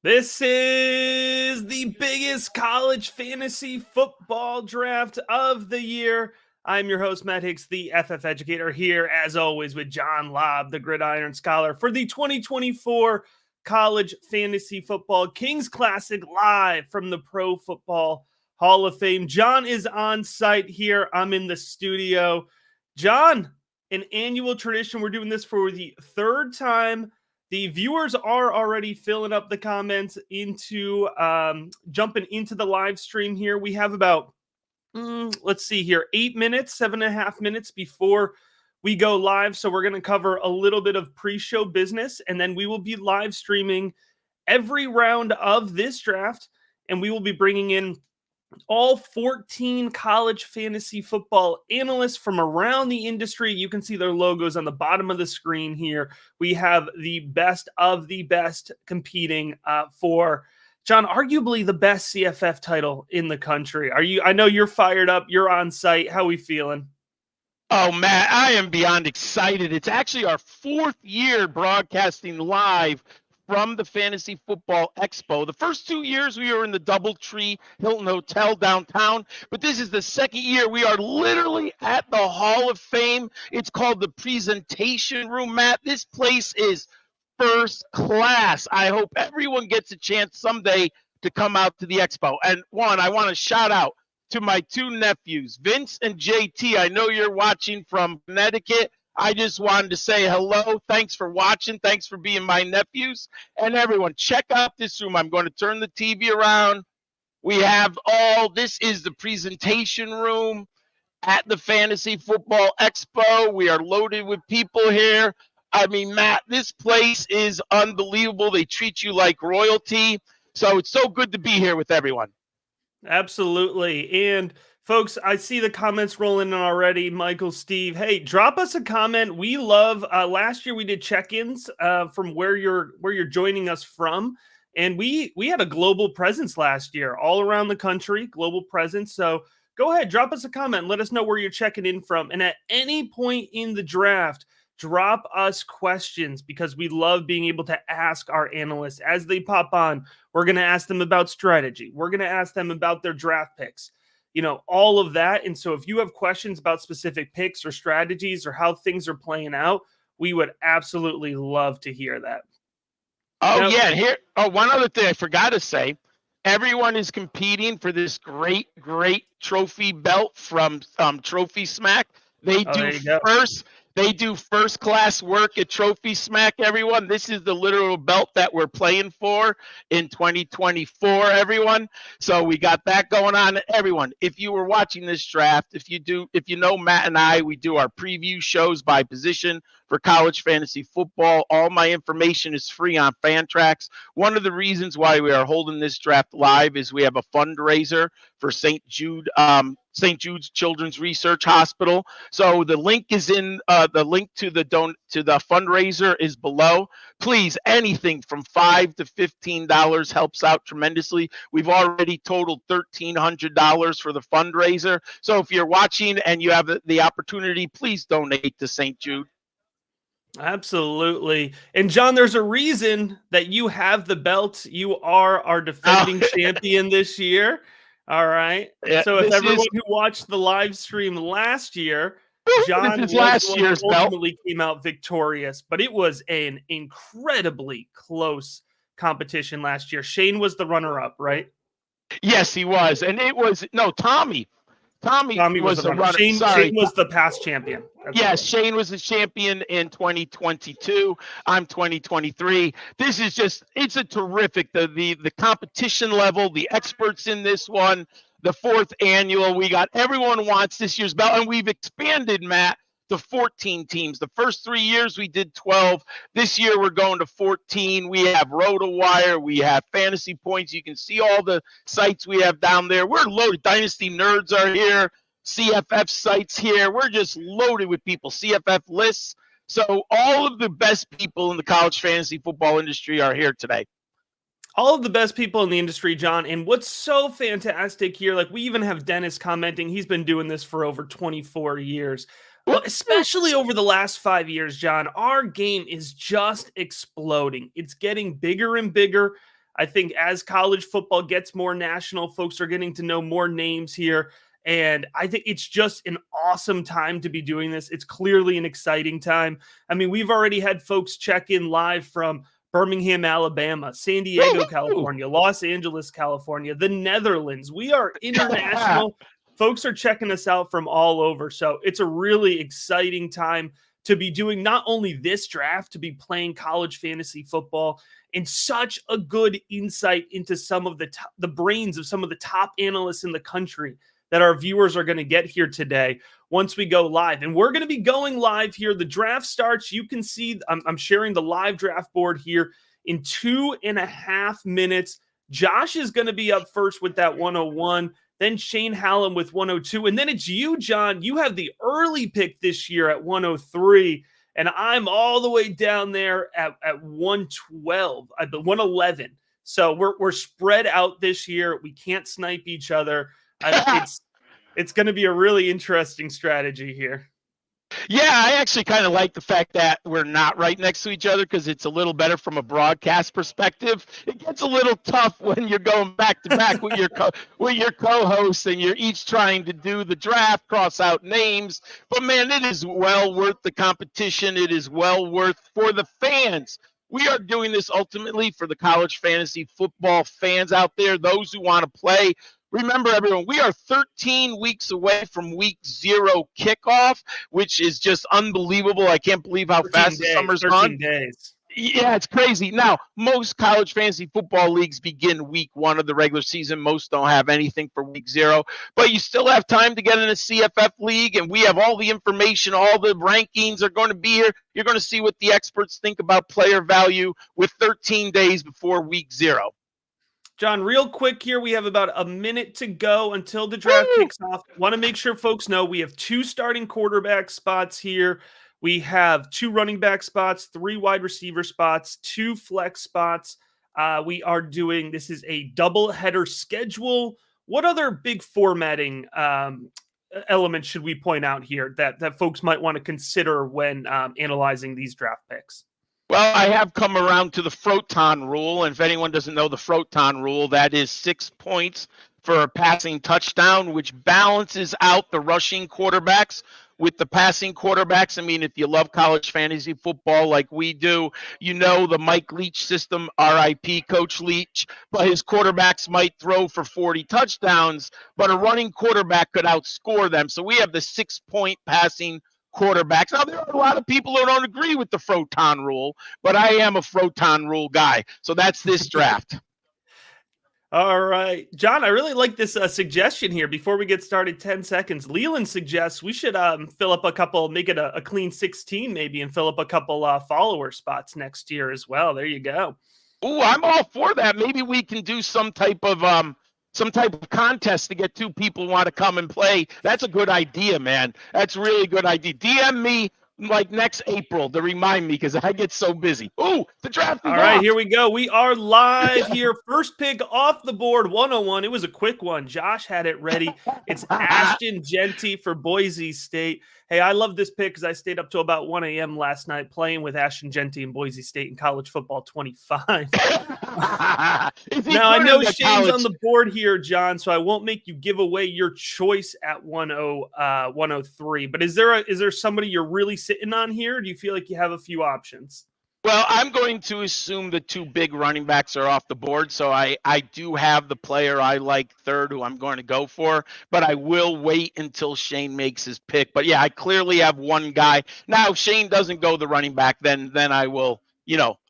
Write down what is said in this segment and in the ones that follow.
This is the biggest college fantasy football draft of the year. I'm your host, Matt Hicks, the FF Educator, here as always with John Lobb, the Gridiron Scholar, for the 2024 College Fantasy Football Kings Classic live from the Pro Football Hall of Fame. John is on site here. I'm in the studio. John, an annual tradition. We're doing this for the third time. The viewers are already filling up the comments into jumping into the live stream here. We have about, let's see here, 8 minutes, 7.5 minutes before we go live. So we're going to cover a little bit of pre-show business, and then we will be live streaming every round of this draft, and we will be bringing in all 14 college fantasy football analysts from around the industry. You can see their logos on the bottom of the screen here. We have the best of the best competing for, John, arguably the best CFF title in the country. I know you're fired up. You're on site. How are we feeling? Oh, Matt, I am beyond excited. It's actually our fourth year broadcasting live from the Fantasy Football Expo. The first 2 years we were in the DoubleTree Hilton Hotel downtown, but this is the second year we are literally at the Hall of Fame. It's called the Presentation Room, Matt. This place is first class. I hope everyone gets a chance someday to come out to the Expo. And one, I want to shout out to my two nephews, Vince and JT. I know you're watching from Connecticut. I just wanted to say hello. Thanks for watching. Thanks for being my nephews. And everyone, check out this room. I'm going to turn the TV around. We have this is the presentation room at the Fantasy Football Expo. We are loaded with people here. I mean, Matt, this place is unbelievable. They treat you like royalty. So it's so good to be here with everyone. Absolutely. And folks, I see the comments rolling in already. Michael, Steve, hey, drop us a comment. We love, last year we did check-ins from where you're joining us from. And we had a global presence last year, all around the country, global presence. So go ahead, drop us a comment. Let us know where you're checking in from. And at any point in the draft, drop us questions, because we love being able to ask our analysts as they pop on. We're going to ask them about strategy. We're going to ask them about their draft picks, all of that. And so if you have questions about specific picks or strategies or how things are playing out, we would absolutely love to hear that. Oh, yeah. One other thing I forgot to say. Everyone is competing for this great trophy belt from Trophy Smack. They do first class work at Trophy Smack, everyone. This is the literal belt that we're playing for in 2024, everyone. So we got that going on. Everyone, if you were watching this draft, if you know Matt and I, we do our preview shows by position for college fantasy football. All my information is free on Fantrax. One of the reasons why we are holding this draft live is we have a fundraiser for St. Jude's Children's Research Hospital. So the link is in the link to the fundraiser is below. Please, anything from $5 to $15 helps out tremendously. We've already totaled $1,300 for the fundraiser. So if you're watching and you have the opportunity, please donate to St. Jude. Absolutely. And John, there's a reason that you have the belt. You are our defending champion this year. All right. Yeah, so if everyone who watched the live stream last year, John ultimately came out victorious, but it was an incredibly close competition last year. Shane was the runner-up, right? Yes, he was. And it was Tommy. Tommy was the runner. Shane was the past champion. Yes, Shane was the champion in 2022. I'm 2023. This is it's a terrific, the competition level, the experts in this one, the fourth annual. We got everyone wants this year's belt, and we've expanded, Matt, to 14 teams. The first 3 years we did 12. This year we're going to 14. We have RotoWire. We have Fantasy Points. You can see all the sites we have down there. We're loaded. Dynasty Nerds are here. CFF sites here. We're just loaded with people. CFF lists. So all of the best people in the college fantasy football industry are here today. All of the best people in the industry, John. And what's so fantastic here, like we even have Dennis commenting. He's been doing this for over 24 years. But especially over the last 5 years, John, our game is just exploding. It's getting bigger and bigger. I think as college football gets more national, folks are getting to know more names here. And I think it's just an awesome time to be doing this. It's clearly an exciting time. I mean, we've already had folks check in live from Birmingham, Alabama, San Diego, California, Los Angeles, California, the Netherlands. We are international. Folks are checking us out from all over. So it's a really exciting time to be doing not only this draft, to be playing college fantasy football, and such a good insight into some of the brains of some of the top analysts in the country that our viewers are going to get here today once we go live. And we're going to be going live here. The draft starts. You can see I'm sharing the live draft board here in 2.5 minutes. Josh is going to be up first with that 101. Then Shane Halum with 102. And then it's you, John. You have the early pick this year at 103. And I'm all the way down there at 112, 111. So we're spread out this year. We can't snipe each other. It's going to be a really interesting strategy here. Yeah, I actually kind of like the fact that we're not right next to each other because it's a little better from a broadcast perspective. It gets a little tough when you're going back to back with your co-hosts and you're each trying to do the draft, cross out names. But man, it is well worth the competition. It is well worth for the fans. We are doing this ultimately for the college fantasy football fans out there, those who want to play. Remember, everyone, we are 13 weeks away from week 0 kickoff, which is just unbelievable. I can't believe how fast the summer's gone. 13 days. Yeah, it's crazy. Now, most college fantasy football leagues begin week 1 of the regular season. Most don't have anything for week 0, but you still have time to get in a CFF league, and we have all the information. All the rankings are going to be here. You're going to see what the experts think about player value with 13 days before week 0. John, real quick here, we have about a minute to go until the draft kicks off. Want to make sure folks know we have 2 starting quarterback spots here. We have 2 running back spots, 3 wide receiver spots, 2 flex spots. We are doing, this is a double header schedule. What other big formatting elements should we point out here that folks might want to consider when analyzing these draft picks? Well, I have come around to the Froton rule, and if anyone doesn't know the Froton rule, that is 6 points for a passing touchdown, which balances out the rushing quarterbacks with the passing quarterbacks. I mean, if you love college fantasy football like we do, you know the Mike Leach system, RIP Coach Leach, but his quarterbacks might throw for 40 touchdowns, but a running quarterback could outscore them. So we have the 6-point passing quarterbacks. Now, there are a lot of people who don't agree with the Froton rule, but I am a Froton rule guy. So that's this draft. All right. John, I really like this suggestion here. Before we get started, 10 seconds. Leland suggests we should fill up a couple, make it a clean 16 maybe, and fill up a couple follower spots next year as well. There you go. Ooh, I'm all for that. Maybe we can do some type of contest to get 2 people who want to come and play. That's a good idea, man. That's really good idea. DM me like next April to remind me because I get so busy. Ooh, the draft is All right, off. here we go. We are live here. First pick off the board, 101. It was a quick one. Josh had it ready. It's Ashton Jeanty for Boise State. Hey, I love this pick because I stayed up till about 1 a.m. last night playing with Ashton Jeanty in Boise State in college football 25. Now, I know Shane's on the board here, John, so I won't make you give away your choice at 103. But is there somebody you're really sitting on here? Or do you feel like you have a few options? Well, I'm going to assume the 2 big running backs are off the board, so I do have the player I like third who I'm going to go for, but I will wait until Shane makes his pick. But yeah, I clearly have one guy. Now, if Shane doesn't go the running back, then I will,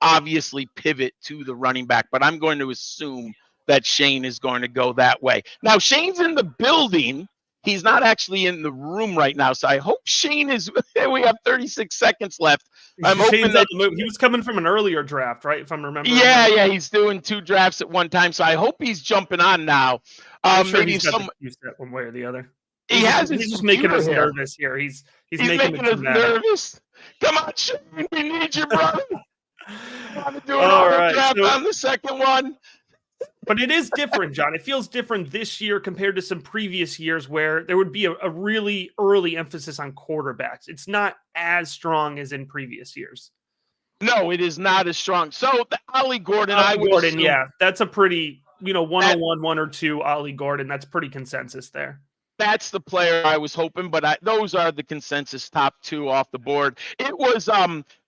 obviously pivot to the running back, but I'm going to assume that Shane is going to go that way. Now, Shane's in the building. He's not actually in the room right now, so I hope Shane is. We have 36 seconds left. I'm hoping that he was coming from an earlier draft, right? If I'm remembering. Yeah, he's doing 2 drafts at one time, so I hope he's jumping on now. I'm sure he's got the use that one way or the other. He's just making us nervous here. He's making us nervous. Come on, Shane, we need you, brother. I'm doing all right, draft on the second one. But it is different, John. It feels different this year compared to some previous years where there would be a really early emphasis on quarterbacks. It's not as strong as in previous years. No, it is not as strong. So the Ollie Gordon, I would Gordon, assume, yeah, that's a pretty 101, 1 or 2 Ollie Gordon. That's pretty consensus there. that's the player I was hoping, but those are the consensus top two off the board. It was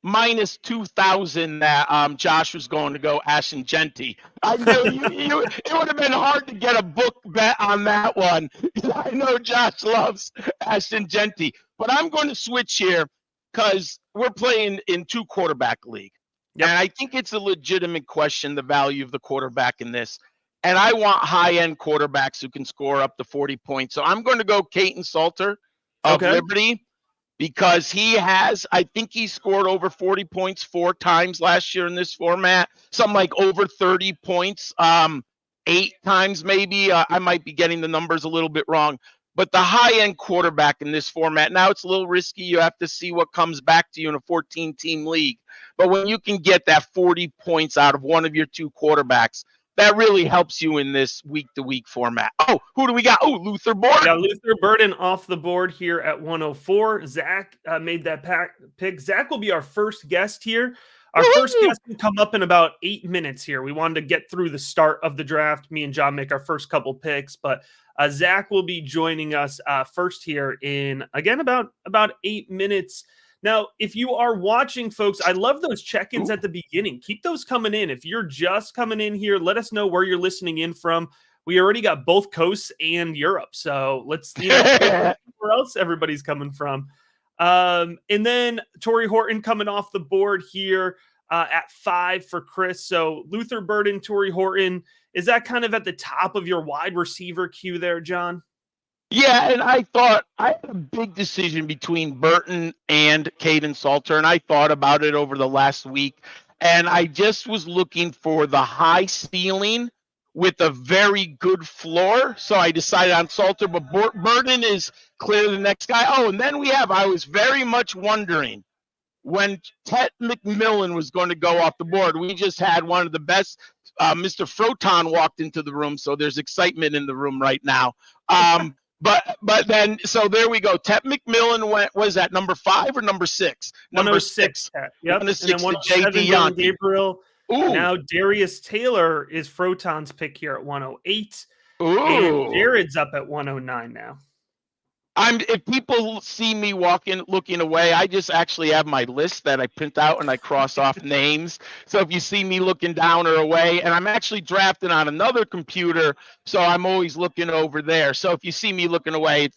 minus 2,000 that Josh was going to go Ashton Genty. I knew it would have been hard to get a book bet on that one. I know Josh loves Ashton Genty, but I'm going to switch here because we're playing in 2-quarterback league. Yep. And I think it's a legitimate question, the value of the quarterback in this. And I want high-end quarterbacks who can score up to 40 points. So I'm going to go Caden Salter of Liberty because I think he scored over 40 points 4 times last year in this format. Something like over 30 points 8 times maybe. I might be getting the numbers a little bit wrong. But the high-end quarterback in this format, now it's a little risky. You have to see what comes back to you in a 14-team league. But when you can get that 40 points out of one of your 2 quarterbacks, that really helps you in this week-to-week format. Oh, who do we got? Oh, Luther Burden. Yeah, Luther Burden off the board here at 104. Zach made that pick. Zach will be our first guest here. Our first guest will come up in about 8 minutes here. We wanted to get through the start of the draft. Me and John make our first couple picks, but Zach will be joining us first here in, again, about 8 minutes. Now, if you are watching, folks, I love those check-ins at the beginning. Keep those coming in. If you're just coming in here, let us know where you're listening in from. We already got both coasts and Europe, so let's where else everybody's coming from. And then Torrey Horton coming off the board here at 5 for Chris. So Luther Burden, Torrey Horton, is that kind of at the top of your wide receiver queue there, John? Yeah, and I thought I had a big decision between Burton and Caden Salter, and I thought about it over the last week, and I just was looking for the high ceiling with a very good floor, so I decided on Salter, but Burton is clearly the next guy. Oh, and then I was very much wondering when Tet McMillan was going to go off the board. We just had one of the best, Mr. Froton walked into the room, so there's excitement in the room right now. But then, so there we go. Tet McMillan was that number 5 or number 6? Number 6. Yep. And then JD Yonke. Gabriel. Ooh. Now Darius Taylor is Froton's pick here at 108. Ooh. And Jared's up at 109 now. If people see me looking away, I just actually have my list that I print out and I cross off names. So if you see me looking down or away, and I'm actually drafting on another computer, so I'm always looking over there. So if you see me looking away,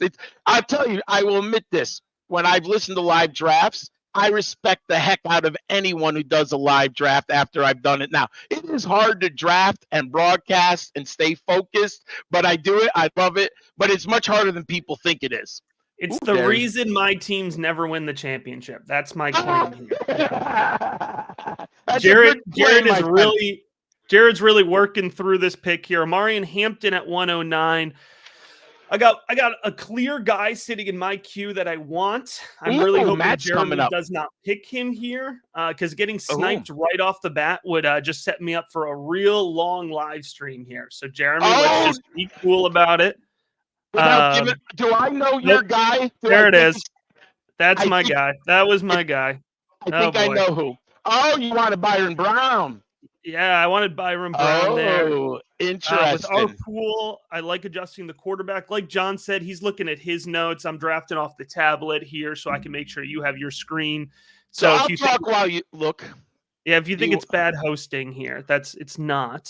I'll tell you, I will admit this. When I've listened to live drafts, I respect the heck out of anyone who does a live draft after I've done it. Now, it is hard to draft and broadcast and stay focused, but I do it. I love it, but it's much harder than people think it is. It's the reason my teams never win the championship. That's my claim here. Jared's really working through this pick here. Amarian Hampton at 109. I got a clear guy sitting in my queue that I want. I'm really hoping Jeremy does not pick him here because getting sniped right off the bat would just set me up for a real long live stream here. So, Jeremy, let's just be cool about it. Do I know your guy? There it is. That's my guy. That was my guy. I think I know who. Oh, you wanted Byron Brown. Yeah, I wanted Byron Brown there. Oh, interesting. With our pool, I like adjusting the quarterback. Like John said, he's looking at his notes. I'm drafting off the tablet here so I can make sure you have your screen. So I'll talk while you look. Yeah, if you think it's bad hosting here, it's not.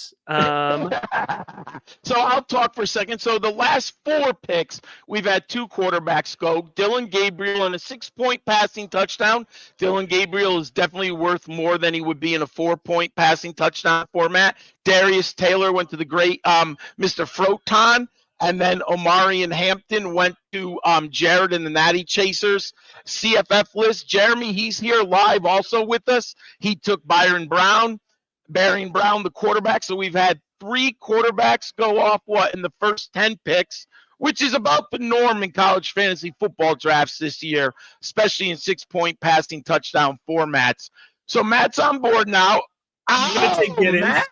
So I'll talk for a second. So the last 4 picks, we've had 2 quarterbacks go. Dylan Gabriel and a 6-point passing touchdown. Dylan Gabriel is definitely worth more than he would be in a 4-point passing touchdown format. Darius Taylor went to the great Mr. Froton. And then Omarion Hampton went to Jared and the Natty Chasers CFF list. Jeremy, he's here live also with us. He took Byron Brown, the quarterback. So we've had 3 quarterbacks go off in the first 10 picks, which is about the norm in college fantasy football drafts this year, especially in 6-point passing touchdown formats. So Matt's on board now. I'm going to take Giddens.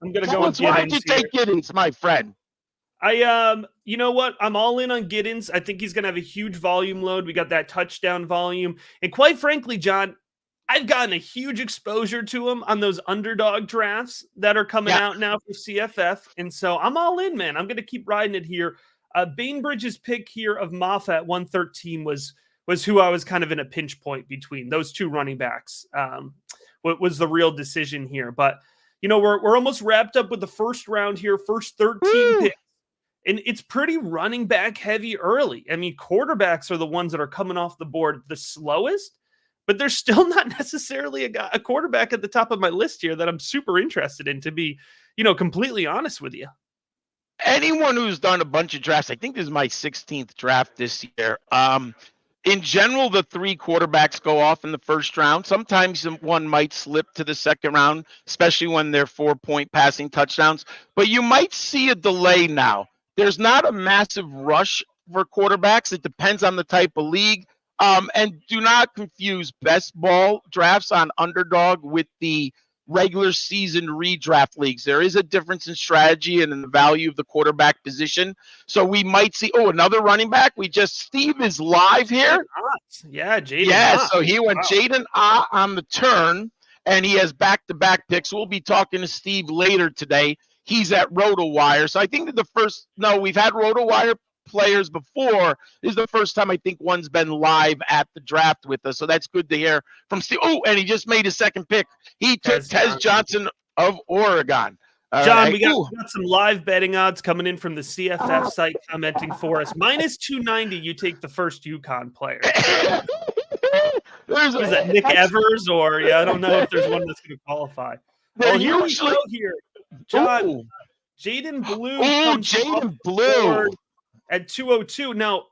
I'm going to go with Giddens. Why'd you take Giddens, my friend? You know what? I'm all in on Giddens. I think he's going to have a huge volume load. We got that touchdown volume. And quite frankly, John, I've gotten a huge exposure to him on those underdog drafts that are coming out now for CFF. And so I'm all in, man. I'm going to keep riding it here. Bainbridge's pick here of Maffa at 113 was who I was kind of in a pinch point between those two running backs. What was the real decision here? But, we're almost wrapped up with the first round here, first 13 picks. And it's pretty running back heavy early. I mean, quarterbacks are the ones that are coming off the board the slowest. But there's still not necessarily a quarterback at the top of my list here that I'm super interested in, to be, completely honest with you. Anyone who's done a bunch of drafts, I think this is my 16th draft this year. In general, the 3 quarterbacks go off in the first round. Sometimes one might slip to the second round, especially when they're 4-point passing touchdowns. But you might see a delay now. There's not a massive rush for quarterbacks. It depends on the type of league. And do not confuse best ball drafts on underdog with the regular season redraft leagues. There is a difference in strategy and in the value of the quarterback position. So we might see, another running back. Steve is live here. Yeah, Jaden. Yeah, so he went Jaden on the turn, and he has back-to-back picks. We'll be talking to Steve later today. He's at RotoWire. So I think that we've had RotoWire players before. This is the first time I think one's been live at the draft with us, so that's good to hear from Steve. And he just made his second pick. He took Tez Johnson of Oregon. John, we got some live betting odds coming in from the CFF site commenting for us. Minus 290, you take the first UConn player. Is that Nick Evers, or I don't know if there's one that's going to qualify. Well, here we go here. John, Jaden Blue. Jaden Blue. At 202. Now,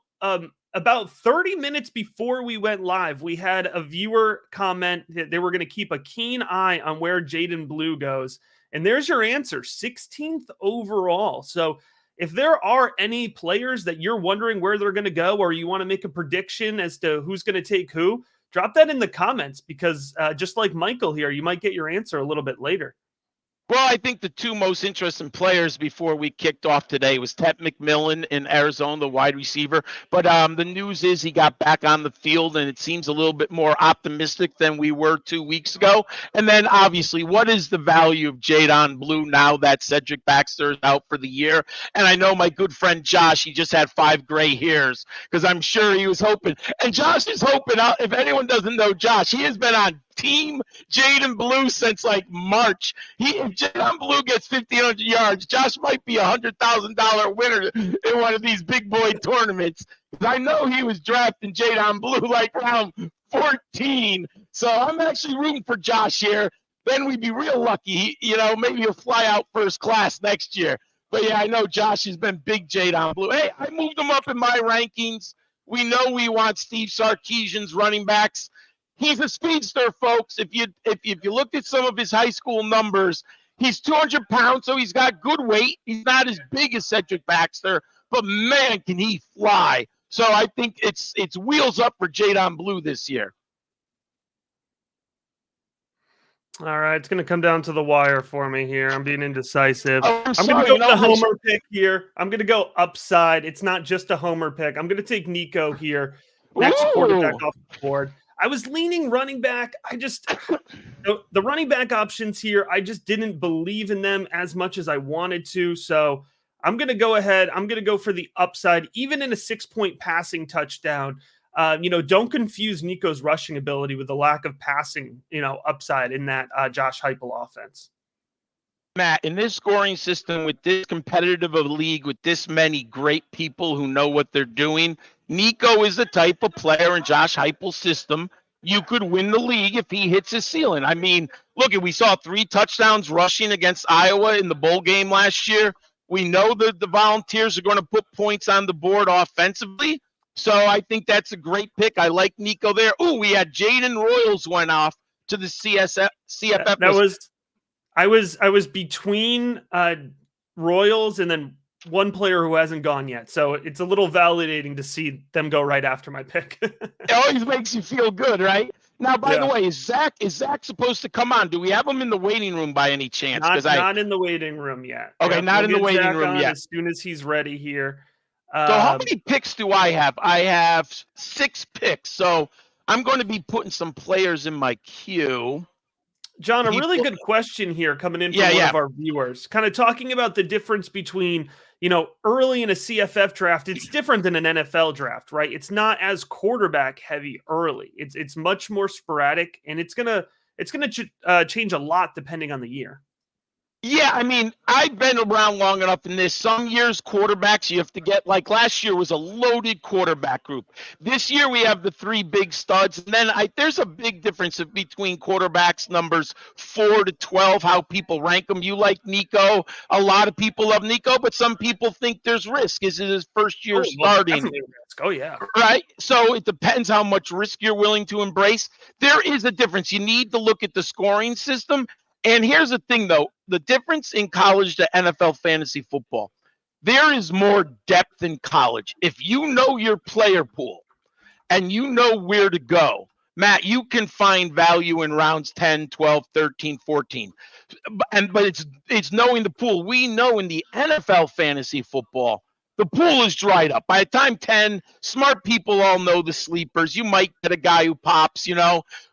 about 30 minutes before we went live, we had a viewer comment that they were going to keep a keen eye on where Jaden Blue goes. And there's your answer, 16th overall. So if there are any players that you're wondering where they're going to go, or you want to make a prediction as to who's going to take who, drop that in the comments, because just like Michael here, you might get your answer a little bit later. Well, I think the 2 most interesting players before we kicked off today was Tet McMillan in Arizona, the wide receiver. But the news is he got back on the field, and it seems a little bit more optimistic than we were 2 weeks ago. And then, obviously, what is the value of Jaden Blue now that Cedric Baxter is out for the year? And I know my good friend Josh, he just had 5 gray hairs, because I'm sure he was hoping. And Josh is hoping, if anyone doesn't know Josh, he has been on Team Jaden Blue since March. If Jaden Blue gets 1,500 yards, Josh might be $100,000 winner in one of these big boy tournaments. I know he was drafting Jaden Blue round 14. So I'm actually rooting for Josh here. Then we'd be real lucky. Maybe he'll fly out first class next year. But yeah, I know Josh has been big Jaden Blue. Hey, I moved him up in my rankings. We know we want Steve Sarkisian's running backs. He's a speedster, folks. If you looked at some of his high school numbers, he's 200 pounds, so he's got good weight. He's not as big as Cedric Baxter, but man, can he fly. So I think it's wheels up for Jaden Blue this year. All right, it's going to come down to the wire for me here. I'm being indecisive. I'm going to go with the homer pick here. I'm going to go upside. It's not just a homer pick. I'm going to take Nico here. Next quarterback off the board. I was leaning running back. The running back options here, I just didn't believe in them as much as I wanted to. So I'm going to go ahead. I'm going to go for the upside, even in a 6-point passing touchdown. Don't confuse Nico's rushing ability with the lack of passing, upside in that Josh Heupel offense. Matt, in this scoring system, with this competitive of a league, with this many great people who know what they're doing, Nico is the type of player in Josh Heupel's system. You could win the league if he hits his ceiling. I mean, look, we saw 3 touchdowns rushing against Iowa in the bowl game last year. We know that the Volunteers are going to put points on the board offensively. So I think that's a great pick. I like Nico there. We had Jaden Royals went off to the CFF. I was between Royals and then one player who hasn't gone yet. So it's a little validating to see them go right after my pick. It always makes you feel good, right? Now, by the way, is Zach supposed to come on? Do we have him in the waiting room by any chance? Not in the waiting room yet. Okay, not in the waiting room yet. As soon as he's ready here. So how many picks do I have? I have 6 picks. So I'm going to be putting some players in my queue. John, a really good question here coming in from one of our viewers, kind of talking about the difference between, early in a CFF draft. It's different than an NFL draft, right? It's not as quarterback heavy early. It's much more sporadic, and it's gonna change a lot depending on the year. Yeah, I mean, I've been around long enough in this. Some years, quarterbacks, you have to get, like last year was a loaded quarterback group. This year, we have the 3 big studs. And then there's a big difference between quarterbacks numbers 4 to 12, how people rank them. You like Nico. A lot of people love Nico, but some people think there's risk. Is it his first year starting? Definitely risk. Oh, yeah. Right? So it depends how much risk you're willing to embrace. There is a difference. You need to look at the scoring system. And here's the thing, though. The difference in college to NFL fantasy football, there is more depth in college. If you know your player pool and you know where to go, Matt, you can find value in rounds 10, 12, 13, 14. But it's knowing the pool. We know in the NFL fantasy football, the pool is dried up. By the time 10, smart people all know the sleepers. You might get a guy who pops,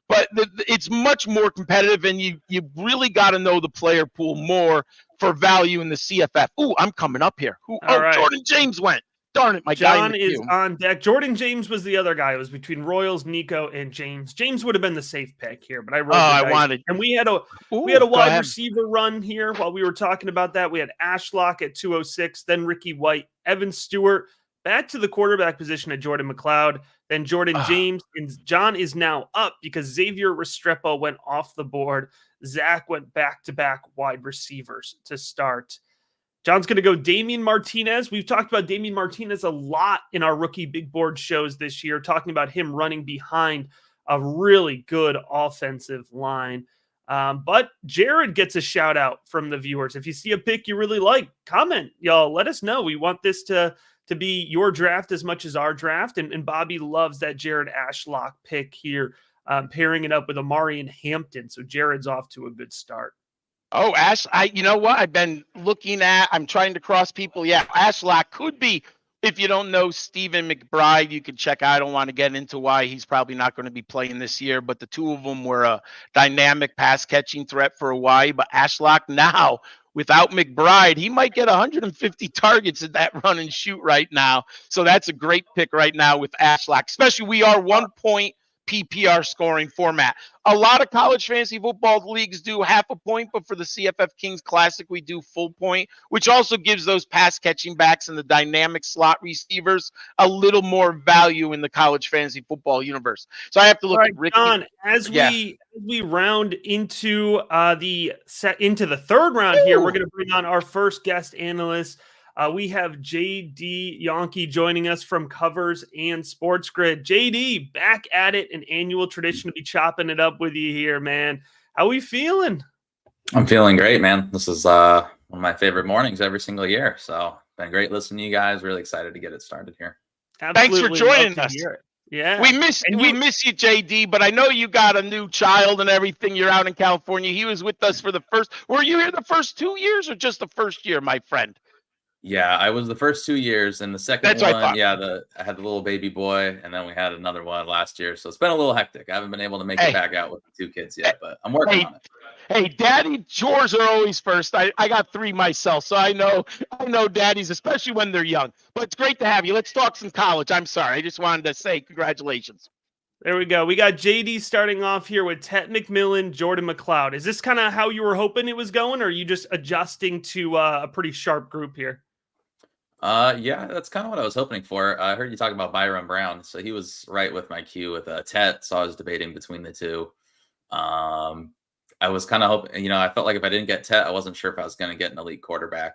but it's much more competitive, and you really got to know the player pool more for value in the CFF. Ooh, I'm coming up here. Right. Jordan James went. Darn it, my guy. John is on deck. Jordan James was the other guy. It was between Royals, Nico, and James. James would have been the safe pick here, but I wrote I wanted. And we had a wide receiver run here while we were talking about that. We had Ashlock at 206, then Ricky White, Evan Stewart, back to the quarterback position at Jordan McLeod, then Jordan James, and John is now up because Xavier Restrepo went off the board. Zach went back-to-back wide receivers to start. John's going to go Damian Martinez. We've talked about Damian Martinez a lot in our rookie big board shows this year, talking about him running behind a really good offensive line. But Jared gets a shout out from the viewers. If you see a pick you really like, comment, y'all. Let us know. We want this to be your draft as much as our draft. And Bobby loves that Jared Ashlock pick here, pairing it up with Amari and Hampton. So Jared's off to a good start. Oh, you know what? I've been looking at, I'm trying to cross people. Yeah, Ashlock could be, if you don't know Stephen McBride, you can check out. I don't want to get into why he's probably not going to be playing this year, but the two of them were a dynamic pass catching threat for a while. But Ashlock now, without McBride, he might get 150 targets at that run and shoot right now. So that's a great pick right now with Ashlock, especially we are 1 point PPR scoring format. A lot of college fantasy football leagues do half a point, but for the CFF Kings Classic, we do full point, which also gives those pass catching backs and the dynamic slot receivers a little more value in the college fantasy football universe. So I have to look at Ricky. John, as we round into the third round here, we're going to bring on our first guest analyst. We have JD Yonke joining us from Covers and Sports Grid. JD, back at it, an annual tradition to be chopping it up with you here, man. How we feeling? I'm feeling great, man. This is one of my favorite mornings every single year. So been great listening to you guys. Really excited to get it started here. Absolutely. Thanks for joining us. Yeah. We miss you, JD, but I know you got a new child and everything. You're out in California. He was with us for were you here the first 2 years or just the first year, my friend? Yeah, I was the first 2 years, and the second one, I had the little baby boy, and then we had another one last year. So it's been a little hectic. I haven't been able to make it back out with the 2 kids yet, but I'm working on it. Hey, daddy chores are always first. I got 3 myself, so I know daddies, especially when they're young. But it's great to have you. Let's talk some college. I'm sorry. I just wanted to say congratulations. There we go. We got JD starting off here with Tet McMillan, Jordan McLeod. Is this kind of how you were hoping it was going, or are you just adjusting to a pretty sharp group here? Yeah, that's kind of what I was hoping for. I heard you talk about Byron Brown, so he was right with my queue with Tet, so I was debating between the two. I was kind of hoping, I felt like if I didn't get Tet, I wasn't sure if I was going to get an elite quarterback.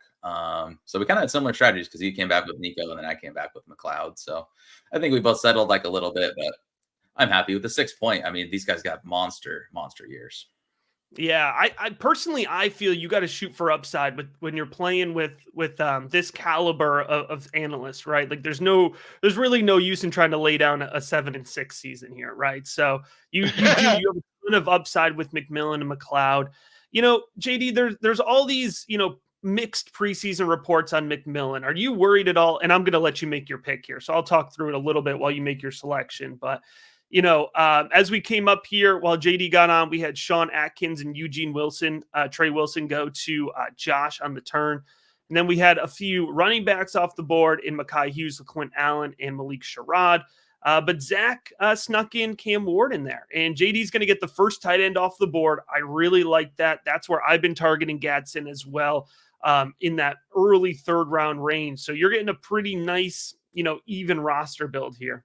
So we kind of had similar strategies because he came back with Nico and then I came back with McLeod. So I think we both settled like a little bit, but I'm happy with the 6 point. I mean, these guys got monster years. Yeah, I personally, I feel you got to shoot for upside when you're playing with this caliber of analysts, right? Like there's really no use in trying to lay down a 7-6 season here, right? So you have a ton of upside with McMillan and McLeod. JD, there's all these, mixed preseason reports on McMillan. Are you worried at all? And I'm going to let you make your pick here. So I'll talk through it a little bit while you make your selection, but as we came up here while JD got on, we had Sean Atkins and Eugene Wilson, Trey Wilson go to Josh on the turn. And then we had a few running backs off the board in Mekhi Hughes, LaQuint Allen, and Malik Sherrod. But Zach snuck in Cam Ward in there. And JD's going to get the first tight end off the board. I really like that. That's where I've been targeting Gadsden as well, in that early third round range. So you're getting a pretty nice, even roster build here.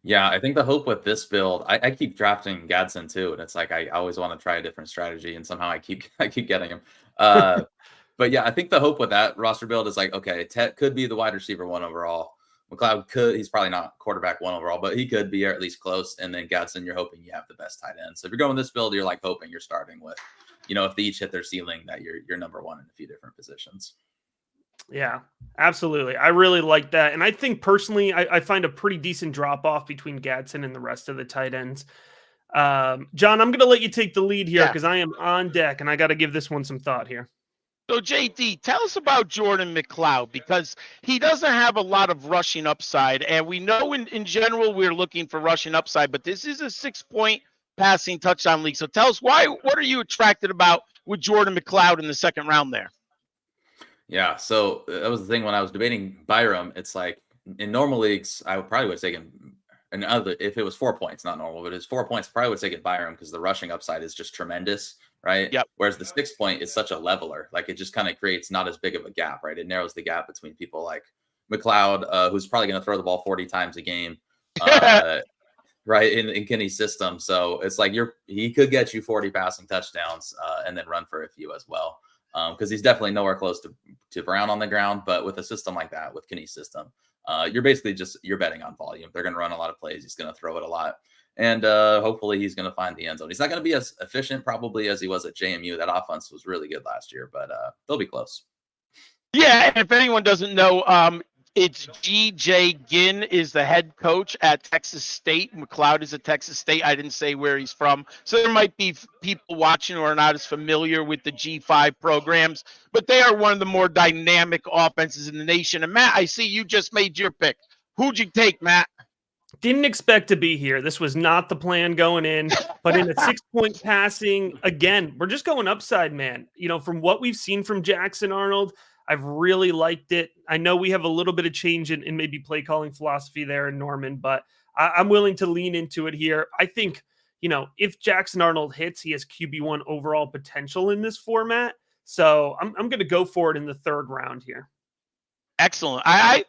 Yeah, I think the hope with this build, I keep drafting Gadsden too, and it's like I always want to try a different strategy, and somehow I keep getting him. But yeah, I think the hope with that roster build is like, okay, Tet could be the wide receiver 1 overall. McLeod he's probably not quarterback 1 overall, but he could be, or at least close. And then Gadsden, you're hoping you have the best tight end. So if you're going this build, you're like hoping you're starting with, if they each hit their ceiling, that you're number 1 in a few different positions. Yeah, absolutely. I really like that. And I think personally, I find a pretty decent drop off between Gadsden and the rest of the tight ends. John, I'm going to let you take the lead here because I am on deck and I got to give this one some thought here. So, JD, tell us about Jordan McLeod, because he doesn't have a lot of rushing upside. And we know in general we're looking for rushing upside, but this is a 6-point passing touchdown league. So tell us what are you attracted about with Jordan McLeod in the second round there? Yeah, so that was the thing when I was debating Byram. It's like in normal leagues, I probably would have taken another, if it was 4 points, not normal, but it's 4 points, probably would take it Byram because the rushing upside is just tremendous, right? Yep. Whereas the 6 point is such a leveler, like it just kind of creates not as big of a gap, right? It narrows the gap between people like McLeod, who's probably going to throw the ball 40 times a game, right, in Kenny's system. So it's like he could get you 40 passing touchdowns and then run for a few as well. Because he's definitely nowhere close to Brown on the ground, but with a system like that, with Kenny's system, you're basically you're betting on volume. They're going to run a lot of plays. He's going to throw it a lot, and hopefully he's going to find the end zone. He's not going to be as efficient probably as he was at JMU. That offense was really good last year, but they'll be close. Yeah, and if anyone doesn't know, it's G.J. Ginn is the head coach at Texas State. McLeod is at Texas State. I didn't say where he's from. So there might be people watching who are not as familiar with the G5 programs, but they are one of the more dynamic offenses in the nation. And Matt, I see you just made your pick. Who'd you take, Matt? Didn't expect to be here. This was not the plan going in, but in a 6-point passing, again, we're just going upside, man. From what we've seen from Jackson Arnold, I've really liked it. I know we have a little bit of change in maybe play calling philosophy there in Norman, but I'm willing to lean into it here. I think, if Jackson Arnold hits, he has QB1 overall potential in this format. So I'm going to go for it in the third round here. Excellent. I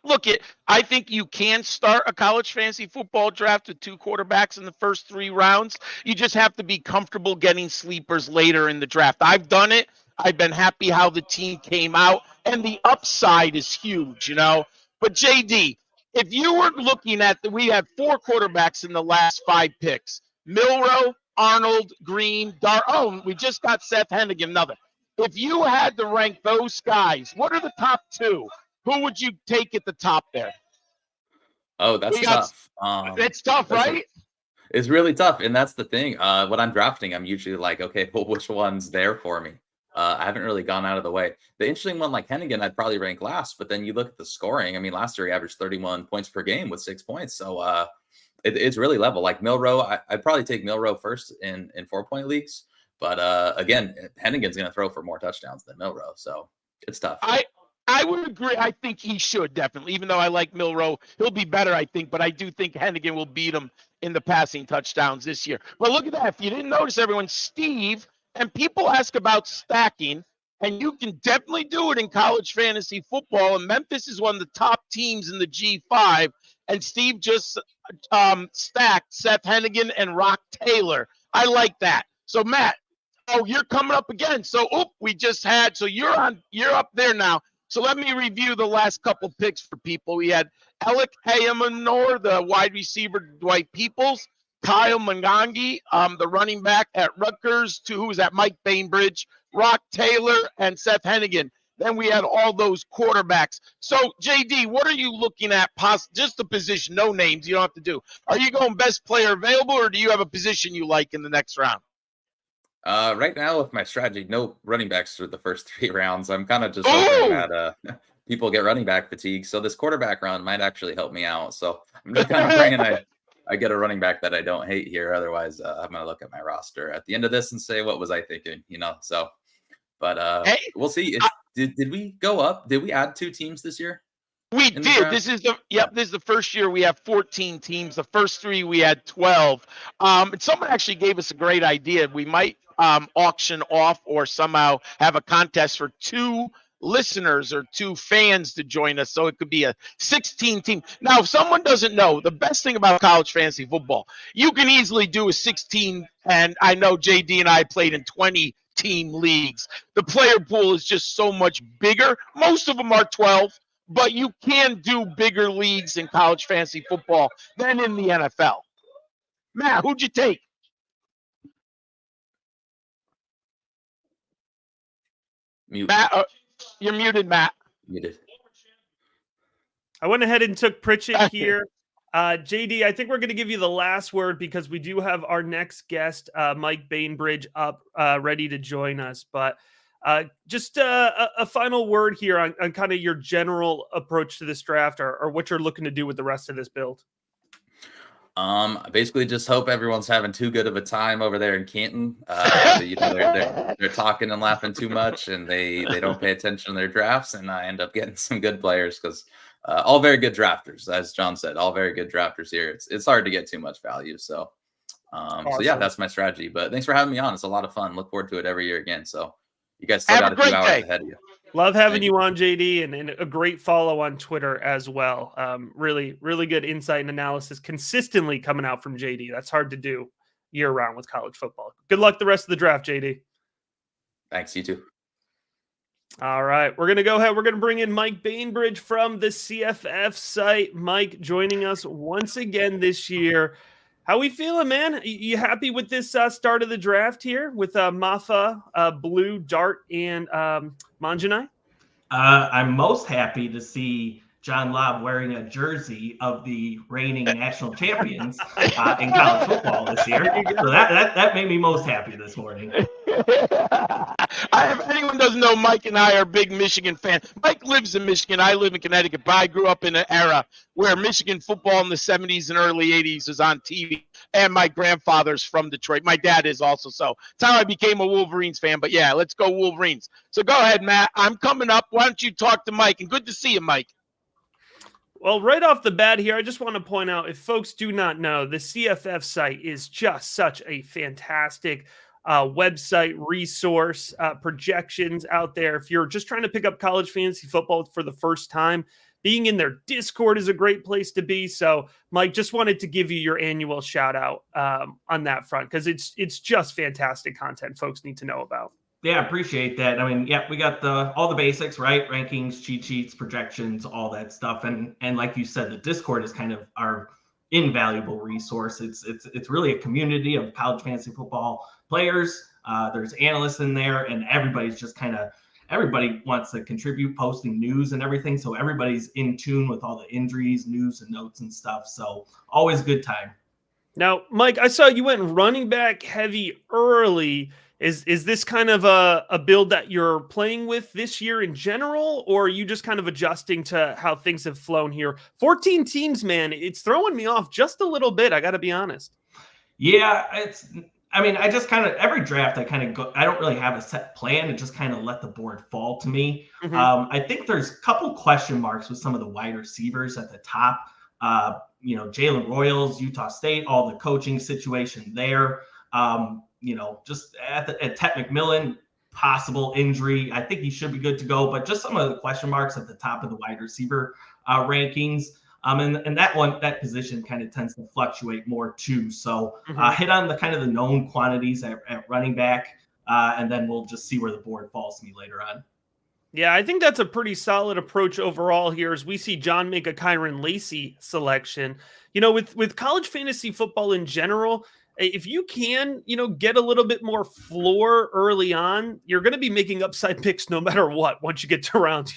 think you can start a college fantasy football draft with 2 quarterbacks in the first 3 rounds. You just have to be comfortable getting sleepers later in the draft. I've done it. I've been happy how the team came out, and the upside is huge, But JD, if you were looking at we had 4 quarterbacks in the last 5 picks: Milroe, Arnold, Green, we just got Seth Hennigan, another. If you had to rank those guys, what are the top 2? Who would you take at the top there? Oh, that's tough. It's tough, right? It's really tough, and that's the thing. When I'm drafting, I'm usually like, okay, well, which one's there for me? I haven't really gone out of the way. The interesting one, like Hennigan, I'd probably rank last, but then you look at the scoring. I mean, last year he averaged 31 points per game with 6 points. So it's really level. Like Milroe, I'd probably take Milroe first in 4-point leagues. But again, Hennigan's going to throw for more touchdowns than Milroe. So it's tough. I would agree. I think he should definitely, even though I like Milroe, he'll be better, I think. But I do think Hennigan will beat him in the passing touchdowns this year. But look at that. If you didn't notice, everyone, Steve, and people ask about stacking, and you can definitely do it in college fantasy football. And Memphis is one of the top teams in the G5. And Steve just stacked Seth Hennigan and Rock Taylor. I like that. So Matt, you're coming up again. So you're up there now. So let me review the last couple picks for people. We had Alec Hayamanor, the wide receiver, Dwight Peoples, Kyle Mangangi, the running back at Rutgers, who was at Mike Bainbridge, Rock Taylor, and Seth Hennigan. Then we had all those quarterbacks. So, JD, what are you looking at? Just the position, no names, you don't have to do. Are you going best player available, or do you have a position you like in the next round? Right now, with my strategy, no running backs through the first 3 rounds. I'm kind of just hoping that people get running back fatigue. So this quarterback round might actually help me out. So I'm just kind of praying I get a running back that I don't hate here. Otherwise, I'm going to look at my roster at the end of this and say, what was I thinking? So, but Hey, we'll see. Did we go up? Did we add 2 teams this year? We did. This is the first year we have 14 teams. The first 3 we had 12. And someone actually gave us a great idea. We might auction off or somehow have a contest for 2 listeners or 2 fans to join us, so it could be a 16 team. Now, if someone doesn't know, the best thing about college fantasy football, you can easily do a 16, and I know JD and I played in 20 team leagues. The player pool is just so much bigger. Most of them are 12. But you can do bigger leagues in college fantasy football than in the NFL. Matt, who'd you take? Mute. Matt, you're muted, Matt. Muted. I went ahead and took Pritchett here. JD, I think we're going to give you the last word because we do have our next guest, Mike Bainbridge, up ready to join us. But just a final word here on kind of your general approach to this draft or what you're looking to do with the rest of this build. I basically just hope everyone's having too good of a time over there in Canton. They're talking and laughing too much, and they don't pay attention to their drafts, and I end up getting some good players because all very good drafters, as John said, all very good drafters here. It's hard to get too much value, so awesome. So yeah, that's my strategy. But thanks for having me on. It's a lot of fun. Look forward to it every year again. So you guys still got a few hours ahead of you. Love having you on, JD, and a great follow on Twitter as well. Really, really good insight and analysis consistently coming out from JD. That's hard to do year round with college football. Good luck the rest of the draft, JD. Thanks, you too. All right, we're going to go ahead. We're going to bring in Mike Bainbridge from the CFF site. Mike joining us once again this year. How we feeling, man? You happy with this start of the draft here with Mafa, Blue, Dart, and Manjanai? I'm most happy to see John Lobb wearing a jersey of the reigning national champions in college football this year. So that made me most happy this morning. If anyone doesn't know, Mike and I are big Michigan fans. Mike lives in Michigan. I live in Connecticut, but I grew up in an era where Michigan football in the 70s and early 80s was on TV, and my grandfather's from Detroit. My dad is also, so that's how I became a Wolverines fan. But yeah, let's go Wolverines. So go ahead, Matt. I'm coming up. Why don't you talk to Mike? And good to see you, Mike. Well, right off the bat here, I just want to point out, if folks do not know, the CFF site is just such a fantastic website, resource, projections out there. If you're just trying to pick up college fantasy football for the first time, being in their Discord is a great place to be. So, Mike, just wanted to give you your annual shout out on that front because it's just fantastic content folks need to know about. Yeah, I appreciate that. I mean, yeah, we got all the basics, right? Rankings, cheat sheets, projections, all that stuff. And like you said, the Discord is kind of our invaluable resource. It's really a community of college fantasy football players. There's analysts in there, and everybody's just everybody wants to contribute, posting news and everything. So everybody's in tune with all the injuries, news, and notes and stuff. So always good time. Now, Mike, I saw you went running back heavy early. Is this kind of a build that you're playing with this year in general, or are you just kind of adjusting to how things have flown here? 14 teams, man, it's throwing me off just a little bit. I got to be honest. Yeah, I just kind of every draft I don't really have a set plan and just kind of let the board fall to me. Mm-hmm. I think there's a couple question marks with some of the wide receivers at the top. Jalen Royals, Utah State, all the coaching situation there. Just at Ted McMillan, possible injury. I think he should be good to go, but just some of the question marks at the top of the wide receiver rankings. And that position kind of tends to fluctuate more too. So hit on the kind of the known quantities at running back, and then we'll just see where the board falls to me later on. Yeah, I think that's a pretty solid approach overall here as we see John make a Kyron Lacey selection. With college fantasy football in general, if you can, get a little bit more floor early on, you're going to be making upside picks no matter what, once you get to round,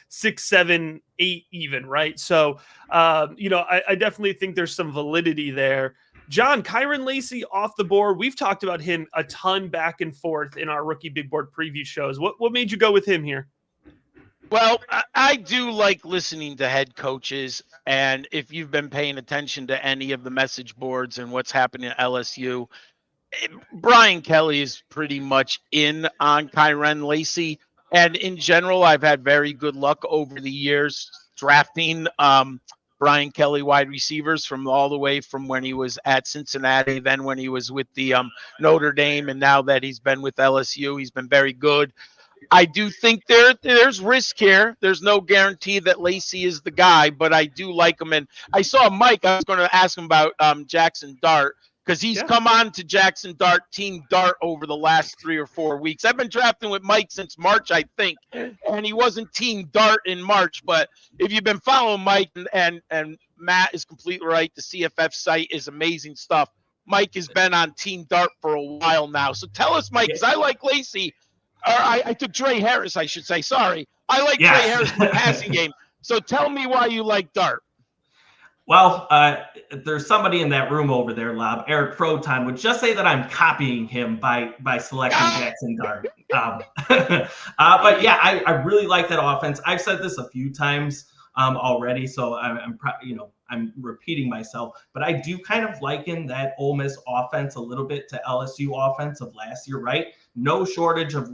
6, 7, 8 even, right? So, I definitely think there's some validity there. John, Kyron Lacey off the board. We've talked about him a ton back and forth in our rookie big board preview shows. What made you go with him here? Well, I do like listening to head coaches, and if you've been paying attention to any of the message boards and what's happening at LSU, Brian Kelly is pretty much in on Kyren Lacy. And in general, I've had very good luck over the years drafting Brian Kelly wide receivers from all the way from when he was at Cincinnati, then when he was with the Notre Dame, and now that he's been with LSU, he's been very good. I do think there's risk here. There's no guarantee that Lacy is the guy, but I do like him. And I saw Mike. I was going to ask him about Jackson Dart because he's come on to Jackson Dart, Team Dart, over the last 3 or 4 weeks. I've been drafting with Mike since March, I think, and he wasn't Team Dart in March. But if you've been following Mike and Matt is completely right, the CFF site is amazing stuff. Mike has been on Team Dart for a while now. So tell us, Mike, because I like Lacy. Or I took Dre Harris, I should say. Sorry. I like Dre Harris in the passing game. So tell me why you like Dart. Well, there's somebody in that room over there, Lob. Eric Froton would just say that I'm copying him by selecting Jackson Dart. But yeah, I really like that offense. I've said this a few times already, so I'm repeating myself, but I do kind of liken that Ole Miss offense a little bit to LSU offense of last year, right? No shortage of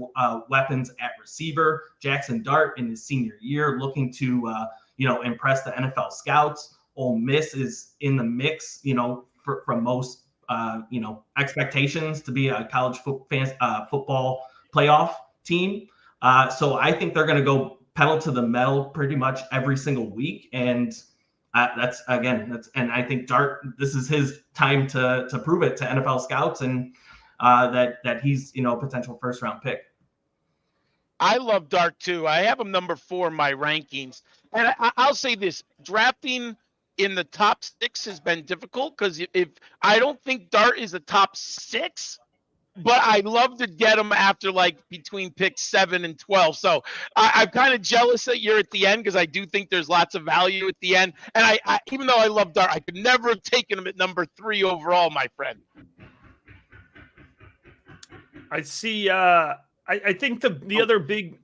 weapons at receiver. Jackson Dart in his senior year looking to, impress the NFL scouts. Ole Miss is in the mix, from most, expectations to be a college football playoff team. So I think they're going to go pedal to the metal pretty much every single week. And and I think Dart, this is his time to prove it to NFL scouts and that he's, a potential first round pick. I love Dart too. I have him number 4 in my rankings. And I'll say this, drafting in the top 6 has been difficult because if I don't think Dart is a top 6, but I love to get him after between picks 7 and 12. So I'm kind of jealous that you're at the end because I do think there's lots of value at the end. And I even though I love Dart, I could never have taken him at number 3 overall, my friend. I see. I think the other big,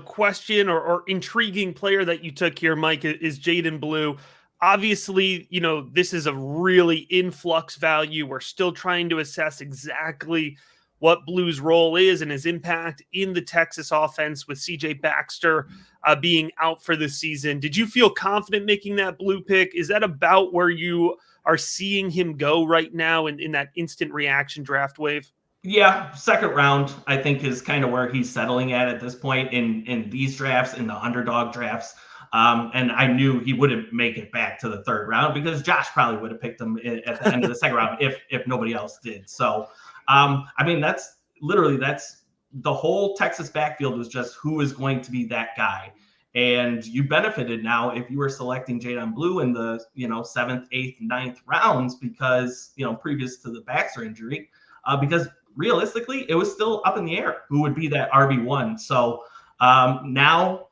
question or intriguing player that you took here, Mike, is Jaden Blue. Obviously, this is a really influx value. We're still trying to assess exactly what Blue's role is and his impact in the Texas offense with CJ Baxter being out for the season. Did you feel confident making that Blue pick? Is that about where you are seeing him go right now in that instant reaction draft wave? Yeah, second round, I think, is kind of where he's settling at this point in these drafts, in the underdog drafts. And I knew he wouldn't make it back to the third round because Josh probably would have picked him at the end of the second round if nobody else did. So, that's the whole Texas backfield was just who is going to be that guy. And you benefited now if you were selecting Jaden Blue in the 7th, 8th, 9th rounds because previous to the Baxter injury, because realistically it was still up in the air who would be that RB1. So now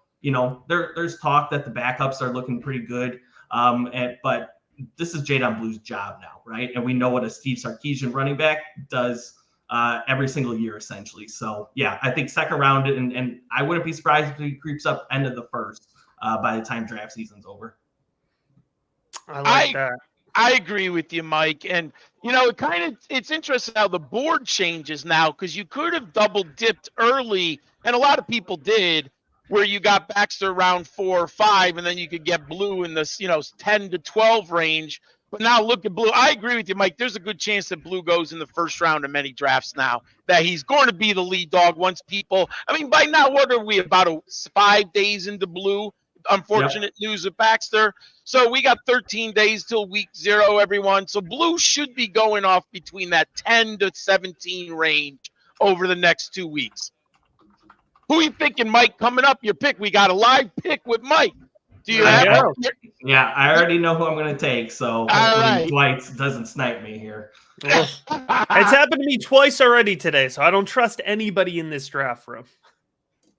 there's talk that the backups are looking pretty good, but this is Jaden Blue's job now, right? And we know what a Steve Sarkisian running back does every single year, essentially. So, yeah, I think second round, and I wouldn't be surprised if he creeps up end of the first by the time draft season's over. I like that. I agree with you, Mike. And, it's interesting how the board changes now because you could have double dipped early, and a lot of people did, where you got Baxter around 4 or 5, and then you could get Blue in this, 10 to 12 range. But now look at Blue. I agree with you, Mike. There's a good chance that Blue goes in the first round of many drafts now, that he's going to be the lead dog once people – by now, what are we, about 5 days into Blue? Unfortunate news with Baxter. So we got 13 days till week 0, everyone. So Blue should be going off between that 10 to 17 range over the next 2 weeks. Who are you thinking, Mike? Coming up, your pick. We got a live pick with Mike. Do you have it? Yeah, I already know who I'm going to take, so hopefully Dwight doesn't snipe me here. It's happened to me twice already today, so I don't trust anybody in this draft room.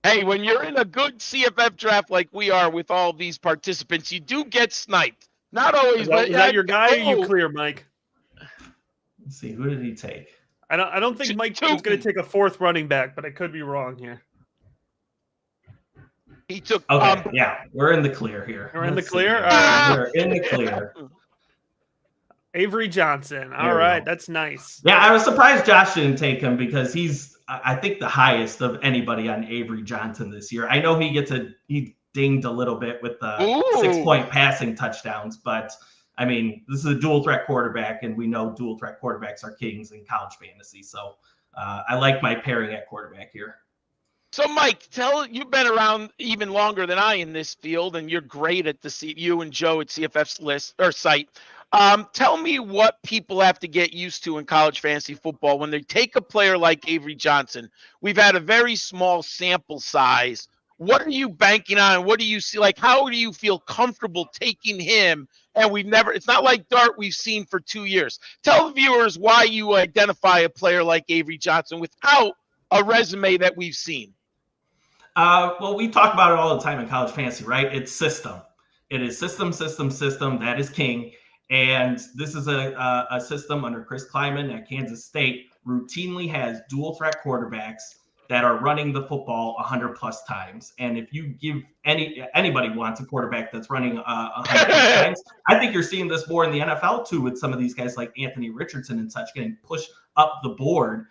Hey, when you're in a good CFF draft like we are with all these participants, you do get sniped. Not always. Is that your guy or you clear, Mike? Let's see. Who did he take? I don't think Mike was going to take a 4th running back, but I could be wrong here. He took. Okay, yeah, we're in the clear here. We're in the clear. All right. We're in the clear. Avery Johnson. All right, that's nice. Yeah, I was surprised Josh didn't take him because he's, I think, the highest of anybody on Avery Johnson this year. I know he dinged a little bit with the 6-point passing touchdowns, but I mean, this is a dual threat quarterback, and we know dual threat quarterbacks are kings in college fantasy. So I like my pairing at quarterback here. So, Mike, you've been around even longer than I in this field, and you're great at you and Joe at CFF's list or site. Tell me what people have to get used to in college fantasy football when they take a player like Avery Johnson. We've had a very small sample size. What are you banking on? What do you see? Like, how do you feel comfortable taking him? And it's not like Dart we've seen for 2 years. Tell the viewers why you identify a player like Avery Johnson without a resume that we've seen. Well, we talk about it all the time in college fantasy, right? It's system. It is system. That is king. And this is a system under Chris Kleiman at Kansas State routinely has dual threat quarterbacks that are running the football 100 plus times. And if you give anybody wants a quarterback that's running 100 plus times, I think you're seeing this more in the NFL too, with some of these guys like Anthony Richardson and such getting pushed up the board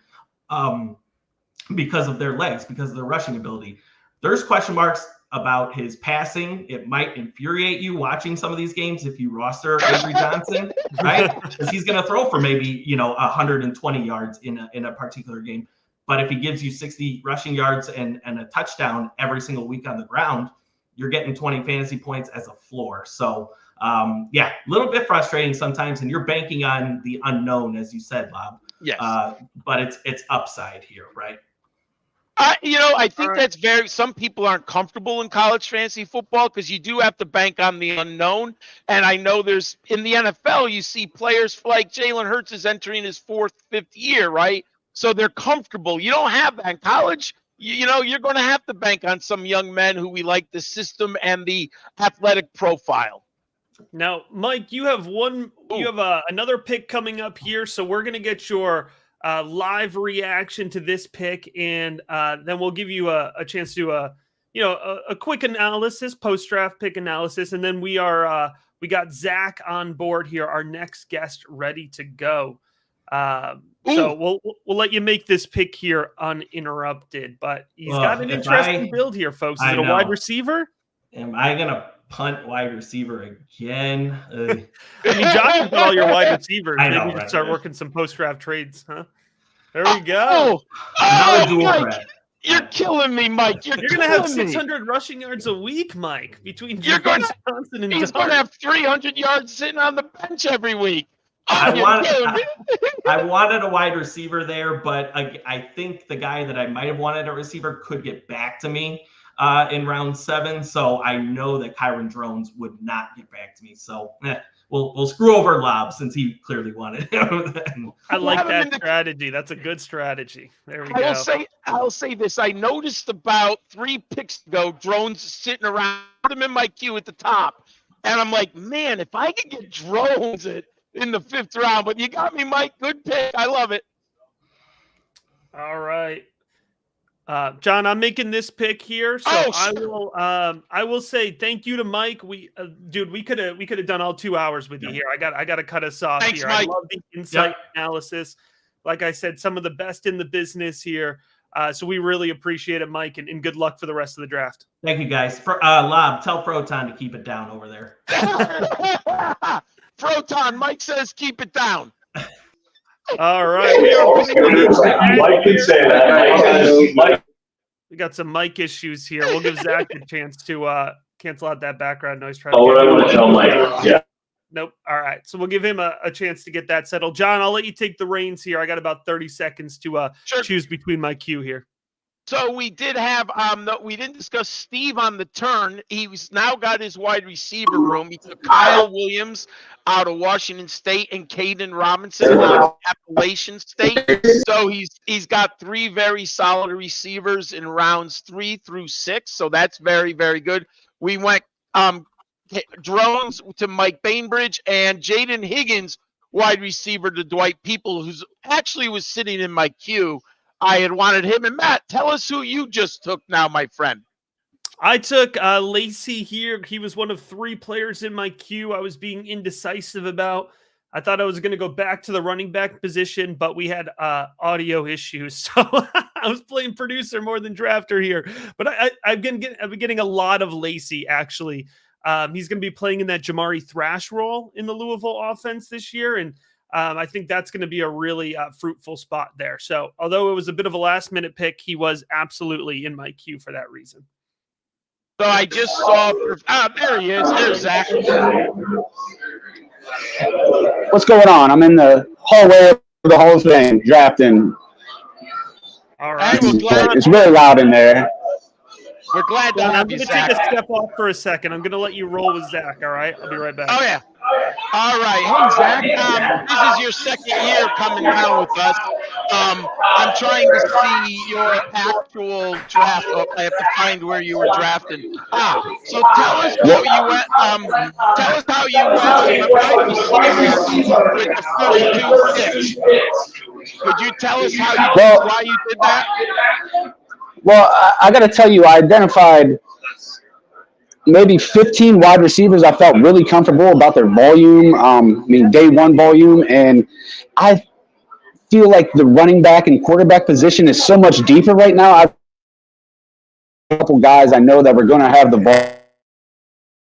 because of their legs, because of their rushing ability. There's question marks about his passing. It might infuriate you watching some of these games if you roster Avery Johnson, right? Because he's going to throw for maybe 120 yards in a particular game. But if he gives you 60 rushing yards and a touchdown every single week on the ground, you're getting 20 fantasy points as a floor. So, a little bit frustrating sometimes, and you're banking on the unknown, as you said, Bob. Yes. But it's upside here, right? I think that's some people aren't comfortable in college fantasy football because you do have to bank on the unknown. And I know in the NFL, you see players like Jalen Hurts is entering his 4th, 5th year, right? So they're comfortable. You don't have that in college. You're going to have to bank on some young men who we like the system and the athletic profile. Now, Mike, you have another pick coming up here. So we're going to get your live reaction to this pick, and then we'll give you a chance to a quick analysis, post-draft pick analysis, and then we got Zach on board here, our next guest, ready to go. So we'll let you make this pick here uninterrupted, but he's got an interesting build here, folks. Is it a wide receiver? Am I gonna punt wide receiver again? I mean, John got all your wide receivers. Maybe we should start working some post-draft trades, huh? There we go. Mike, you're killing me, Mike. You're going to have 600 rushing yards a week, Mike, between Johnson and he's going to have 300 yards sitting on the bench every week. I wanted a wide receiver there, but I think the guy that I might have wanted a receiver could get back to me in round 7. So I know that Kyron Drones would not get back to me. So we'll screw over Lob since he clearly wanted him. I like that strategy. That's a good strategy. There we go. I'll say this. I noticed about 3 picks ago, Drones sitting around, put him in my queue at the top. And I'm like, man, if I could get Drones in the 5th round, but you got me, Mike. Good pick. I love it. All right. John, I'm making this pick here, so I will say thank you to Mike. We could have done all 2 hours with you here. I got to cut us off. Thanks, here. Mike. I love the insight analysis. Like I said, some of the best in the business here. So we really appreciate it, Mike, and good luck for the rest of the draft. Thank you, guys. Lob, tell Proton to keep it down over there. Proton, Mike says keep it down. All right. Mike can say that. We got some mic issues here. We'll give Zach a chance to cancel out that background noise. What I want to tell Mike. Yeah. Nope. All right. So we'll give him a chance to get that settled. John, I'll let you take the reins here. I got about 30 seconds to choose between my queue here. So we did have we didn't discuss Steve on the turn. He's now got his wide receiver room. He took Kyle Williams out of Washington State and Caden Robinson out of Appalachian State. So he's got 3 very solid receivers in rounds 3 through 6. So that's very, very good. We went Drones to Mike Bainbridge and Jaden Higgins, wide receiver, to Dwight People, who's actually was sitting in my queue. I had wanted him. And Matt, tell us who you just took now, my friend. I took Lacey here. He was one of 3 players in my queue I was being indecisive about. I thought I was going to go back to the running back position, but we had audio issues. So I was playing producer more than drafter here. But I've been getting a lot of Lacey, actually. He's going to be playing in that Jamari Thrash role in the Louisville offense this year. And I think that's going to be a really fruitful spot there. So although it was a bit of a last-minute pick, he was absolutely in my queue for that reason. So I just saw, there he is. There's Zach. What's going on? I'm in the hallway of the Hall of Fame drafting. All right. It's really loud in there. We're glad to have you, Zach. I'm going Zach. to take a step off for a second. I'm going to let you roll with Zach, all right? I'll be right back. Oh, yeah. All right. Hey, Zach, this is your second year coming down with us. I'm trying to see your actual draft. Oh, I have to find where you were drafted. So tell us how you went. Tell us how you went with the first 2 picks. Could you tell us why you did that? Well, I got to tell you, I identified maybe 15 wide receivers I felt really comfortable about their volume, day 1 volume, and I feel like the running back and quarterback position is so much deeper right now. I've a couple guys I know that were going to have the ball.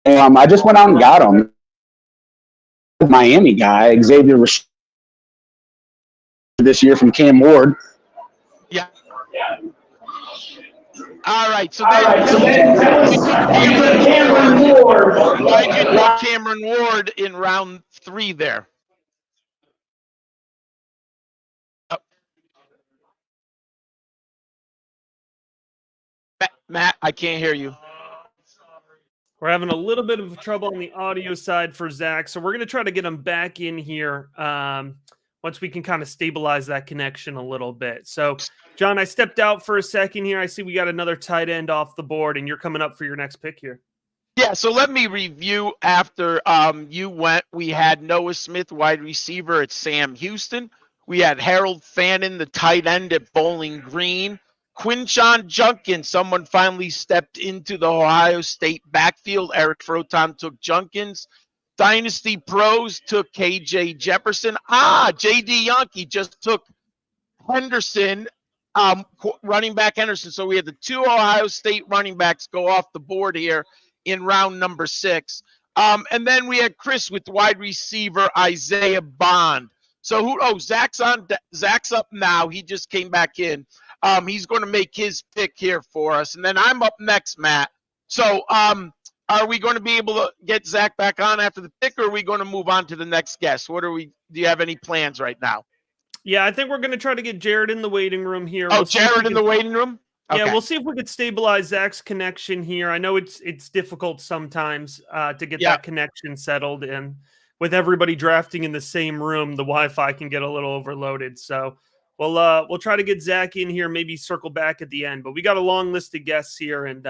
I just went out and got them. Miami guy, Xavier this year from Cam Ward. Yeah. All right, so why'd you take Cameron Ward in round 3 there? Matt, I can't hear you. We're having a little bit of trouble on the audio side for Zach, so we're going to try to get him back in here once we can kind of stabilize that connection a little bit. So, John, I stepped out for a second here. I see we got another tight end off the board, and you're coming up for your next pick here. Yeah, so let me review after you went. We had Noah Smith, wide receiver at Sam Houston. We had Harold Fannin, the tight end at Bowling Green. Quinshon Judkins, someone finally stepped into the Ohio State backfield. Eric Froton took Judkins. Dynasty Pros took KJ Jefferson. JD Yonke just took Henderson, running back Henderson. So we had the 2 Ohio State running backs go off the board here in round number 6. And then we had Chris with wide receiver Isaiah Bond. So Zach's up now. He just came back in. He's going to make his pick here for us. And then I'm up next, Matt. So are we going to be able to get Zach back on after the pick, or are we going to move on to the next guest? Do you have any plans right now? Yeah, I think we're going to try to get Jared in the waiting room here. Jared in the waiting room? Okay. Yeah, we'll see if we could stabilize Zach's connection here. I know it's difficult sometimes to get that connection settled, and with everybody drafting in the same room, the Wi-Fi can get a little overloaded. So we'll try to get Zach in here, maybe circle back at the end. But we got a long list of guests here, and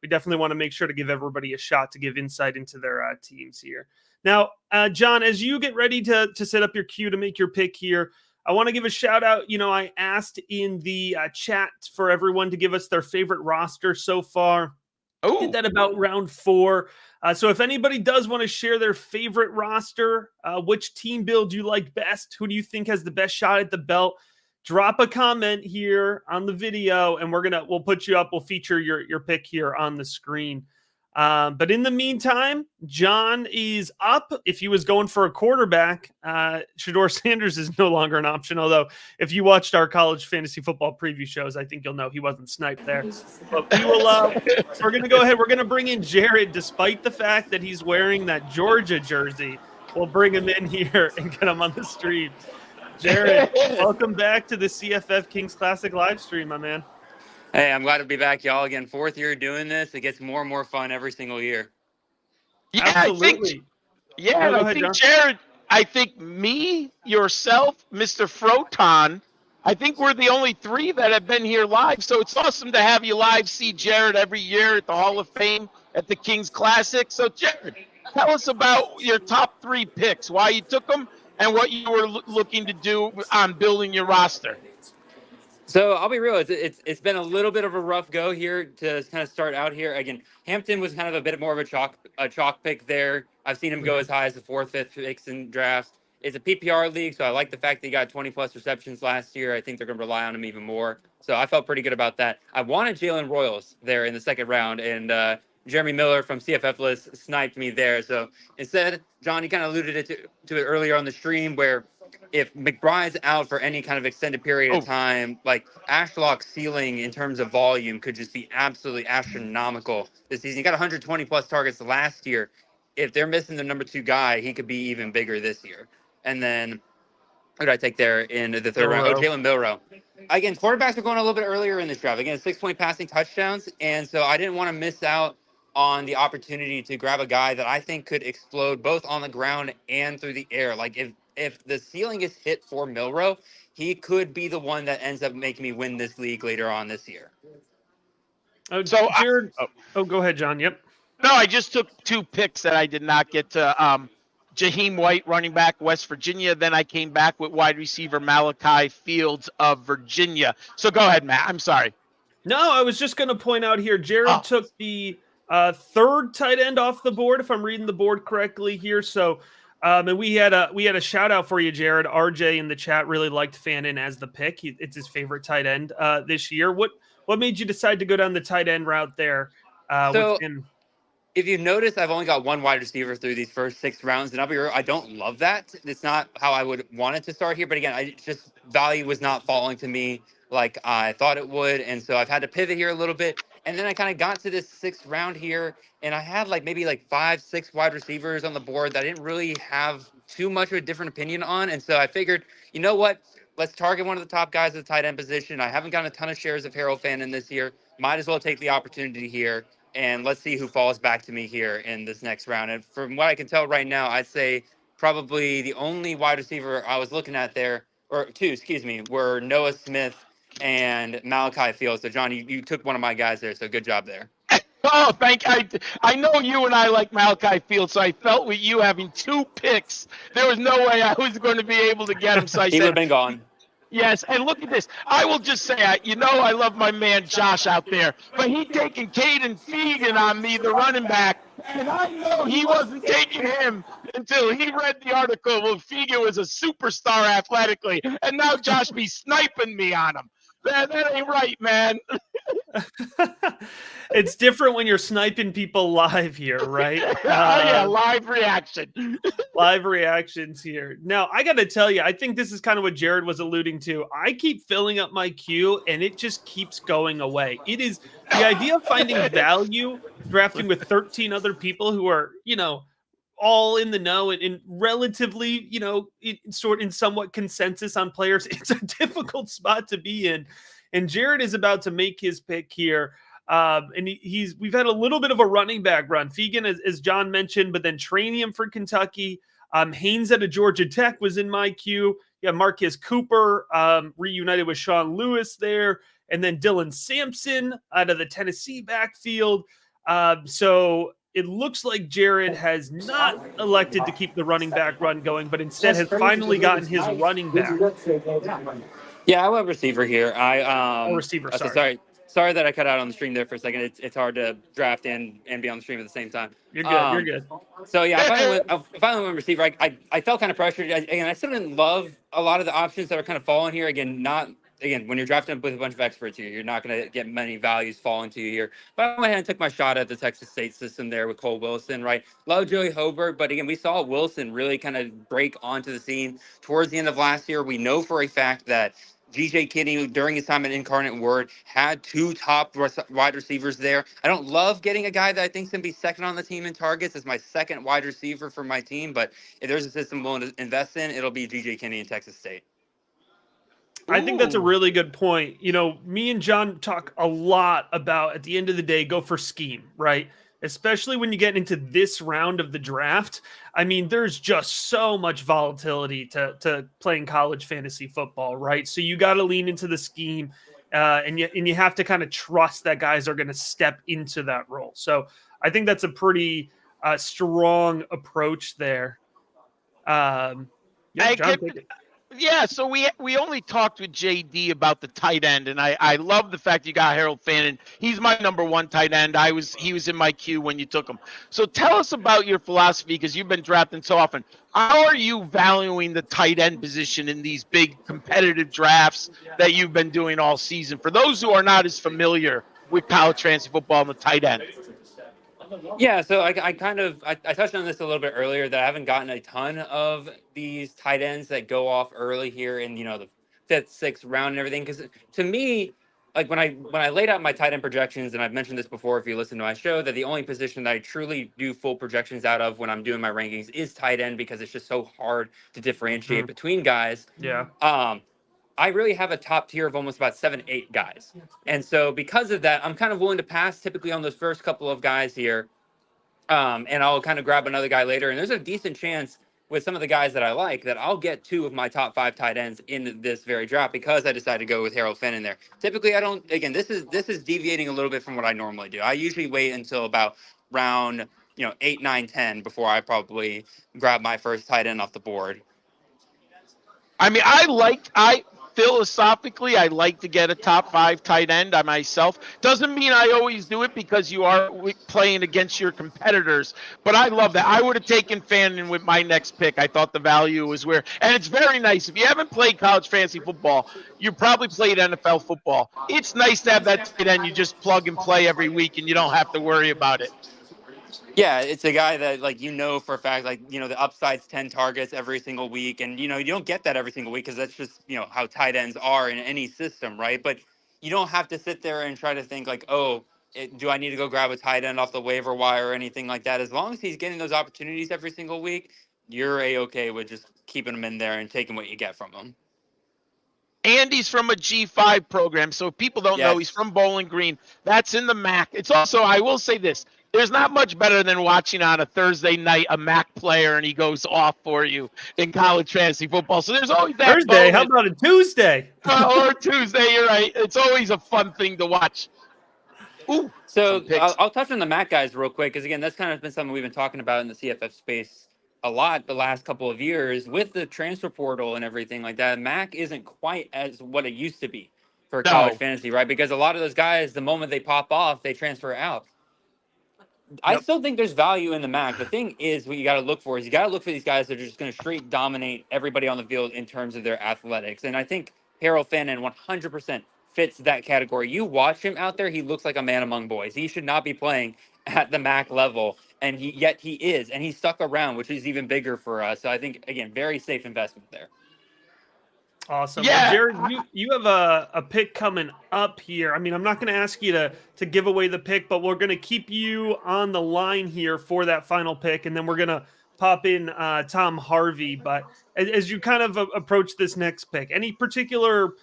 we definitely want to make sure to give everybody a shot to give insight into their teams here. Now, John, as you get ready to set up your queue to make your pick here, I want to give a shout out. I asked in the chat for everyone to give us their favorite roster so far. I did that about round 4. So if anybody does want to share their favorite roster, which team build you like best, who do you think has the best shot at the belt, drop a comment here on the video, and we'll put you up. We'll feature your pick here on the screen. But in the meantime, John is up. If he was going for a quarterback, Shedeur Sanders is no longer an option. Although if you watched our college fantasy football preview shows, I think you'll know he wasn't sniped there. But we're going to go ahead. We're going to bring in Jared, despite the fact that he's wearing that Georgia jersey. We'll bring him in here and get him on the stream. Jared, welcome back to the CFF Kings Classic live stream, my man. Hey, I'm glad to be back, y'all. Again, 4th year doing this. It gets more and more fun every single year. Yeah, absolutely. I think Jared, I think me, yourself, Mr. Froton, I think we're the only 3 that have been here live. So it's awesome to have you live, see Jared every year at the Hall of Fame at the Kings Classic. So, Jared, tell us about your top 3 picks, why you took them, and what you were looking to do on building your roster. So I'll be real. It's been a little bit of a rough go here to kind of start out here. Again, Hampton was kind of a bit more of a chalk pick there. I've seen him go as high as the 4th, 5th picks in drafts. It's a PPR league, so I like the fact that he got 20+ receptions last year. I think they're going to rely on him even more. So I felt pretty good about that. I wanted Jalen Royals there in the 2nd round, and Jeremy Miller from CFF List sniped me there. So instead, John, you kind of alluded to it earlier on the stream where if McBride's out for any kind of extended period of time, like Ashlock's ceiling in terms of volume could just be absolutely astronomical this season. He got 120+ targets last year. If they're missing the number 2 guy, he could be even bigger this year. And then who did I take there in the 3rd round? Oh, Jalen Milroe. Again, quarterbacks are going a little bit earlier in this draft. Again, 6-point passing touchdowns. And so I didn't want to miss out on the opportunity to grab a guy that I think could explode both on the ground and through the air. Like if the ceiling is hit for Milroe, he could be the one that ends up making me win this league later on this year. So Jared, go ahead, John. Yep. No, I just took 2 picks that I did not get to. Jaheim White, running back, West Virginia. Then I came back with wide receiver Malachi Fields of Virginia. So go ahead, Matt. I'm sorry. No, I was just going to point out here, Jared took the 3rd tight end off the board, if I'm reading the board correctly here. So, and we had a shout out for you, Jared. RJ in the chat really liked Fannin as the pick. It's his favorite tight end this year. What made you decide to go down the tight end route there? If you notice, I've only got 1 wide receiver through these first 6 rounds, and I'll be real, I don't love that. It's not how I would want it to start here, but again, value was not falling to me like I thought it would, and so I've had to pivot here a little bit. And then I kind of got to this 6th round here, and I had maybe 5, 6 wide receivers on the board that I didn't really have too much of a different opinion on, and so I figured, you know what? Let's target one of the top guys at the tight end position. I haven't gotten a ton of shares of Harold Fannin this year. Might as well take the opportunity here. And let's see who falls back to me here in this next round. And from what I can tell right now, I'd say probably the only wide receiver I was looking at there, or 2, were Noah Smith and Malachi Fields. So, John, you took one of my guys there, so good job there. Oh, thank you. I know you and I like Malachi Fields, so I felt with you having 2 picks, there was no way I was going to be able to get him. So he would have been gone. Yes, and look at this. I will just say, I love my man Josh out there, but he taking Caden Fegan on me, the running back, and I know he wasn't taking him until he read the article. Well, Fegan was a superstar athletically, and now Josh be sniping me on him. That ain't right, man. It's different when you're sniping people live here, right? Yeah, live reaction. Live reactions here. Now, I got to tell you, I think this is kind of what Jared was alluding to. I keep filling up my queue, and it just keeps going away. It is the idea of finding value, drafting with 13 other people who are, all in the know and relatively, in somewhat consensus on players. It's a difficult spot to be in. And Jared is about to make his pick here. And we've had a little bit of a running back run. Fegan, as John mentioned, but then Tranium for Kentucky. Haynes out of Georgia Tech was in my queue. Yeah, Marcus Cooper reunited with Sean Lewis there. And then Dylan Sampson out of the Tennessee backfield. So it looks like Jared has not elected to keep the running back run going, but instead has finally gotten his running back. Yeah, I went receiver here. Receiver, sorry that I cut out on the stream there for a second. It's hard to draft and be on the stream at the same time. You're good. You're good. So yeah, I finally went receiver. I felt kind of pressured. I still didn't love a lot of the options that are kind of falling here. Again, when you're drafting with a bunch of experts here, you're not going to get many values falling to you here. But I went ahead and took my shot at the Texas State system there with Cole Wilson, right? Love Joey Hobart, but again, we saw Wilson really kind of break onto the scene towards the end of last year. We know for a fact that G.J. Kinney, during his time at Incarnate Word, had 2 top wide receivers there. I don't love getting a guy that I think is going to be second on the team in targets as my second wide receiver for my team, but if there's a system willing to invest in, it'll be G.J. Kinney in Texas State. I think that's a really good point. Me and John talk a lot about, at the end of the day, go for scheme, right? Especially when you get into this round of the draft. I mean, there's just so much volatility to playing college fantasy football, right? So you got to lean into the scheme, and you have to kind of trust that guys are going to step into that role. So I think that's a pretty strong approach there. yeah, so we only talked with JD about the tight end, and I love the fact you got Harold Fannin. He's my number one tight end. He was in my queue when you took him. So tell us about your philosophy, because you've been drafting so often. How are you valuing the tight end position in these big competitive drafts that you've been doing all season? For those who are not as familiar with college fantasy football and the tight end. Yeah, so I touched on this a little bit earlier, that I haven't gotten a ton of these tight ends that go off early here in, the fifth, sixth round and everything. Because to me, like when I laid out my tight end projections, and I've mentioned this before if you listen to my show, that the only position that I truly do full projections out of when I'm doing my rankings is tight end, because it's just so hard to differentiate between guys. Yeah. I really have a top tier of almost about 7, 8 guys. And so because of that, I'm kind of willing to pass typically on those first couple of guys here. And I'll kind of grab another guy later. And there's a decent chance with some of the guys that I like that I'll get 2 of my top 5 tight ends in this very draft, because I decided to go with Harold Finn in there. Typically, I don't. Again, this is deviating a little bit from what I normally do. I usually wait until about round 8, 9, 10 before I probably grab my first tight end off the board. I mean, philosophically, I like to get a top 5 tight end I myself. Doesn't mean I always do it, because you are playing against your competitors. But I love that. I would have taken Fannin with my next pick. I thought the value was where, and it's very nice. If you haven't played college fantasy football, you probably played NFL football. It's nice to have that tight end you just plug and play every week, and you don't have to worry about it. Yeah, it's a guy that, for a fact, the upside's 10 targets every single week. And, you don't get that every single week, because that's just, how tight ends are in any system, right? But you don't have to sit there and try to think do I need to go grab a tight end off the waiver wire or anything like that? As long as he's getting those opportunities every single week, you're A-okay with just keeping him in there and taking what you get from him. And he's from a G5 program. So if people don't know, he's from Bowling Green. That's in the MAC. It's also, I will say this, there's not much better than watching on a Thursday night a MAC player and he goes off for you in college fantasy football. So there's always that Thursday. bonus. How about a Tuesday? Or Tuesday, you're right. It's always a fun thing to watch. Ooh, so I'll touch on the MAC guys real quick, because, again, that's kind of been something we've been talking about in the CFF space a lot the last couple of years with the transfer portal and everything like that. MAC isn't quite as what it used to be for college fantasy, right? Because a lot of those guys, the moment they pop off, they transfer out. I still think there's value in the MAC. The thing is, what you got to look for is you got to look for these guys that are just going to straight dominate everybody on the field in terms of their athletics. And I think Harold Fannin 100% fits that category. You watch him out there, he looks like a man among boys. He should not be playing at the MAC level, and yet he is, and he's stuck around, which is even bigger for us. So I think, again, very safe investment there. Awesome. Yeah. Well, Jared, you have a pick coming up here. I mean, I'm not going to ask you to give away the pick, but we're going to keep you on the line here for that final pick, and then we're going to pop in Tom Harvey. But as you kind of approach this next pick, any particular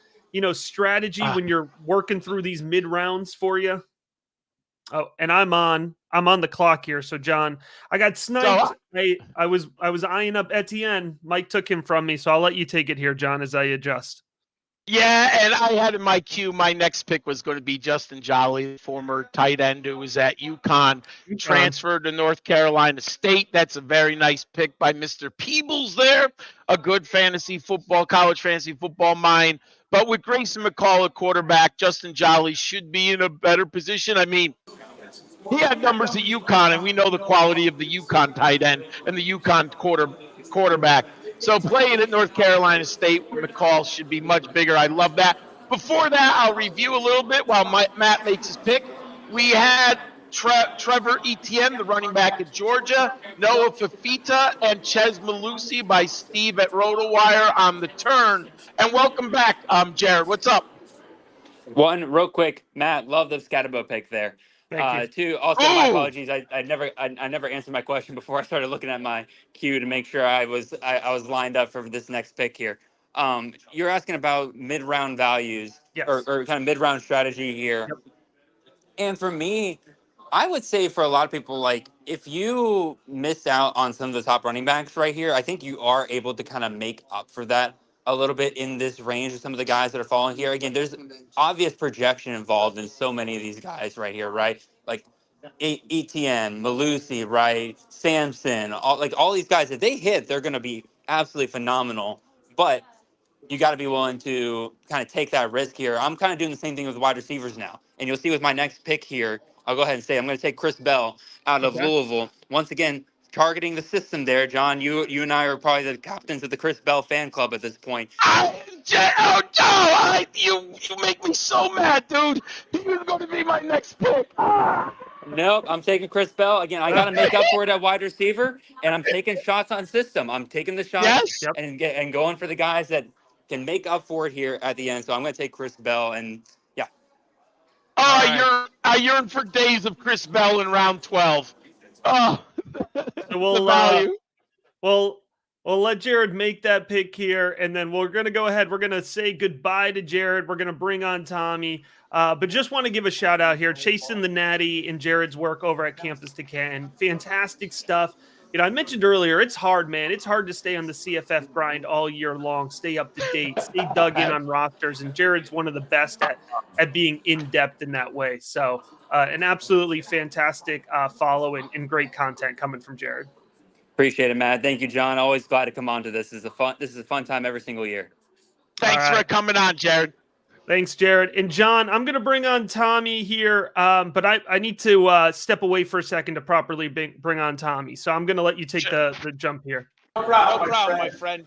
strategy when you're working through these mid rounds for you? Oh, and I'm on the clock here. So John, I got sniped. I was eyeing up Etienne. Mike took him from me, so I'll let you take it here, John, as I adjust. Yeah, and I had in my queue, my next pick was going to be Justin Jolly, former tight end who was at UConn, transferred to North Carolina State. That's a very nice pick by Mr. Peebles there, a good college fantasy football mind. But with Grayson McCall at quarterback, Justin Jolly should be in a better position. I mean, he had numbers at UConn, and we know the quality of the UConn tight end and the UConn quarterback. So playing at North Carolina State with McCall should be much bigger. I love that. Before that, I'll review a little bit while Matt makes his pick. We had Trevor Etienne, the running back at Georgia, Noah Fafita, and Ches Malusi by Steve at RotoWire on the turn. And welcome back, Jared. What's up? One real quick, Matt, love the Scatterbo pick there. Two, also my apologies. I never answered my question before I started looking at my queue to make sure I was lined up for this next pick here. You're asking about mid-round values or kind of mid-round strategy here. Yep. And for me, I would say for a lot of people, if you miss out on some of the top running backs right here, I think you are able to kind of make up for that a little bit in this range of some of the guys that are falling here. Again, there's obvious projection involved in so many of these guys right here, right? Like ETN, Malusi, right? Samson, all these guys, if they hit, they're going to be absolutely phenomenal. But you got to be willing to kind of take that risk here. I'm kind of doing the same thing with wide receivers now. And you'll see with my next pick here, I'll go ahead and say I'm going to take Chris Bell out of Louisville. Once again, targeting the system there, John. You and I are probably the captains of the Chris Bell fan club at this point. You make me so mad, dude. You're going to be my next pick. Nope, I'm taking Chris Bell. Again, I got to make up for it at wide receiver, and I'm taking shots on system. I'm taking the shots and going for the guys that can make up for it here at the end. So I'm going to take Chris Bell, and yeah. I yearn for days of Chris Bell in round 12. Oh, so the value. We'll let Jared make that pick here, and then we're going to go ahead. We're going to say goodbye to Jared. We're going to bring on Tommy. But just want to give a shout out here, chasing the natty in Jared's work over at Campus to Canton. Fantastic stuff. You know, I mentioned earlier, it's hard, man. It's hard to stay on the CFF grind all year long, stay up to date, stay dug in on rosters. And Jared's one of the best at being in-depth in that way. So an absolutely fantastic follow and great content coming from Jared. Appreciate it, Matt. Thank you, John. Always glad to come on to this. This is a fun time every single year. Thanks for coming on, Jared. Thanks, Jared. And John, I'm going to bring on Tommy here, but I need to step away for a second to properly bring on Tommy. So I'm going to let you take the jump here. No problem, my friend.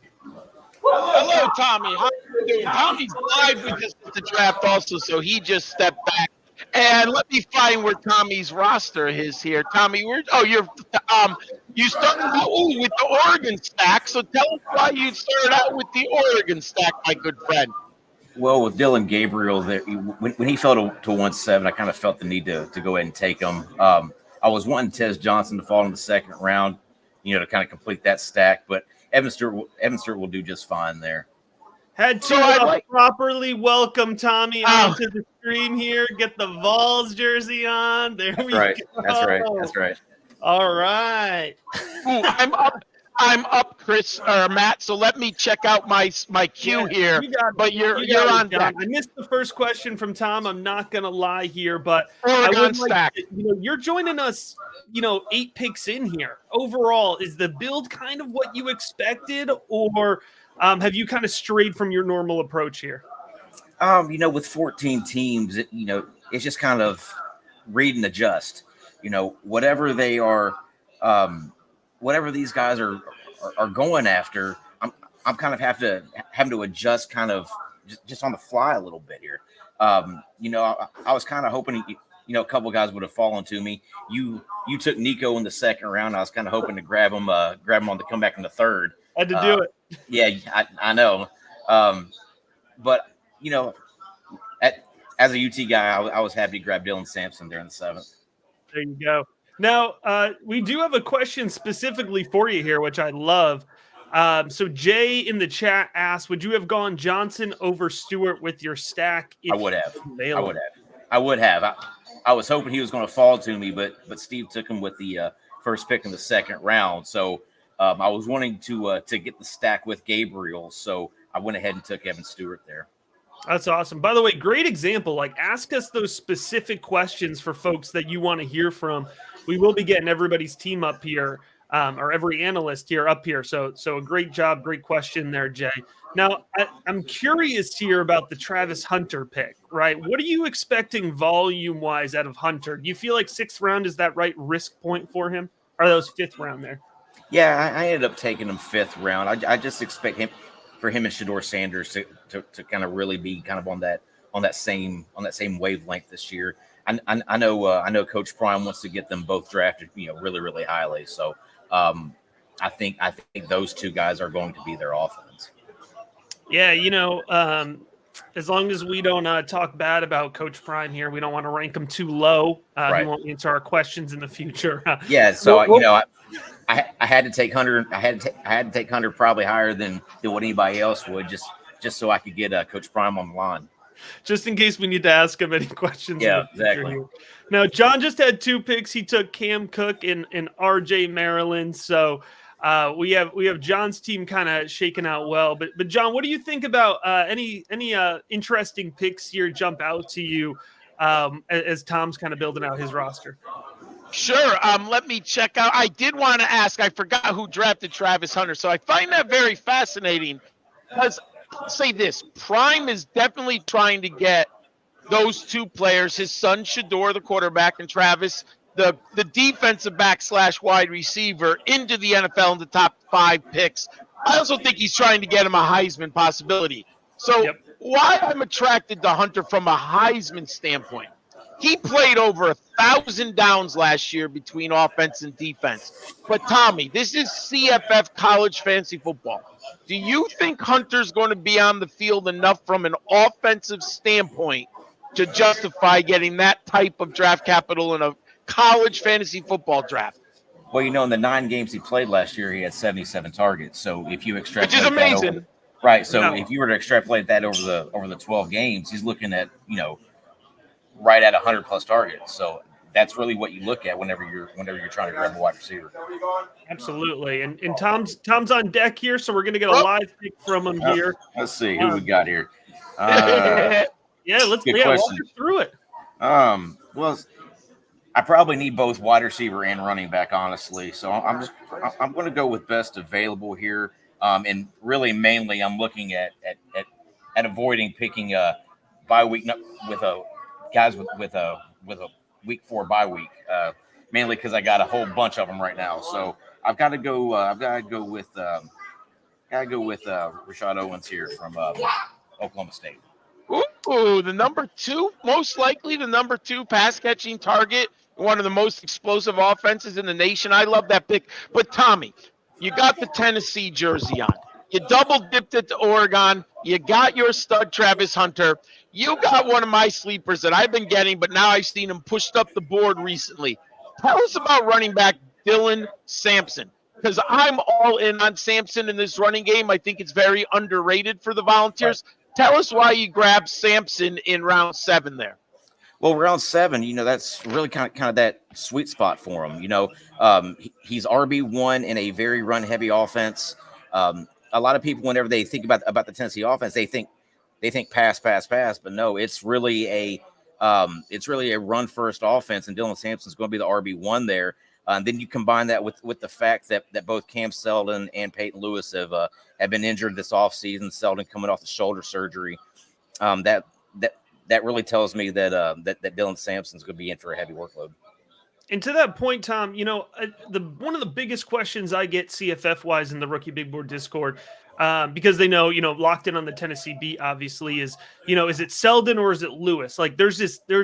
Hello, Tommy. How are you doing? Tommy's live with us at the draft also, so he just stepped back. And let me find where Tommy's roster is here. Tommy, you started out with the Oregon stack, so tell us why you started out with the Oregon stack, my good friend. Well, with Dylan Gabriel, when he fell to 1-7, I kind of felt the need to go ahead and take him. I was wanting Tez Johnson to fall in the second round, to kind of complete that stack, but Evan Stewart will do just fine there. Had to properly welcome Tommy onto the stream here. Get the Vols jersey on. There we go. That's right. All right. I'm up, Chris or Matt. So let me check out my queue here. You're on deck. I missed the first question from Tom. I'm not gonna lie here, but Oregon stack. You're joining us. 8 picks in here. Overall, is the build kind of what you expected, or have you kind of strayed from your normal approach here? With 14 teams, it's just kind of read and adjust. Whatever they are, whatever these guys are going after, I'm kind of having to adjust kind of just on the fly a little bit here. I was kind of hoping, a couple guys would have fallen to me. You took Nico in the second round. I was kind of hoping to grab him on the comeback in the third. Had to do it. Yeah, I know. But as a UT guy, I was happy to grab Dylan Sampson there in the 7th. There you go. Now, we do have a question specifically for you here, which I love. So Jay in the chat asked, would you have gone Johnson over Stewart with your stack? I would have. I was hoping he was going to fall to me, but Steve took him with the first pick in the second round. So I was wanting to get the stack with Gabriel, so I went ahead and took Evan Stewart there. That's awesome. By the way, great example. Ask us those specific questions for folks that you want to hear from. We will be getting everybody's team up here, or every analyst here up here. So a great job, great question there, Jay. Now, I'm curious here about the Travis Hunter pick, right? What are you expecting volume-wise out of Hunter? Do you feel like 6th round is that right risk point for him? Or are those 5th round there? Yeah, I ended up taking him 5th round. I just expect him and Shedeur Sanders to kind of really be kind of on that same wavelength this year. I know Coach Prime wants to get them both drafted, really, really highly. So I think those two guys are going to be their offense. Yeah, as long as we don't talk bad about Coach Prime here, we don't want to rank him too low. Right. He won't answer our questions in the future. Yeah, so I had to take Hunter. I had to take Hunter probably higher than what anybody else would, just so I could get Coach Prime on the line. Just in case we need to ask him any questions. Yeah, exactly. Now, John just had 2 picks. He took Cam Cook and RJ Maryland. So we have John's team kind of shaking out well. But John, what do you think about any interesting picks here jump out to you as Tom's kind of building out his roster? Sure. Let me check out. I did want to ask. I forgot who drafted Travis Hunter, so I find that very fascinating because say this. Prime is definitely trying to get those two players, his son Shador, the quarterback, and Travis, the defensive back / wide receiver, into the NFL in the top 5 picks. I also think he's trying to get him a Heisman possibility. So why I'm attracted to Hunter from a Heisman standpoint, he played over 1,000 downs last year between offense and defense. But Tommy, this is CFF college fantasy football. Do you think Hunter's going to be on the field enough from an offensive standpoint to justify getting that type of draft capital in a college fantasy football draft? Well, in the 9 games he played last year, he had 77 targets. So if you extrapolate, which is amazing, right? So if you were to extrapolate that over the 12 games, he's looking at right at 100+ targets. So that's really what you look at whenever you're trying to grab a wide receiver. Absolutely, and Tom's on deck here, so we're gonna get a live pick from him here. Let's see who we got here. Let's walk us through it. Well, I probably need both wide receiver and running back, honestly. So I'm going to go with best available here. And really, mainly, I'm looking at avoiding picking a bye week with guys with a week 4 bye week. Mainly because I got a whole bunch of them right now. So I've got to go. With Rashad Owens here from Oklahoma State. Ooh, the number 2, most likely the number 2 pass catching target. One of the most explosive offenses in the nation. I love that pick. But, Tommy, you got the Tennessee jersey on. You double-dipped it to Oregon. You got your stud, Travis Hunter. You got one of my sleepers that I've been getting, but now I've seen him pushed up the board recently. Tell us about running back Dylan Sampson, because I'm all in on Sampson in this running game. I think it's very underrated for the Volunteers. Tell us why you grabbed Sampson in round 7 there. Well, round 7, that's really kind of that sweet spot for him. He's RB1 in a very run-heavy offense. A lot of people, whenever they think about the Tennessee offense, they think pass, but no, it's really a run-first offense, and Dylan Sampson's going to be the RB1 there. And then you combine that with the fact that both Cam Seldon and Peyton Lewis have been injured this offseason. Seldon coming off the shoulder surgery. That really tells me that Dylan Sampson's going to be in for a heavy workload. And to that point, Tom, one of the biggest questions I get CFF wise in the Rookie Big Board Discord, because they know, locked in on the Tennessee beat, obviously, is it Seldon or is it Lewis? Like there's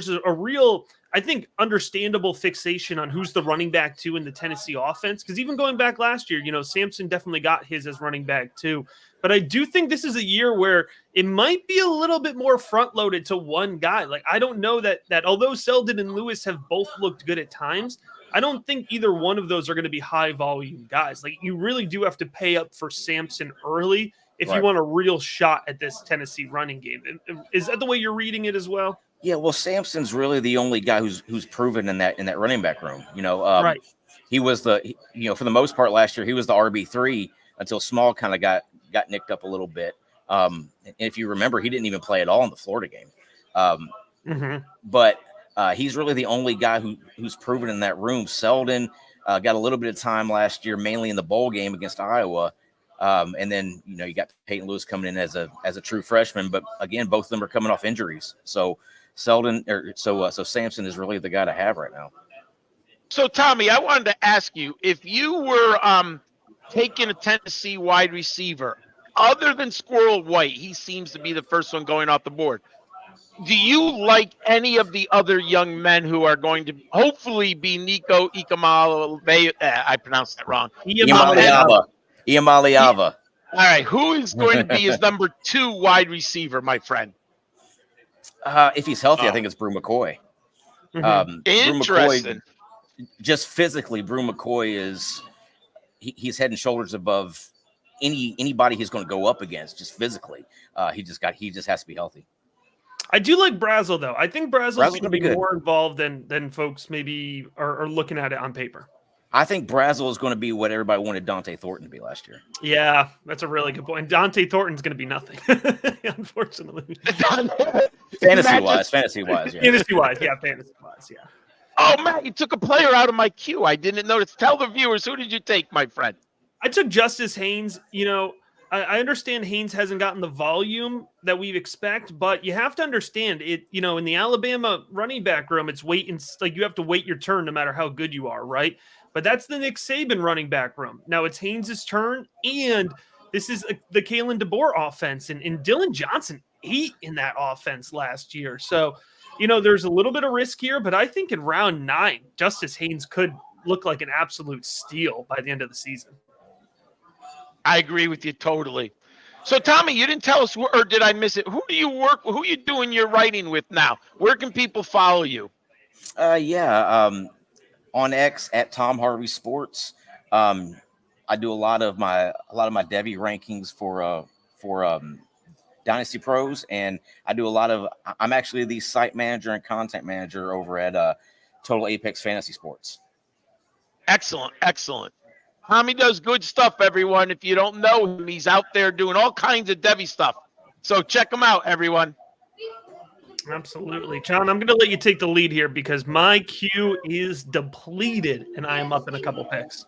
a real, I think, understandable fixation on who's the running back 2 in the Tennessee offense. Because even going back last year, Sampson definitely got his as running back 2. But I do think this is a year where it might be a little bit more front loaded to one guy. Like, I don't know that although Seldon and Lewis have both looked good at times, I don't think either one of those are going to be high volume guys. Like, you really do have to pay up for Sampson early if you want a real shot at this Tennessee running game. Is that the way you're reading it as well? Yeah, well, Sampson's really the only guy who's proven in that running back room. Right. He was for the most part last year, he was the RB3 until Small kind of got nicked up a little bit. And if you remember, he didn't even play at all in the Florida game. But he's really the only guy who's proven in that room. Seldon got a little bit of time last year, mainly in the bowl game against Iowa. And then, you got Peyton Lewis coming in as a true freshman. But again, both of them are coming off injuries. So Sampson is really the guy to have right now. So, Tommy, I wanted to ask you, if you were taking a Tennessee wide receiver, other than Squirrel White, he seems to be the first one going off the board. Do you like any of the other young men who are going to hopefully be Nico Ikamala? I pronounced that wrong. Iamaleava. All right. Who is going to be his number 2 wide receiver, my friend? If he's healthy, I think it's Brew McCoy. Interesting. Brew McCoy, just physically, Brew McCoy he's head and shoulders above anybody he's going to go up against, just physically. He just has to be healthy. I do like Brazel, though. I think Brazel's going to be good. more involved than folks maybe are looking at it on paper. I think Brazel is going to be what everybody wanted Dante Thornton to be last year. Yeah, that's a really good point. Dante Thornton's going to be nothing, unfortunately. Fantasy-wise, yeah. Fantasy-wise, yeah. Oh, Matt, you took a player out of my queue. I didn't notice. Tell the viewers, who did you take, my friend? I took Justice Haynes. I understand Haynes hasn't gotten the volume that we expect, but you have to understand it, in the Alabama running back room, it's you have to wait your turn no matter how good you are, right? But that's the Nick Saban running back room. Now it's Haynes' turn, and this is the Kalen DeBoer offense, and Dylan Johnson ate in that offense last year. So, there's a little bit of risk here, but I think in round 9, Justice Haynes could look like an absolute steal by the end of the season. I agree with you totally. So, Tommy, you didn't tell us, or did I miss it? Who do you work with? Who are you doing your writing with now? Where can people follow you? On X at Tom Harvey Sports. I do a lot of my Debbie rankings for Dynasty Pros, and I do I'm actually the site manager and content manager over at Total Apex Fantasy Sports. Excellent. Tommy does good stuff, everyone. If you don't know him, he's out there doing all kinds of Debbie stuff. So check him out, everyone. Absolutely. John, I'm going to let you take the lead here because my queue is depleted and I am up in a couple picks.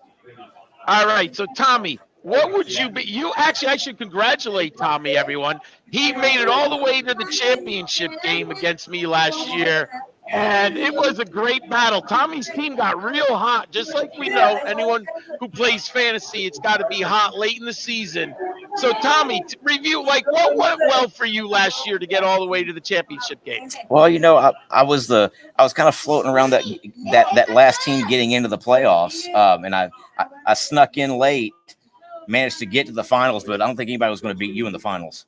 All right. So, Tommy, what would you be? I should congratulate Tommy, everyone. He made it all the way to the championship game against me last year. And it was a great battle. Tommy's team got real hot, just like we know. Anyone who plays fantasy, it's got to be hot late in the season. So, Tommy, review, what went well for you last year to get all the way to the championship game? Well, I was kind of floating around that last team getting into the playoffs, and I snuck in late, managed to get to the finals, but I don't think anybody was going to beat you in the finals.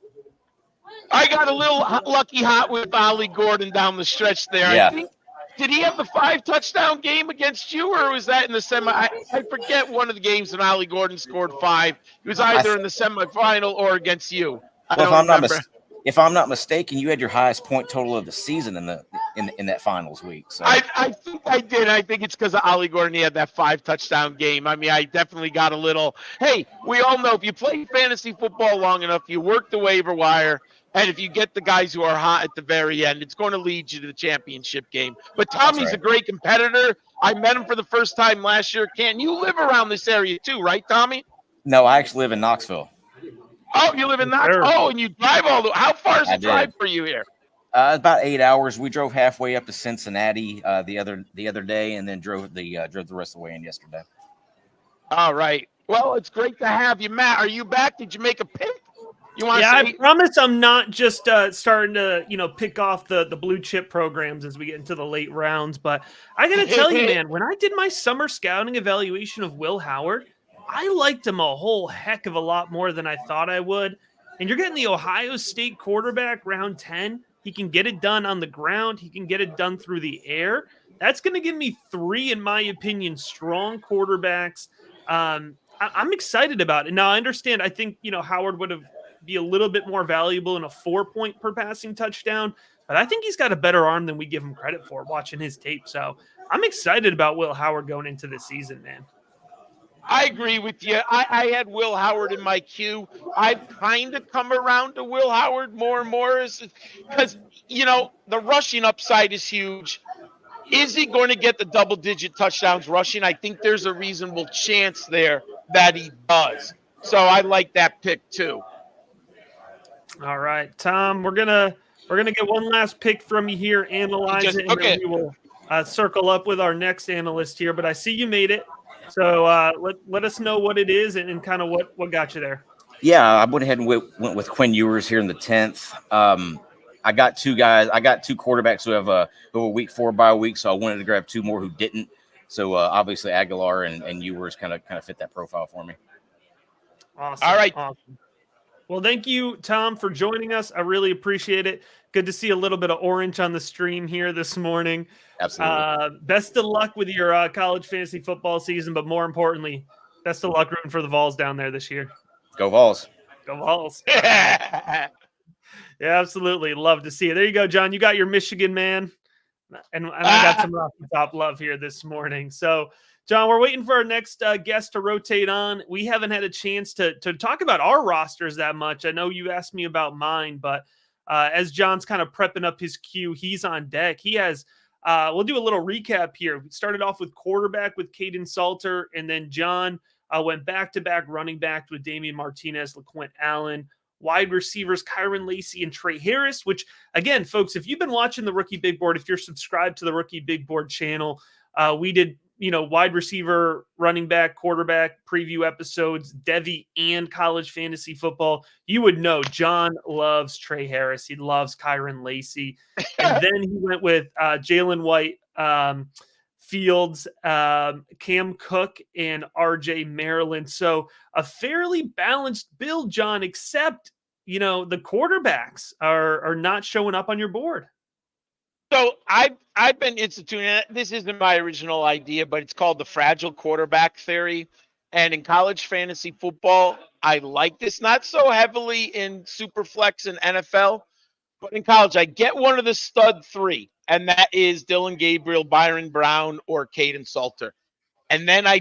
I got a little lucky hot with Ollie Gordon down the stretch there. Yeah. I think, did he have the 5-touchdown game against you, or was that in the semi? I forget one of the games when Ollie Gordon scored 5. It was either in the semifinal or against you. If I'm not mistaken, you had your highest point total of the season in that finals week. So I think I did. I think it's because of Ollie Gordon. He had that 5-touchdown game. I mean, I definitely got a little. Hey, we all know if you play fantasy football long enough, you work the waiver wire. And if you get the guys who are hot at the very end, it's going to lead you to the championship game. But Tommy's a great competitor. I met him for the first time last year. Canton, you live around this area too, right, Tommy? No, I actually live in Knoxville. Oh, you live in Knoxville? Oh, and you drive how far is the drive for you here? About 8 hours. We drove halfway up to Cincinnati the other day, and then drove the rest of the way in yesterday. All right. Well, it's great to have you, Matt. Are you back? Did you make a pick? I promise I'm not just starting to, pick off the blue chip programs as we get into the late rounds. But I got to tell you, man, when I did my summer scouting evaluation of Will Howard, I liked him a whole heck of a lot more than I thought I would. And you're getting the Ohio State quarterback round 10. He can get it done on the ground. He can get it done through the air. That's going to give me 3, in my opinion, strong quarterbacks. I'm excited about it. Now, I understand. I think, Howard would be a little bit more valuable in a 4-point per passing touchdown, but I think he's got a better arm than we give him credit for watching his tape. So I'm excited about Will Howard going into this season, man. I agree with you. I had Will Howard in my queue. I've kind of come around to Will Howard more and more because, the rushing upside is huge. Is he going to get the double-digit touchdowns rushing? I think there's a reasonable chance there that he does. So I like that pick too. All right, Tom, we're gonna get one last pick from you here, analyze it, and then we will circle up with our next analyst here. But I see you made it, so let us know what it is and kind of what got you there. Yeah, I went ahead and went with Quinn Ewers here in the 10th. I got 2 guys. I got 2 quarterbacks who have a week 4 bye week, so I wanted to grab 2 more who didn't. So obviously Aguilar and Ewers kind of fit that profile for me. Awesome. All right. Awesome. Well, thank you, Tom, for joining us. I really appreciate it. Good to see a little bit of orange on the stream here this morning. Absolutely. Best of luck with your college fantasy football season, but more importantly, best of luck rooting for the Vols down there this year. Go Vols. Go Vols. Yeah, absolutely. Love to see it. There you go, John. You got your Michigan man. And I got some off the top love here this morning. So, John, we're waiting for our next guest to rotate on. We haven't had a chance to talk about our rosters that much. I know you asked me about mine, but as John's kind of prepping up his queue, he's on deck. He has, we'll do a little recap here. We started off with quarterback with Caden Salter, and then John went back-to-back running back with Damian Martinez, LaQuint Allen, wide receivers Kyron Lacy and Trey Harris, which, again, folks, if you've been watching the Rookie Big Board, if you're subscribed to the Rookie Big Board channel, we did, wide receiver, running back, quarterback preview episodes, Devy and college fantasy football. You would know John loves Trey Harris. He loves Kyron Lacy. And then he went with Jalen White, Fields, Cam Cook, and RJ Maryland. So a fairly balanced build, John, except, the quarterbacks are not showing up on your board. So I've been instituting, this isn't my original idea, but it's called the fragile quarterback theory. And in college fantasy football, I like this, not so heavily in Superflex and NFL, but in college, I get one of the stud three, and that is Dylan Gabriel, Byron Brown, or Caden Salter. And then I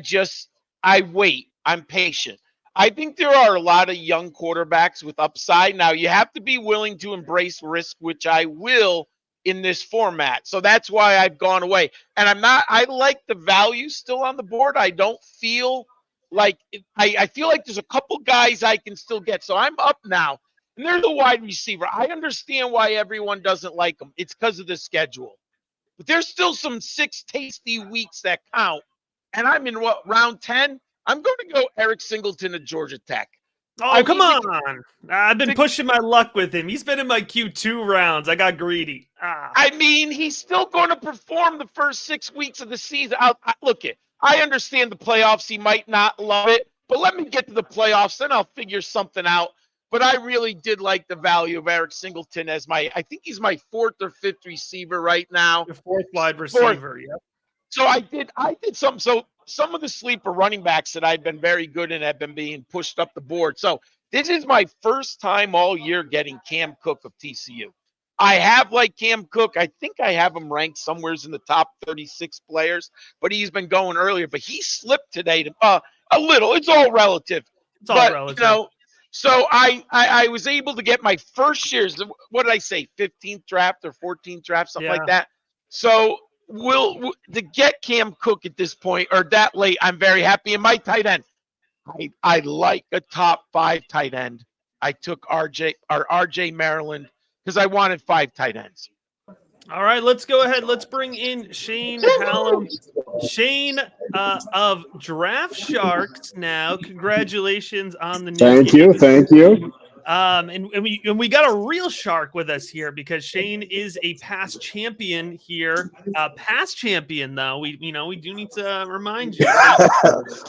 wait. I'm patient. I think there are a lot of young quarterbacks with upside. Now, you have to be willing to embrace risk, which I will in this format. So that's why I've gone away. And I like the value still on the board. I don't feel like, I feel like there's a couple guys I can still get. So I'm up now. And there's a wide receiver. I understand why everyone doesn't like him. It's because of the schedule. But there's still some 6 tasty weeks that count. And I'm in round 10? I'm going to go Eric Singleton at Georgia Tech. Oh, come on. I've been pushing my luck with him. He's been in my Q2 rounds. I got greedy. I mean, he's still going to perform the first 6 weeks of the season. I understand the playoffs. He might not love it. But let me get to the playoffs, then I'll figure something out. But I really did like the value of Eric Singleton as I think he's my 4th or 5th receiver right now. The 4th wide receiver, yep. So I did something. So some of the sleeper running backs that I've been very good in have been being pushed up the board. So this is my first time all year getting Cam Cook of TCU. I have liked Cam Cook. I think I have him ranked somewhere in the top 36 players, but he's been going earlier. But he slipped today to a little. It's all relative. It's all relative. So I was able to get my first shares. What did I say? 15th draft or 14th draft, something like that. So to get Cam Cook at this point or that late, I'm very happy. And my tight end, I like a top 5 tight end. I took RJ Maryland because I wanted 5 tight ends. All right, let's go ahead. Let's bring in Shane Halum. Shane of Draft Sharks now. Congratulations on the new Thank you. And we got a real shark with us here because Shane is a past champion here. Past champion, though. We do need to remind you.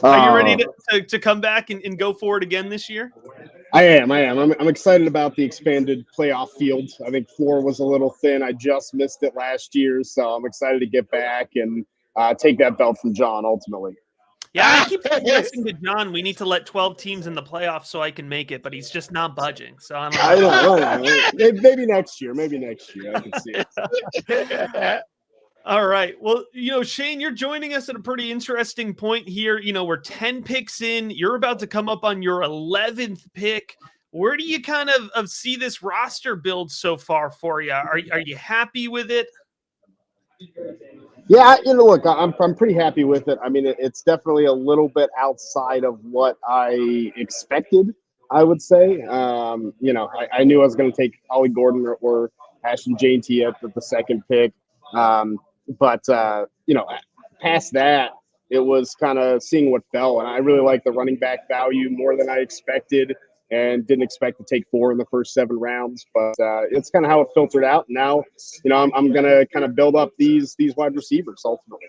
Are you ready to come back and go for it again this year? I am. I'm excited about the expanded playoff field. I think 4 was a little thin. I just missed it last year, so I'm excited to get back and take that belt from John ultimately. Yeah, I keep suggesting to John we need to let 12 teams in the playoffs so I can make it, but he's just not budging. So I don't know. Maybe next year. I can see it. All right. Well, Shane, you're joining us at a pretty interesting point here. We're 10 picks in. You're about to come up on your 11th pick. Where do you kind of see this roster build so far for you? Are you happy with it? Yeah, look, I'm pretty happy with it. I mean, it's definitely a little bit outside of what I expected, I would say. I knew I was going to take Ollie Gordon or Ashton J&T at the 2nd pick. But past that, it was kind of seeing what fell. And I really like the running back value more than I expected and didn't expect to take 4 in the first 7 rounds. But it's kind of how it filtered out. Now, I'm going to kind of build up these wide receivers ultimately.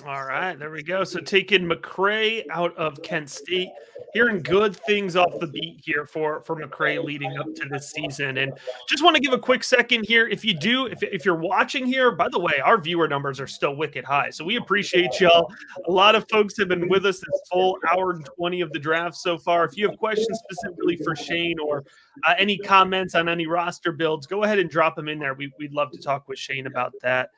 All right, there we go. So taking McCray out of Kent State, hearing good things off the beat here for McCray leading up to this season. And just want to give a quick second here. If you're watching here, by the way, our viewer numbers are still wicked high. So we appreciate y'all. A lot of folks have been with us this full hour and 20 of the draft so far. If you have questions specifically for Shane or any comments on any roster builds, go ahead and drop them in there. We'd love to talk with Shane about that.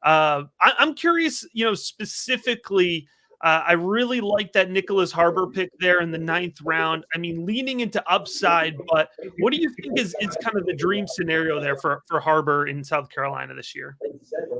I'm curious, specifically, I really like that Nicholas Harbor pick there in the 9th round. I mean, leaning into upside, but what do you think is kind of the dream scenario there for Harbor in South Carolina this year?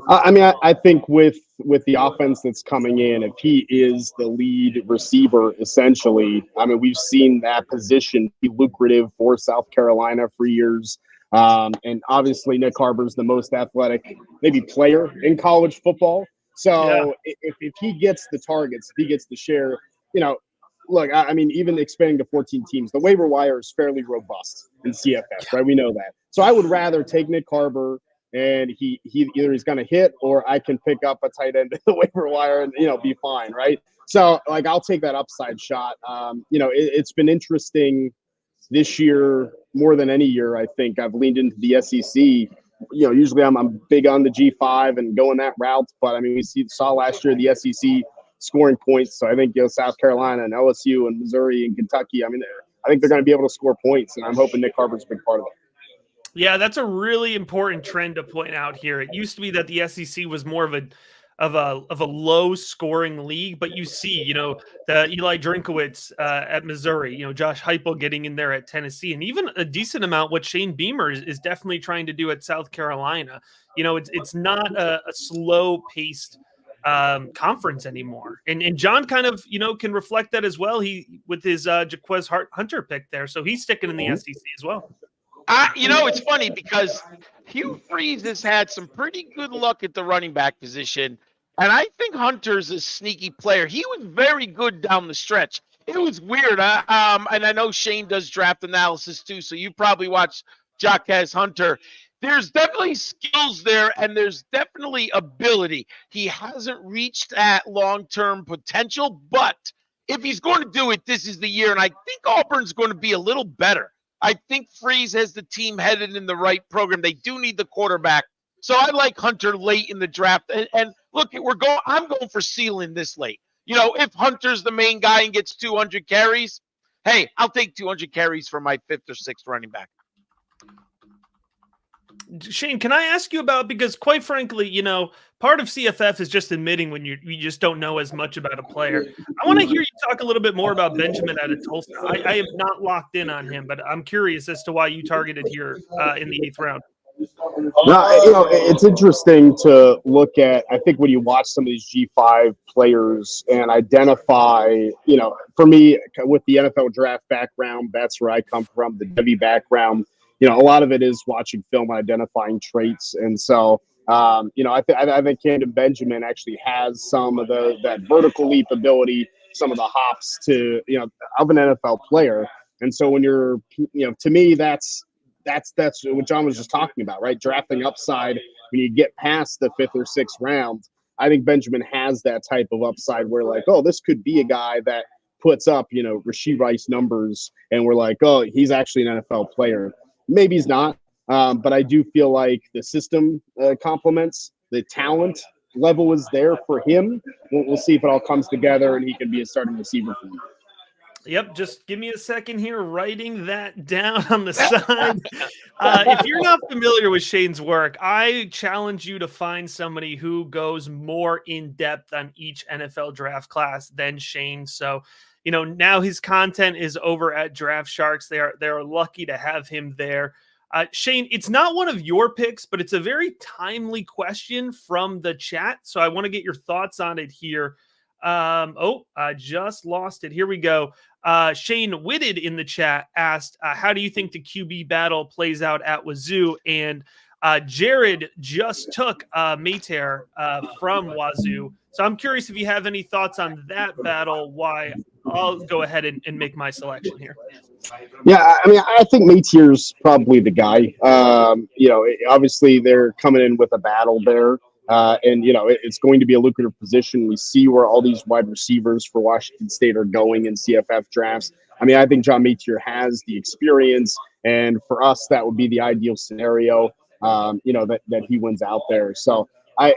I mean, I think with the offense that's coming in, if he is the lead receiver, essentially, I mean, we've seen that position be lucrative for South Carolina for years. And obviously, Nick Harbor's the most athletic, maybe player in college football. So if he gets the targets, if he gets the share, look, I mean, even expanding to 14 teams, the waiver wire is fairly robust in CFF, right? We know that. So I would rather take Nick Harbor, and he either he's going to hit, or I can pick up a tight end in the waiver wire and, be fine, right? So, like, I'll take that upside shot. It's been interesting this year more than any year. I think I've leaned into the SEC. Usually I'm big on the G5 and going that route, but I mean, we saw last year the SEC scoring points. So I think South Carolina and LSU and Missouri and Kentucky. I mean, I think they're going to be able to score points, and I'm hoping Nick Harbor's a big part of it. Yeah, that's a really important trend to point out here. It used to be that the SEC was more of a low scoring league, but you see, the Eli Drinkowitz at Missouri, Josh Heupel getting in there at Tennessee, and even a decent amount what Shane Beamer is definitely trying to do at South Carolina. It's not a slow paced conference anymore, and John kind of can reflect that as well. He with his Jaquez Hunter pick there, so he's sticking in the SEC as well. It's funny because Hugh Freeze has had some pretty good luck at the running back position, and I think Hunter's a sneaky player. He was very good down the stretch. It was weird, and I know Shane does draft analysis too, so you probably watched Jaquez Hunter. There's definitely skills there, and there's definitely ability. He hasn't reached that long-term potential, but if he's going to do it, this is the year, and I think Auburn's going to be a little better. I think Freeze has the team headed in the right program. They do need the quarterback. So I like Hunter late in the draft. And look, I'm going for ceiling this late. If Hunter's the main guy and gets 200 carries, hey, I'll take 200 carries for my 5th or 6th running back. Shane, can I ask you about, because quite frankly, part of CFF is just admitting when you just don't know as much about a player. I want to hear you talk a little bit more about Benjamin out of Tulsa. I am not locked in on him, but I'm curious as to why you targeted here in the 8th round. No, it's interesting to look at. I think when you watch some of these G5 players and identify, for me, with the NFL draft background, that's where I come from, the Devy background. A lot of it is watching film, identifying traits. And so, I think Camden Benjamin actually has some of that vertical leap ability, some of the hops of an NFL player. And so when you're, to me, that's what John was just talking about, right? Drafting upside when you get past the 5th or 6th round. I think Benjamin has that type of upside where like, oh, this could be a guy that puts up, Rashee Rice numbers. And we're like, oh, he's actually an NFL player. Maybe he's not, but I do feel like the system complements. The talent level is there for him. We'll see if it all comes together and he can be a starting receiver for me. Yep, just give me a second here, writing that down on the side. If you're not familiar with Shane's work, I challenge you to find somebody who goes more in depth on each NFL draft class than Shane. So, now his content is over at Draft Sharks. They're lucky to have him there. Shane, it's not one of your picks, but it's a very timely question from the chat. So I want to get your thoughts on it here. I just lost it. Here we go. Shane Whitted in the chat asked, how do you think the QB battle plays out at Wazoo? And Jared just took Mayter from Wazoo. So I'm curious if you have any thoughts on that battle. Why? I'll go ahead and make my selection here. Yeah, I mean, I think Mayter's probably the guy. Obviously they're coming in with a battle there. And it's going to be a lucrative position. We see where all these wide receivers for Washington State are going in CFF drafts. I mean, I think John Mayter has the experience, and for us, that would be the ideal scenario. That he wins out there. So I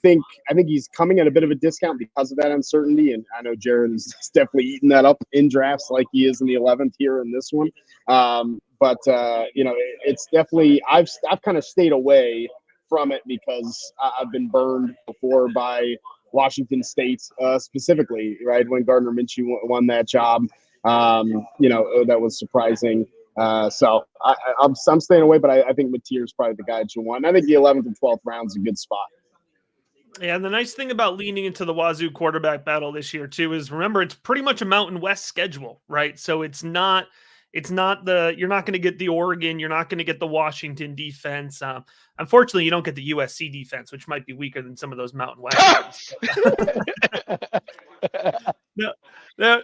think he's coming at a bit of a discount because of that uncertainty, and I know Jared is definitely eating that up in drafts like he is in the 11th here in this one. It's definitely I've kind of stayed away from it because I've been burned before by Washington State specifically, right? When Gardner Minshew won that job, that was surprising. So I'm staying away, but I think Mateer's probably the guy that you want. I think the 11th and 12th round is a good spot. Yeah, and the nice thing about leaning into the Wazoo quarterback battle this year too is, remember, it's pretty much a Mountain West schedule, right? So you're not going to get the Oregon, you're not going to get the Washington defense. Unfortunately, you don't get the USC defense, which might be weaker than some of those Mountain West. No,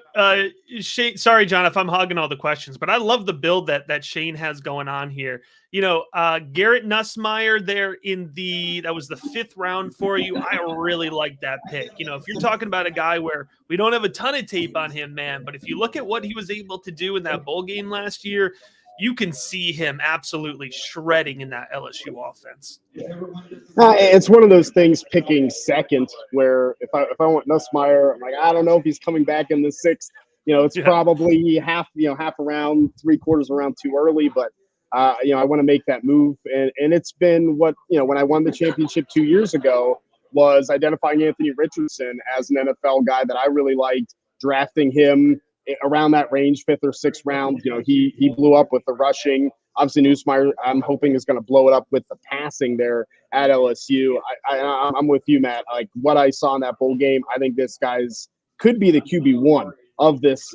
Shane, sorry, John, if I'm hogging all the questions, but I love the build that Shane has going on here. Garrett Nussmeier there that was the 5th round for you. I really like that pick. If you're talking about a guy where we don't have a ton of tape on him, man, but if you look at what he was able to do in that bowl game last year, you can see him absolutely shredding in that LSU offense. It's one of those things, picking second, where if I want Nussmeier, I'm like, I don't know if he's coming back in the 6th. It's probably half a round, 3/4 around too early, but I want to make that move. And it's been what, when I won the championship 2 years ago, was identifying Anthony Richardson as an NFL guy that I really liked, drafting him around that range, 5th or 6th round. He blew up with the rushing. Obviously, Nussmeier, I'm hoping, is going to blow it up with the passing there at LSU. I'm with you, Matt. Like what I saw in that bowl game, I think this guy's could be the QB1 of this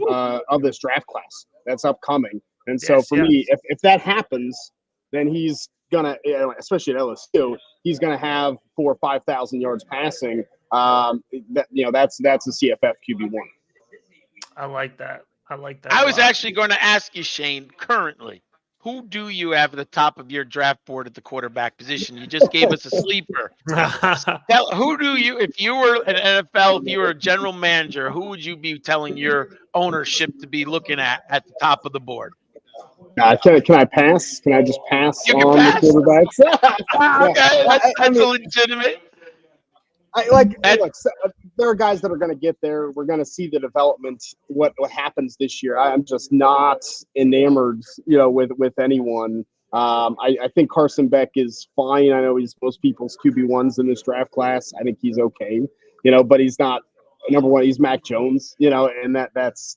draft class that's upcoming. And so for me, if that happens, then he's gonna, especially at LSU, he's gonna have 4,000 or 5,000 yards passing. That's a CFF QB1. I like that. I was actually going to ask you, Shane, currently, who do you have at the top of your draft board at the quarterback position? You just gave us a sleeper. Who do you, if you were an NFL, if you were a general manager, who would you be telling your ownership to be looking at the top of the board? Can I pass? Can I just pass on the quarterbacks? Okay, that's legitimate. Look, there are guys that are going to get there. We're going to see the development, what happens this year. I'm just not enamored, with anyone. I think Carson Beck is fine. I know he's most people's QB1s in this draft class. I think he's okay, but he's not number one. He's Mac Jones, and that's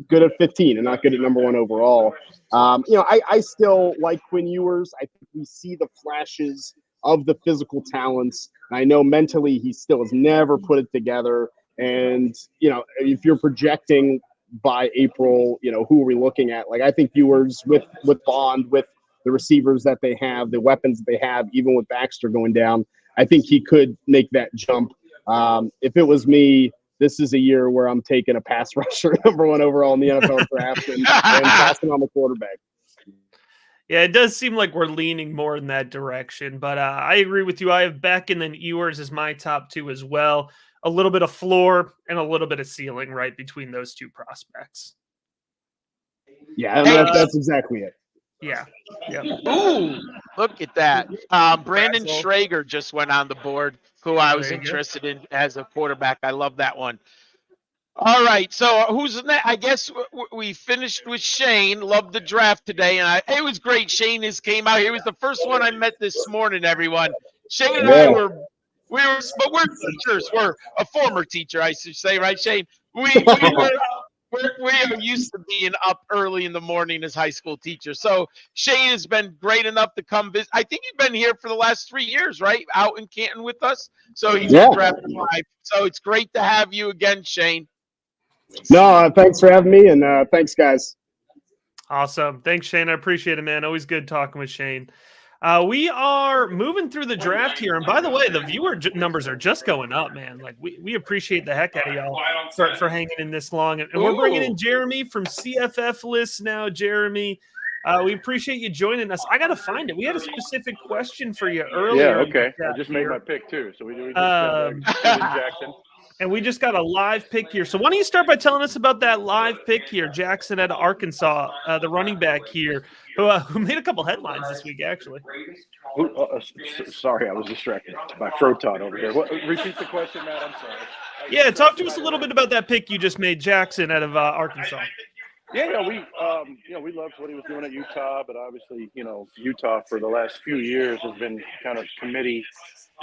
good at 15 and not good at number 1 overall. I still like Quinn Ewers. I think we see the flashes of the physical talents. I know mentally he still has never put it together. And, if you're projecting by April, who are we looking at? Like, I think Ewers with Bond, with the receivers that they have, the weapons that they have, even with Baxter going down, I think he could make that jump. If it was me, this is a year where I'm taking a pass rusher number 1 overall in the NFL draft and passing on the quarterback. Yeah, it does seem like we're leaning more in that direction, but I agree with you. I have Beck and then Ewers as my top 2 as well. A little bit of floor and a little bit of ceiling right between those 2 prospects. Yeah, that's exactly it. Yeah. Ooh, look at that. Brandon Schrager just went on the board, who I was interested in as a quarterback. I love that one. All right, so who's next? I guess we finished with Shane. Loved the draft today, and it was great. Shane came out. He was the first one I met this morning. Everyone, Shane and I were teachers. We're a former teacher, I should say, right, Shane? We are used to being up early in the morning as high school teachers. So Shane has been great enough to come visit. I think you've been here for the last 3 years, right? Out in Canton with us. So he's drafted live. So it's great to have you again, Shane. No, thanks for having me, and thanks, guys. Awesome. Thanks, Shane. I appreciate it, man. Always good talking with Shane. We are moving through the draft here. And by the way, the viewer numbers are just going up, man. Like we appreciate the heck out of y'all for hanging in this long. And we're bringing in Jeremy from CFF List now. Jeremy, we appreciate you joining us. I got to find it. We had a specific question for you earlier. Yeah, okay. I just made my pick, too. So we just Jackson. And we just got a live pick here. So why don't you start by telling us about that live pick here, Jackson out of Arkansas, the running back here, who made a couple headlines this week, actually. Sorry, I was distracted by Froton over here. Repeat the question, Matt. I'm sorry. Yeah, talk to us a little bit about that pick you just made, Jackson out of Arkansas. Yeah, we loved what he was doing at Utah, but obviously, Utah for the last few years has been kind of committee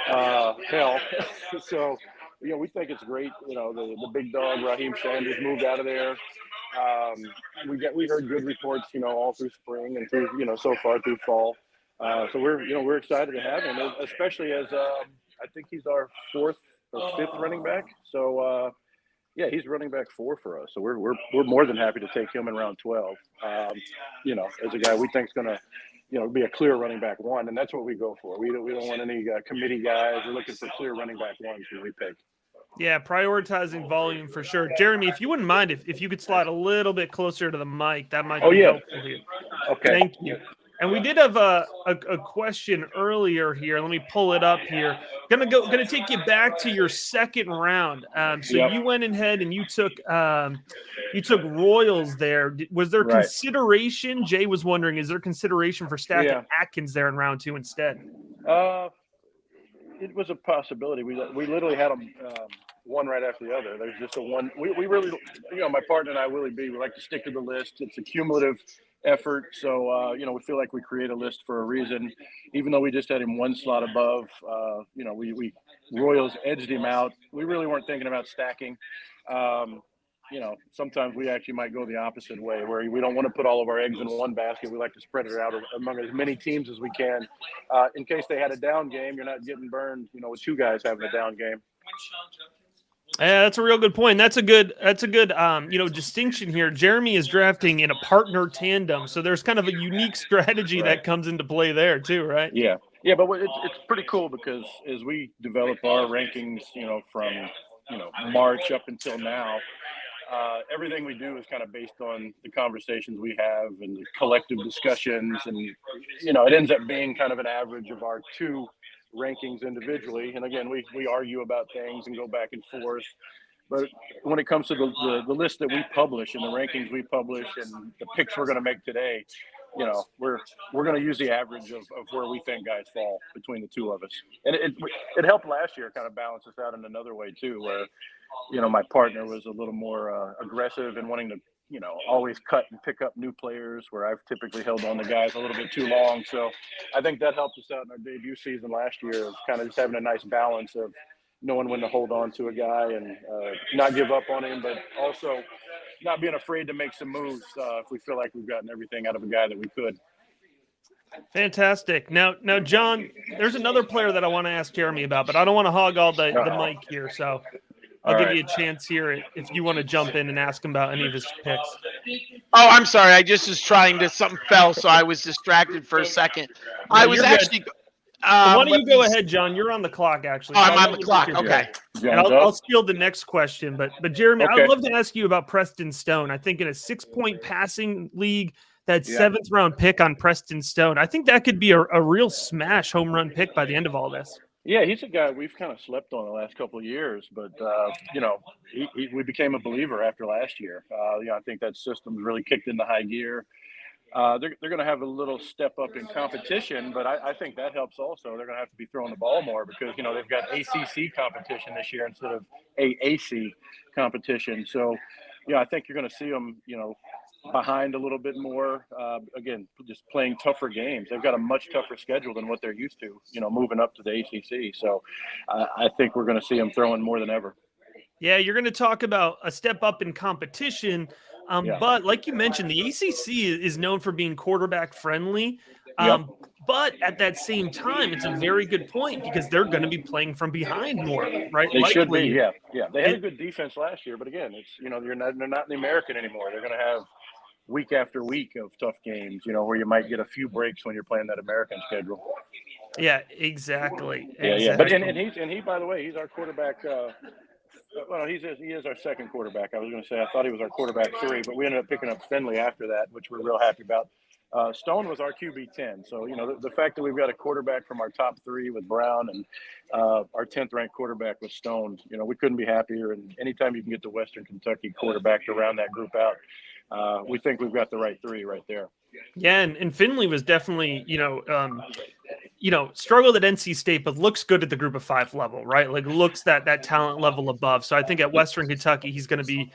hell. So we think it's great. The big dog Raheem Sanders moved out of there. We heard good reports, all through spring and through, so far through fall. So we're excited to have him, especially as I think he's our fourth or fifth running back. So he's running back 4 for us. So we're more than happy to take him in round 12. As a guy we think is going to be a clear running back 1, and that's what we go for. We don't want any committee guys. We're looking for clear running back 1s when we pick. Yeah, prioritizing volume for sure. Jeremy, if you wouldn't mind, if you could slide a little bit closer to the mic, that might be helpful here. Okay. Thank you. And we did have a question earlier here. Let me pull it up here. Gonna take you back to your second round. You went ahead and you took Royals there. Was there consideration? Jay was wondering, is there consideration for stacking Atkins there in round 2 instead? It was a possibility. We literally had them one right after the other. There's just a one. We really, my partner and I, Willie B, we like to stick to the list. It's a cumulative effort. So, we feel like we create a list for a reason. Even though we just had him one slot above, we Royals edged him out. We really weren't thinking about stacking. Sometimes we actually might go the opposite way, where we don't want to put all of our eggs in one basket. We like to spread it out among as many teams as we can. In case they had a down game, you're not getting burned, with 2 guys having a down game. Yeah, that's a real good point. That's a good distinction here. Jeremy is drafting in a partner tandem, so there's kind of a unique strategy that comes into play there too, right? Yeah, but it's pretty cool because as we develop our rankings, from March up until now, everything we do is kind of based on the conversations we have and the collective discussions, and it ends up being kind of an average of our 2 rankings individually. And again, we argue about things and go back and forth, but when it comes to the list that we publish and the rankings we publish and the picks we're going to make today, we're going to use the average of where we think guys fall between the 2 of us. And it helped last year kind of balance us out in another way too, where my partner was a little more aggressive and wanting to always cut and pick up new players, where I've typically held on to guys a little bit too long. So I think that helped us out in our debut season last year, of kind of just having a nice balance of knowing when to hold on to a guy and not give up on him, but also not being afraid to make some moves if we feel like we've gotten everything out of a guy that we could. Fantastic. Now, John, there's another player that I want to ask Jeremy about, but I don't want to hog all the mic here, so I'll give you a chance here if you want to jump in and ask him about any of his picks. Oh, I'm sorry. I just was trying to – something fell, so I was distracted for a second. No, I was actually why don't you go ahead, John? You're on the clock, actually. Oh, I'm on the clock. Okay. And I'll steal the next question. But Jeremy, I'd love to ask you about Preston Stone. I think in a 6-point passing league, that 7th round pick on Preston Stone, I think that could be a real smash home run pick by the end of all this. Yeah, he's a guy we've kind of slept on the last couple of years, but we became a believer after last year. I think that system's really kicked into high gear. They're going to have a little step up in competition, but I think that helps also. They're going to have to be throwing the ball more because they've got ACC competition this year instead of AAC competition. So I think you're going to see them behind a little bit more. Again, just playing tougher games. They've got a much tougher schedule than what they're used to, moving up to the ACC. So I think we're going to see them throwing more than ever. Yeah, you're going to talk about a step up in competition. But like you mentioned, the ACC is known for being quarterback friendly. But at that same time, it's a very good point because they're going to be playing from behind more, right? They should be, yeah. They had a good defense last year, but again, it's they're not in the American anymore. They're going to have week after week of tough games, where you might get a few breaks when you're playing that American schedule. Yeah, exactly. Yeah. But he, by the way, he's our quarterback. He is our second quarterback. I was going to say I thought he was our quarterback 3, but we ended up picking up Finley after that, which we're real happy about. Stone was our QB 10. So the fact that we've got a quarterback from our top 3 with Brown and our 10th ranked quarterback with Stone, we couldn't be happier. And anytime you can get the Western Kentucky quarterback to round that group out, we think we've got the right three right there. Yeah, and Finley was definitely, struggled at NC State, but looks good at the Group of 5 level, right? Like looks that talent level above. So I think at Western Kentucky, he's going to be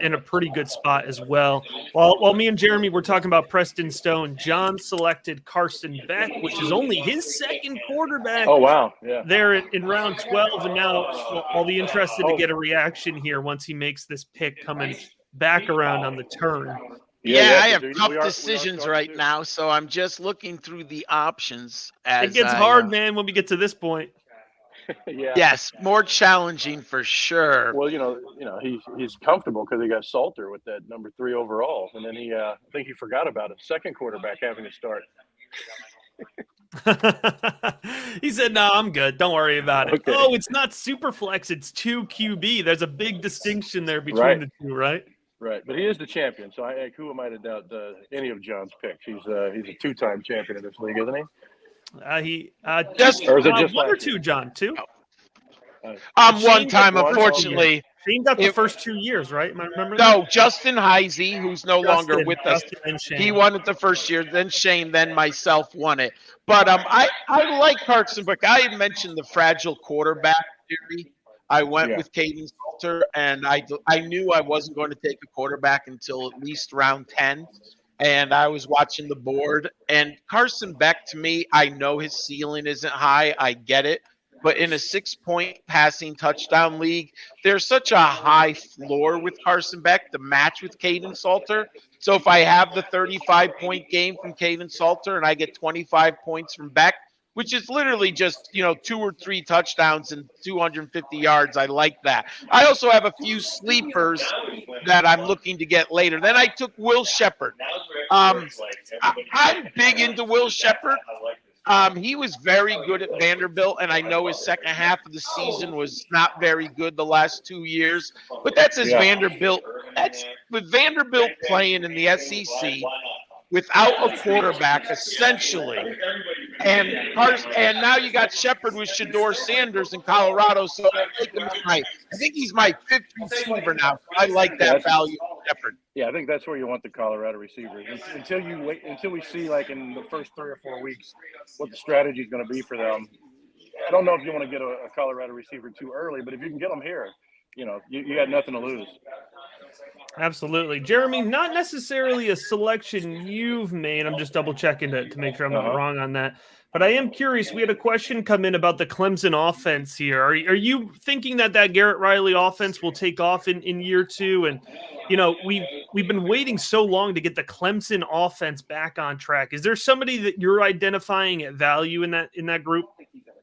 in a pretty good spot as well. While me and Jeremy were talking about Preston Stone, John selected Carson Beck, which is only his second quarterback. Oh, wow. Yeah. There in round 12. And now I'll be interested to get a reaction here once he makes this pick coming back around on the turn. Yeah, I have tough decisions right now, so I'm just looking through the options. It gets hard, man, when we get to this point. Yeah. Yes, more challenging for sure. Well, he's comfortable because he got Salter with that number 3 overall, and then I think he forgot about it. Second quarterback having to start. He said, "No, I'm good. Don't worry about it." Okay. Oh, it's not super flex; it's 2 QB. There's a big distinction there between the two, right? Right, but he is the champion, so who am I to doubt any of John's picks? He's a 2-time champion in this league, isn't he? Or is it just 1 or 2, John? 2? One time, unfortunately. Shane got the first 2 years, right? Am I remembering? No, Justin Heisey, who's no longer with us. He won it the first year. Then Shane, then myself won it. But I like Carson Beck. I had mentioned the fragile quarterback theory. I went with Caden Salter, and I knew I wasn't going to take a quarterback until at least round 10. And I was watching the board. And Carson Beck, to me, I know his ceiling isn't high. I get it. But in a 6-point passing touchdown league, there's such a high floor with Carson Beck to match with Caden Salter. So if I have the 35-point game from Caden Salter and I get 25 points from Beck, which is literally just, 2 or 3 touchdowns and 250 yards. I like that. I also have a few sleepers that I'm looking to get later. Then I took Will Shepherd. I'm big into Will Shepherd. He was very good at Vanderbilt, and I know his second half of the season was not very good the last 2 years. But that's his Vanderbilt. That's with Vanderbilt playing in the SEC without a quarterback, essentially. And now you got Shepherd with Shedeur Sanders in Colorado. So I think he's my 5th receiver now. I like that value of Shepherd. Yeah, I think that's where you want the Colorado receivers. Until we see, like, in the first 3 or 4 weeks what the strategy is going to be for them. I don't know if you want to get a Colorado receiver too early, but if you can get them here, you got nothing to lose. Absolutely. Jeremy, not necessarily a selection you've made. I'm just double checking to make sure I'm not wrong on that. But I am curious. We had a question come in about the Clemson offense here. Are you thinking that Garrett Riley offense will take off in year 2? And, we've been waiting so long to get the Clemson offense back on track. Is there somebody that you're identifying at value in that group?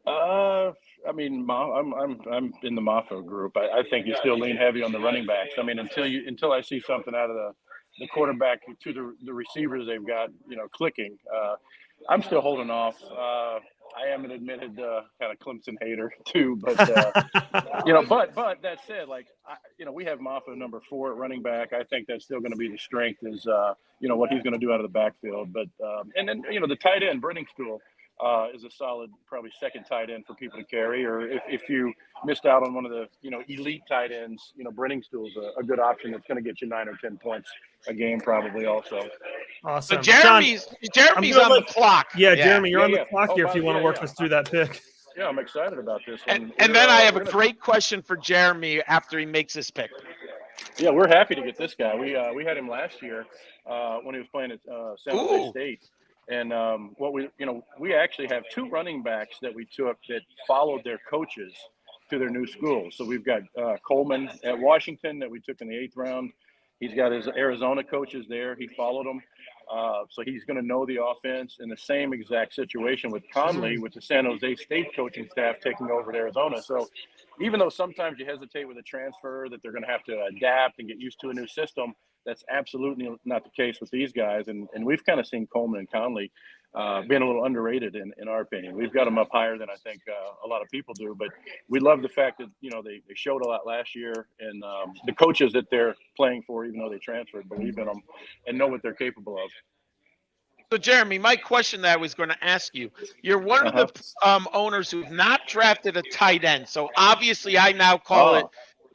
I mean, I'm in the Maffa group. I think you still lean heavy on the running backs. I mean, until I see something out of the quarterback to the receivers they've got, clicking. I'm still holding off. I am an admitted kind of Clemson hater too, but but that said, we have Maffa number 4 at running back. I think that's still going to be the strength is what he's going to do out of the backfield. But and then the tight end Brenningstool is a solid, probably second tight end for people to carry. Or if you missed out on one of the elite tight ends, Brenningstool is a good option that's going to get you 9 or 10 points a game probably also. Awesome. So Jeremy's on the clock. Yeah, Jeremy, you're on the clock here if you want to work us through that pick. Yeah, I'm excited about this one. And then I have a great question for Jeremy after he makes his pick. Yeah, we're happy to get this guy. We had him last year when he was playing at San Jose State. And we actually have 2 running backs that we took that followed their coaches to their new school. So we've got Coleman at Washington that we took in the 8th round. He's got his Arizona coaches there. He followed them. So he's going to know the offense. In the same exact situation with Conley, with the San Jose State coaching staff taking over at Arizona. So even though sometimes you hesitate with a transfer that they're going to have to adapt and get used to a new system, that's absolutely not the case with these guys. And we've kind of seen Coleman and Conley being a little underrated in our opinion. We've got them up higher than I think a lot of people do. But we love the fact that, they showed a lot last year. And the coaches that they're playing for, even though they transferred, believe in them and know what they're capable of. So, Jeremy, my question that I was going to ask you, you're one of the owners who've not drafted a tight end. So, obviously, I now call it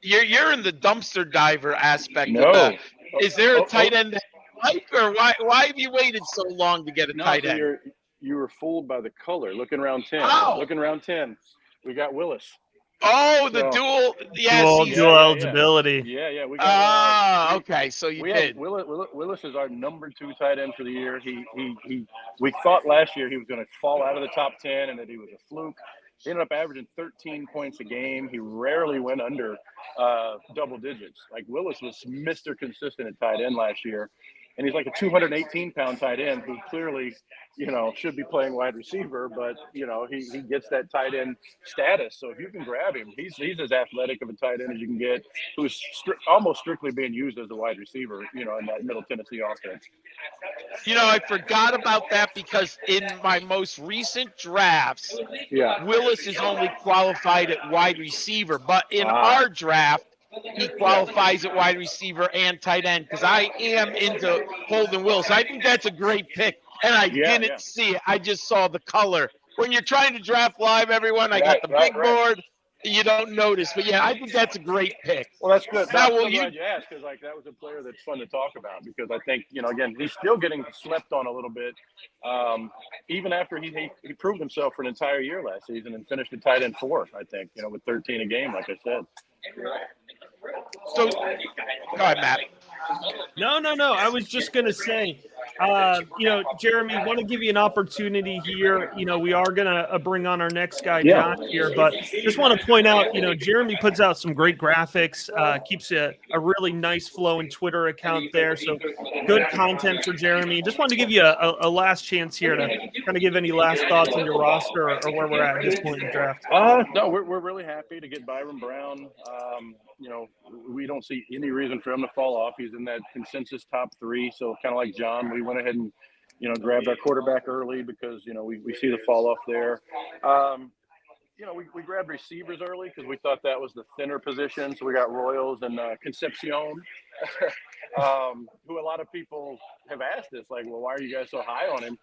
you're in the dumpster diver aspect of Is there a tight end that you like, or why have you waited so long to get a tight end? You were fooled by the color. Looking around 10. Oh. Looking around 10. We got Willis. Oh, the dual. Yes, dual eligibility. Yeah. We got. Okay. So you did. Willis is our number 2 tight end for the year. We thought last year he was going to fall out of the top 10 and that he was a fluke. He ended up averaging 13 points a game. He rarely went under double digits. Like Willis was Mr. Consistent at tight end last year. And he's like a 218-pound tight end who clearly, should be playing wide receiver, but, he gets that tight end status. So if you can grab him, he's as athletic of a tight end as you can get, who's almost strictly being used as a wide receiver, in that Middle Tennessee offense. I forgot about that because in my most recent drafts, Willis is only qualified at wide receiver, but in our draft, he qualifies at wide receiver and tight end because I am into Holden Willis. I think that's a great pick, and I didn't see it. I just saw the color. When you're trying to draft live, everyone, I got the big board. You don't notice, but I think that's a great pick. Well, that's good. Now, glad you asked because that was a player that's fun to talk about because I think again he's still getting slept on a little bit, even after he proved himself for an entire year last season and finished at tight end 4. I think with 13 a game, like I said. So, go ahead, Matt. No. I was just going to say, Jeremy, want to give you an opportunity here. We are going to bring on our next guy, John, here, but just want to point out, Jeremy puts out some great graphics, keeps a really nice flowing Twitter account there. So good content for Jeremy. Just wanted to give you a last chance here to kind of give any last thoughts on your roster or where we're at this point in the draft. No, we're really happy to get Byron Brown. We don't see any reason for him to fall off. He's in that consensus top 3. So kind of like John, we went ahead and, grabbed our quarterback early because, we see the fall off there. We grabbed receivers early because we thought that was the thinner position. So we got Royals and Concepcion, who a lot of people have asked us, like, well, why are you guys so high on him?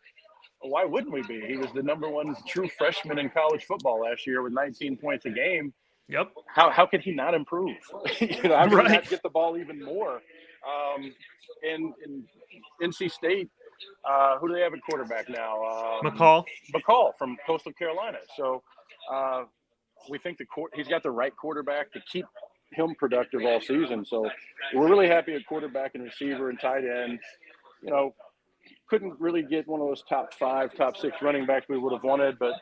Well, why wouldn't we be? He was the number 1 true freshman in college football last year with 19 points a game. Yep. How could he not improve? How could he not get the ball even more? In NC State, who do they have at quarterback now? McCall from Coastal Carolina. So we think he's got the right quarterback to keep him productive all season. So we're really happy at quarterback and receiver and tight end. Couldn't really get one of those top 5, top 6 running backs we would have wanted, but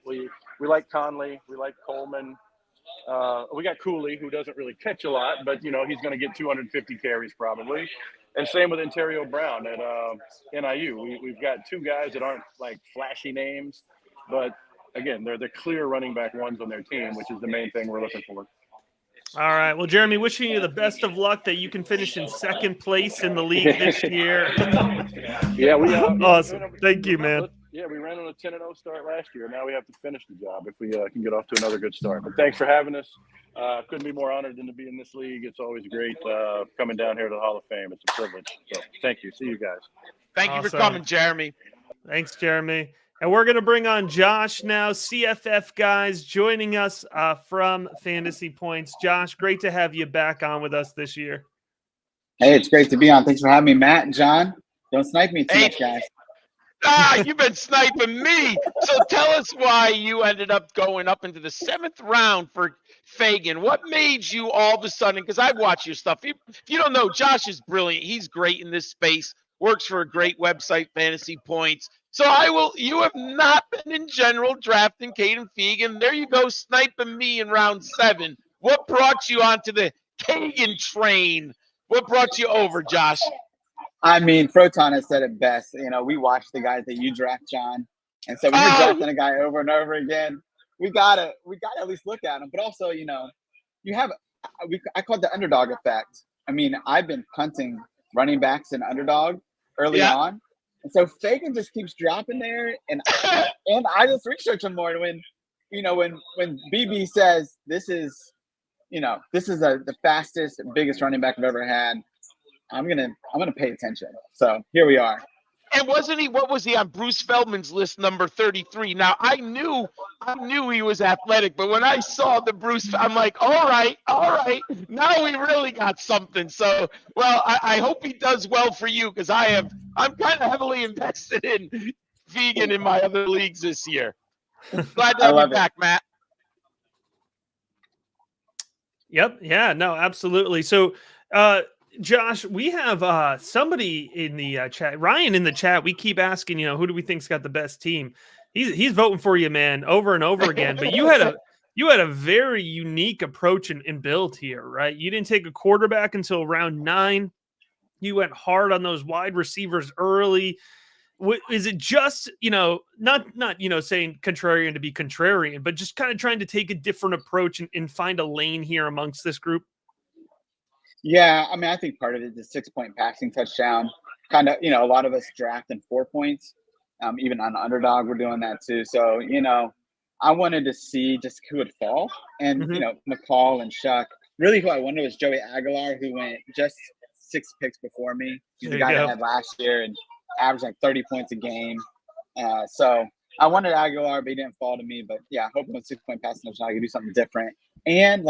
we like Conley, we like Coleman. We got Cooley, who doesn't really catch a lot, but he's going to get 250 carries probably. And same with Ontario Brown at NIU. We've got 2 guys that aren't like flashy names, but again, they're the clear running back ones on their team, which is the main thing we're looking for. All right. Well, Jeremy, wishing you the best of luck that you can finish in 2nd place in the league this year. Awesome. Thank you, man. Yeah, we ran on a 10-0 start last year. Now we have to finish the job if we can get off to another good start. But thanks for having us. Couldn't be more honored than to be in this league. It's always great coming down here to the Hall of Fame. It's a privilege. So thank you. See you guys. Thank you for coming, Jeremy. Thanks, Jeremy. And we're going to bring on Josh now, CFF guys, joining us from Fantasy Points. Josh, great to have you back on with us this year. Hey, it's great to be on. Thanks for having me, Matt and John. Don't snipe me too much, guys. You've been sniping me. So tell us why you ended up going up into the 7th round for Fagan. What made you all of a sudden, because I've watched your stuff. If you don't know, Josh is brilliant. He's great in this space, works for a great website, Fantasy Points. So you have not been in general drafting Caden Fegan. There you go, sniping me in round 7. What brought you onto the Kagan train? What brought you over, Josh? I mean, Proton has said it best. We watch the guys that you draft, John. And so when you're drafting a guy over and over again, we gotta at least look at him. But also, you have I call it the underdog effect. I mean, I've been punting running backs and underdog early on. And so Fagan just keeps dropping there, and I just research him more. And when BB says this is the fastest, biggest running back I've ever had, I'm gonna pay attention. So here we are. And wasn't he? What was he on Bruce Feldman's list, number 33? Now I knew he was athletic, but when I saw the Bruce, I'm like, all right, now we really got something. So, well, I hope he does well for you because I'm kind of heavily invested in vegan in my other leagues this year. Glad to have you back, Matt. Yep. Yeah. No. Absolutely. So, Josh, we have somebody in the chat, Ryan in the chat. We keep asking, who do we think's got the best team? He's voting for you, man, over and over again. But you had a very unique approach and build here, right? You didn't take a quarterback until round 9. You went hard on those wide receivers early. Is it just, not saying contrarian to be contrarian, but just kind of trying to take a different approach and find a lane here amongst this group? Yeah, I mean, I think part of it is the 6-point passing touchdown. Kind of, a lot of us draft in 4 points. Even on underdog, we're doing that too. So, I wanted to see just who would fall. And, McCall and Shuck. Really who I wanted was Joey Aguilar, who went just 6 picks before me. He's the guy I had last year and averaged like 30 points a game. So I wanted Aguilar, but he didn't fall to me. But yeah, hoping with 6-point passing touchdown, I could do something different. And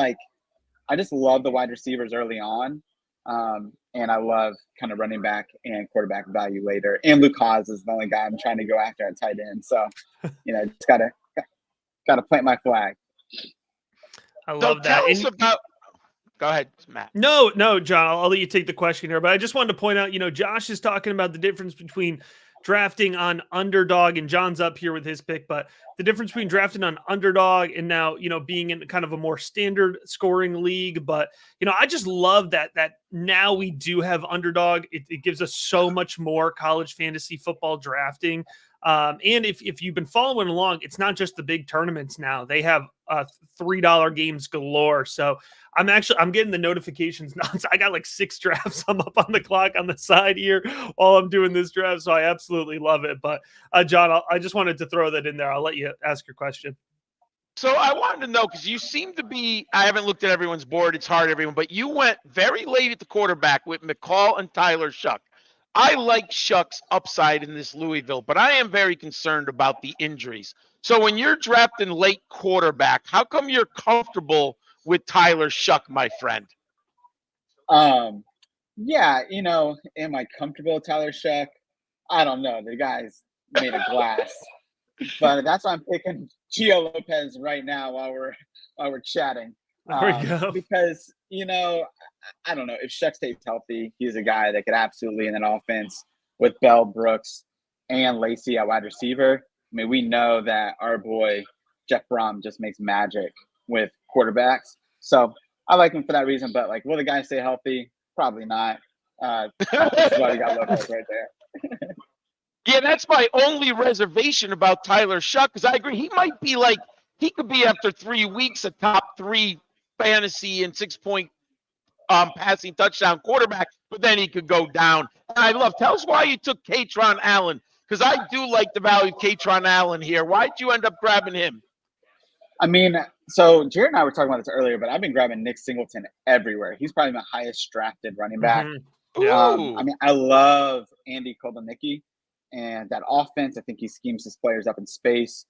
I just love the wide receivers early on. And I love kind of running back and quarterback value later. And Luke Haas is the only guy I'm trying to go after at tight end. So, just gotta plant my flag. I love that. Tell us about. Go ahead, Matt. No, John, I'll let you take the question here. But I just wanted to point out, Josh is talking about the difference between drafting on underdog, and John's up here with his pick, but the difference between drafting on underdog and now, being in kind of a more standard scoring league. But, I just love that now we do have underdog. It gives us so much more college fantasy football drafting. And if you've been following along, it's not just the big tournaments now. They have $3 games galore. So I'm getting the notifications now. I got like 6 drafts. I'm up on the clock on the side here while I'm doing this draft. So I absolutely love it. But John, I just wanted to throw that in there. I'll let you ask your question. So I wanted to know, because you seem to be, I haven't looked at everyone's board. It's hard, everyone, but you went very late at the quarterback with McCall and Tyler Shuck. I like Shuck's upside in this Louisville, but I am very concerned about the injuries. So when you're drafting late quarterback, how come you're comfortable with Tyler Shuck, my friend? Yeah, am I comfortable with Tyler Shuck? I don't know. The guy's made of glass. But that's why I'm picking Gio Lopez right now while we're chatting. There we go. Because, I don't know. If Shuck stays healthy, he's a guy that could absolutely in an offense with Bell, Brooks, and Lacey at wide receiver. I mean, we know that our boy Jeff Brom just makes magic with quarterbacks. So I like him for that reason. But, will the guy stay healthy? Probably not. That's why we got Lopez right there. Yeah, that's my only reservation about Tyler Shuck, because I agree. He might be he could be after 3 weeks a top 3 fantasy and 6-point passing touchdown quarterback, but then he could go down. And tell us why you took Katron Allen, because I do like the value of Katron Allen here. Why'd you end up grabbing him? I mean, so Jared and I were talking about this earlier, but I've been grabbing Nick Singleton everywhere. He's probably my highest drafted running back. Mm-hmm. I mean, I love Andy Kotelnicki and that offense. I think he schemes his players up in space.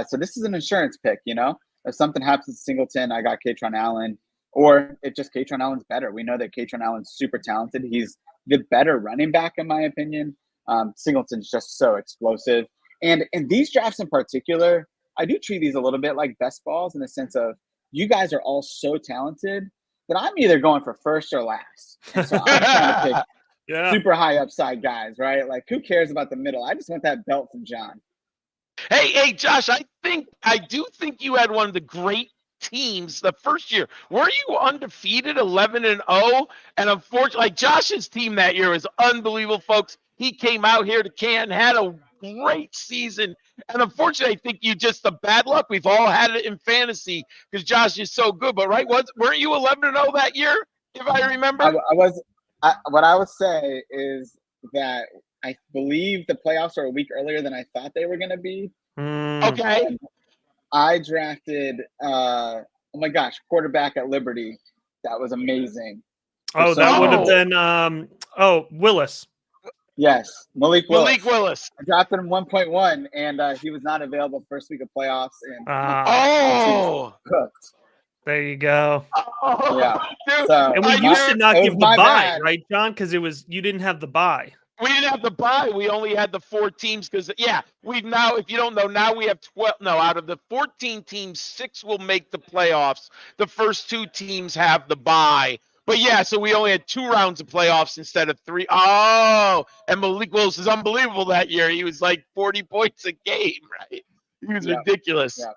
So this is an insurance pick, If something happens to Singleton, I got Katron Allen. Or if just Katron Allen's better. We know that Katron Allen's super talented. He's the better running back, in my opinion. Singleton's just so explosive. And in these drafts in particular, I do treat these a little bit like best balls in the sense of you guys are all so talented that I'm either going for first or last. And so I'm trying to pick super high upside guys, right? Who cares about the middle? I just want that belt from John. Hey, Josh, I do think you had one of the great teams the first year. Were you undefeated 11-0? And unfortunately, Josh's team that year was unbelievable, folks. He came out here to Canton, had a great season. And unfortunately, I think you just the bad luck. We've all had it in fantasy because Josh is so good. But weren't you 11-0 that year, if I remember? I was. What I would say is that I believe the playoffs are a week earlier than I thought they were going to be. Okay. And I drafted, quarterback at Liberty. That was amazing. Oh, that would have been Willis. Yes, Malik Willis. Malik Willis. I drafted him 1.1, and he was not available first week of playoffs. And cooked. There you go. Yeah. Dude, So and we used to not give the bye, right, John? Because you didn't have the bye. We didn't have the bye. We only had the 4 teams because, we've now, if you don't know, now we have 12. No, out of the 14 teams, 6 will make the playoffs. The first 2 teams have the bye. But, so we only had 2 rounds of playoffs instead of 3. Oh, and Malik Willis is unbelievable that year. He was like 40 points a game, right? He was ridiculous. Yeah.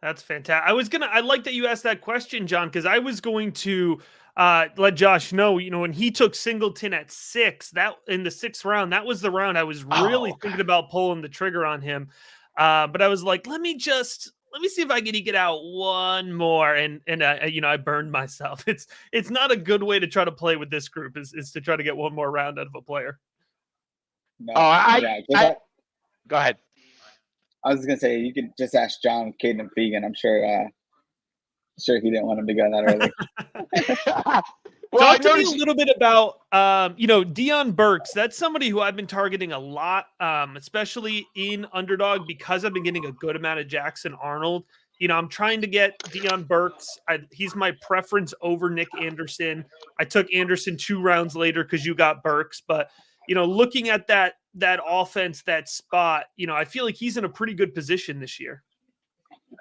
That's fantastic. I like that you asked that question, John, because I was going to let Josh know, when he took Singleton at 6, that in the 6th round, that was the round I was really thinking about pulling the trigger on him. But I was like, let me see if I can get out one more. And I burned myself. It's not a good way to try to play with this group is to try to get one more round out of a player. No, go ahead. I was gonna say you could just ask John, Caden, and Fegan. I'm sure he didn't want him to go that early. Talk to me a little bit about Deion Burks. That's somebody who I've been targeting a lot, especially in underdog because I've been getting a good amount of Jackson Arnold. I'm trying to get Deion Burks. He's my preference over Nick Anderson. I took Anderson 2 rounds later because you got Burks, but looking at that offense, that spot, I feel like he's in a pretty good position this year.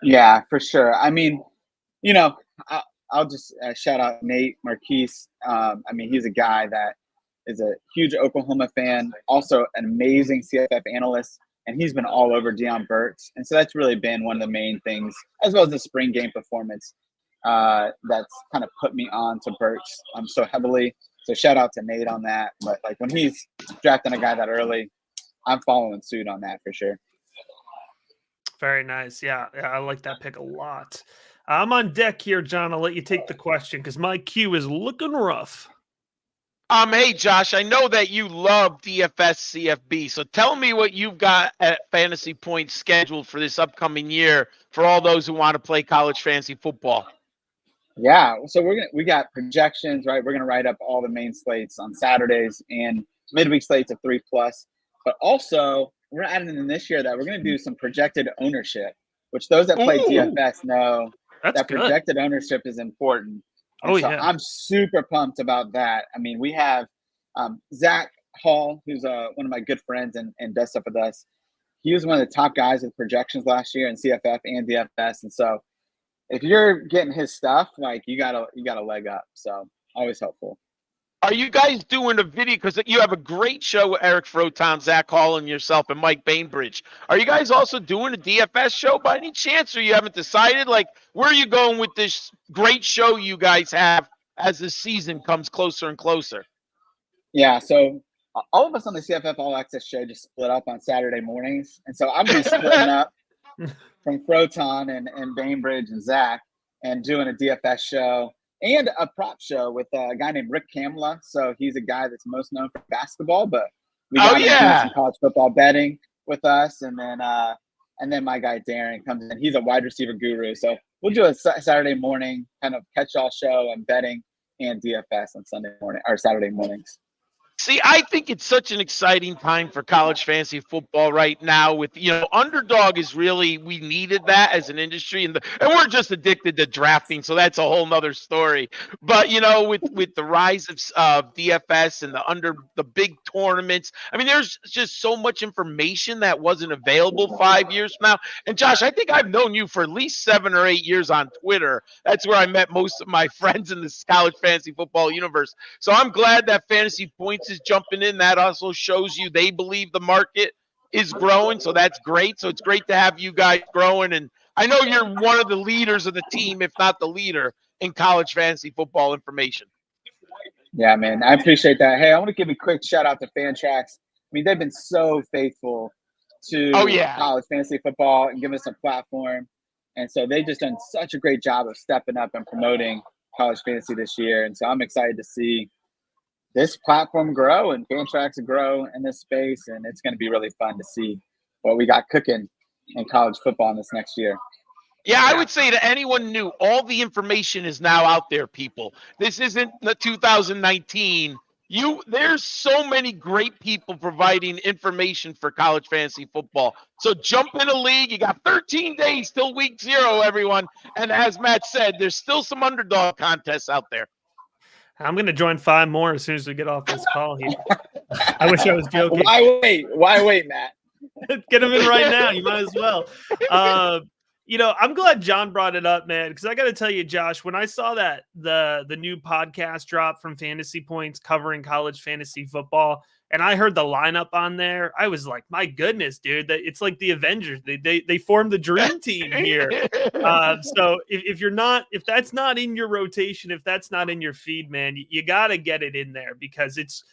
Yeah, for sure. I mean, I'll just shout out Nate Marquise. He's a guy that is a huge Oklahoma fan, also an amazing CFF analyst, and he's been all over Deion Burks. And so that's really been one of the main things, as well as the spring game performance, that's kind of put me on to Burks so heavily. So shout out to Nate on that. But when he's drafting a guy that early, I'm following suit on that for sure. Very nice. Yeah, I like that pick a lot. I'm on deck here, John. I'll let you take the question because my queue is looking rough. Hey, Josh, I know that you love DFS CFB, so tell me what you've got at Fantasy Points scheduled for this upcoming year for all those who want to play college fantasy football. Yeah, so we got projections, right? We're gonna write up all the main slates on Saturdays and midweek slates of 3+. But also, we're adding in this year that we're gonna do some projected ownership, which those that play DFS know that projected ownership is important. I'm super pumped about that. We have Zach Hall, who's one of my good friends and does stuff with us. He was one of the top guys with projections last year in CFF and DFS, and so if you're getting his stuff, you got a leg up. So always helpful. Are you guys doing a video? Because you have a great show with Eric Froton, Zach Hall, and yourself, and Mike Bainbridge. Are you guys also doing a DFS show by any chance, or you haven't decided? Where are you going with this great show you guys have as the season comes closer and closer? Yeah, so all of us on the CFF All Access show just split up on Saturday mornings. And so I'm going to be splitting up from Froton and Bainbridge and Zach and doing a DFS show and a prop show with a guy named Rick Kamla. So he's a guy that's most known for basketball, but we got him doing some college football betting with us. And then my guy Darren comes in. He's a wide receiver guru. So we'll do a Saturday morning kind of catch-all show and betting and DFS on Sunday morning or Saturday mornings. See, I think it's such an exciting time for college fantasy football right now with, underdog is really, we needed that as an industry and we're just addicted to drafting. So that's a whole nother story. But, with the rise of DFS and the big tournaments, there's just so much information that wasn't available 5 years from now. And Josh, I think I've known you for at least 7 or 8 years on Twitter. That's where I met most of my friends in this college fantasy football universe. So I'm glad that Fantasy Points is jumping in. That also shows you they believe the market is growing, so that's great. So it's great to have you guys growing, and I know you're one of the leaders of the team, if not the leader, in college fantasy football information. Yeah, man, I appreciate that. Hey, I want to give a quick shout out to Fantrax. They've been so faithful to college fantasy football and giving us a platform, and so they've just done such a great job of stepping up and promoting college fantasy this year. And so I'm excited to see this platform grow and Fantrax grow in this space, and it's going to be really fun to see what we got cooking in college football in this next year. Yeah, I would say to anyone new, all the information is now out there, people. This isn't the 2019 There's so many great people providing information for college fantasy football. So jump in a league. You got 13 days till week 0, everyone. And as Matt said, there's still some underdog contests out there. I'm going to join 5 more as soon as we get off this call here. I wish I was joking. Why wait, Matt? Get him in right now. You might as well. I'm glad John brought it up, man, because I got to tell you, Josh, when I saw that the new podcast drop from Fantasy Points covering college fantasy football, and I heard the lineup on there, I was like, my goodness, dude, it's like the Avengers. They formed the dream team here. So if that's not in your rotation, if that's not in your feed, man, you got to get it in there, because it's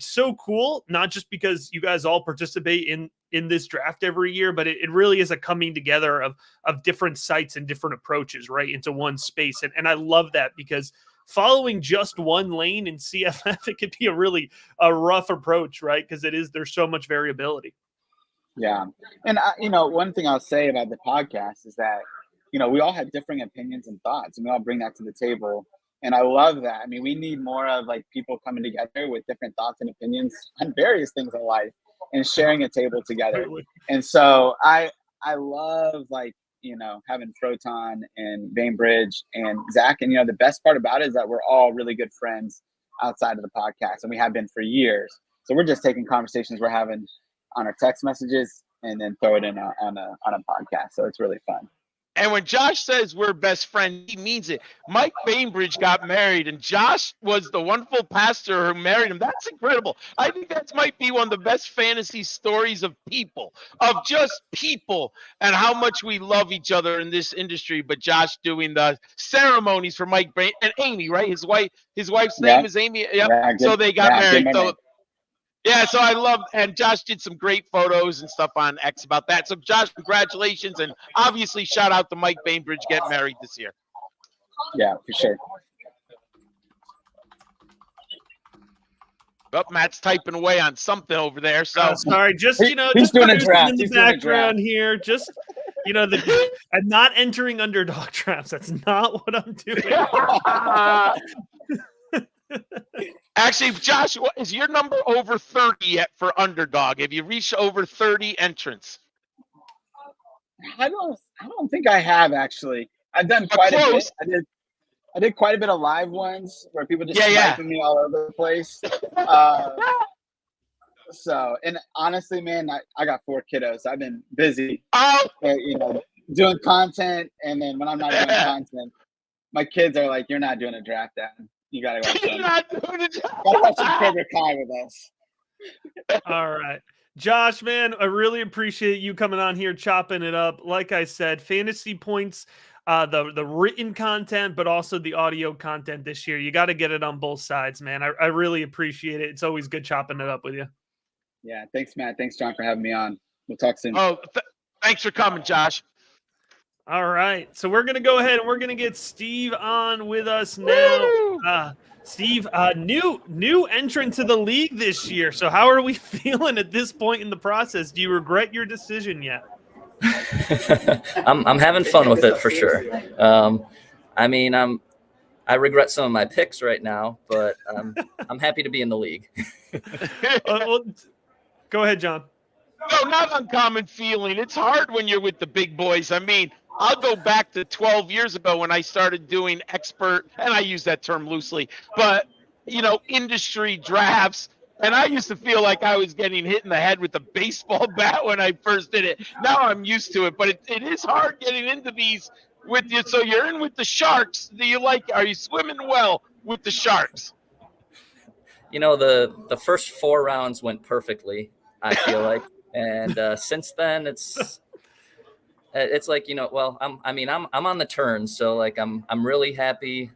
so cool, not just because you guys all participate in this draft every year, but it really is a coming together of different sites and different approaches right into one space. And I love that, because following just one lane in CFF, it could be a rough approach, right? Because there's so much variability. Yeah. And one thing I'll say about the podcast is that, we all have differing opinions and thoughts, and we all bring that to the table. And I love that. I mean, we need more of like people coming together with different thoughts and opinions on various things in life and sharing a table together. And so I love having Proton and Bainbridge and Zach. And, the best part about it is that we're all really good friends outside of the podcast, and we have been for years. So we're just taking conversations we're having on our text messages and then throw it in on a podcast. So it's really fun. And when Josh says we're best friends, he means it. Mike Bainbridge got married, and Josh was the wonderful pastor who married him. That's incredible. I think that might be one of the best fantasy stories of just people, and how much we love each other in this industry. But Josh doing the ceremonies for Mike Bainbridge and Amy, right? His wife's name is Amy. Yep. Yeah, so they got married. So I love, and Josh did some great photos and stuff on X about that. So Josh, congratulations, and obviously shout out to Mike Bainbridge getting married this year. Yeah, for sure. Oh, Matt's typing away on something over there. So sorry, he's just doing a draft in the background here. Just I'm not entering underdog drafts. That's not what I'm doing. Actually, Josh, is your number over 30 yet for underdog? Have you reached over 30 entrants? I don't think I have, actually. I've done quite a bit. I did quite a bit of live ones where people just sniping me all over the place. And honestly, man, I got 4 kiddos. So I've been busy, doing content. And then when I'm not doing content, my kids are like, "You're not doing a draft, Dad. You gotta watch some Cobra Kai with us." All right. Josh, man, I really appreciate you coming on here, chopping it up. Like I said, Fantasy Points, the written content, but also the audio content this year. You got to get it on both sides, man. I really appreciate it. It's always good chopping it up with you. Yeah. Thanks, Matt. Thanks, John, for having me on. We'll talk soon. Thanks for coming, Josh. All right. So we're going to go ahead and we're going to get Steve on with us now. Steve, new entrant to the league this year. So how are we feeling at this point in the process? Do you regret your decision yet? I'm having fun with it for sure. I regret some of my picks right now, but I'm happy to be in the league. Go ahead, John. No, not uncommon feeling. It's hard when you're with the big boys. I mean, I'll go back to 12 years ago when I started doing expert, and I use that term loosely, but, industry drafts. And I used to feel like I was getting hit in the head with a baseball bat when I first did it. Now I'm used to it, but it is hard getting into these with you. So you're in with the Sharks. Are you swimming well with the Sharks? The first 4 rounds went perfectly, I feel like. And since then it's like, I'm on the turn. So like, I'm really happy.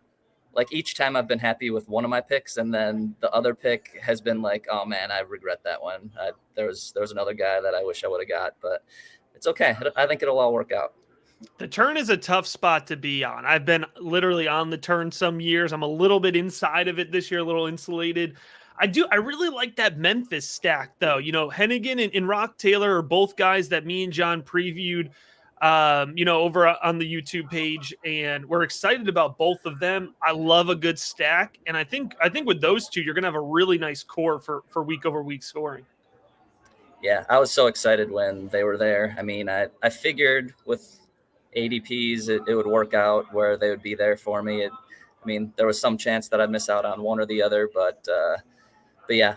Like each time I've been happy with one of my picks, and then the other pick has been like, oh man, I regret that one. There was another guy that I wish I would have got, but it's okay. I think it'll all work out. The turn is a tough spot to be on. I've been literally on the turn some years. I'm a little bit inside of it this year, a little insulated. I really like that Memphis stack though. Hennigan and Rock Taylor are both guys that me and John previewed over on the YouTube page, and we're excited about both of them. I love a good stack, and I think with those two, you're gonna have a really nice core for week over week scoring. Yeah, I was so excited when they were there. I mean, I figured with ADPs it would work out where they would be there for me. There was some chance that I'd miss out on one or the other, but yeah,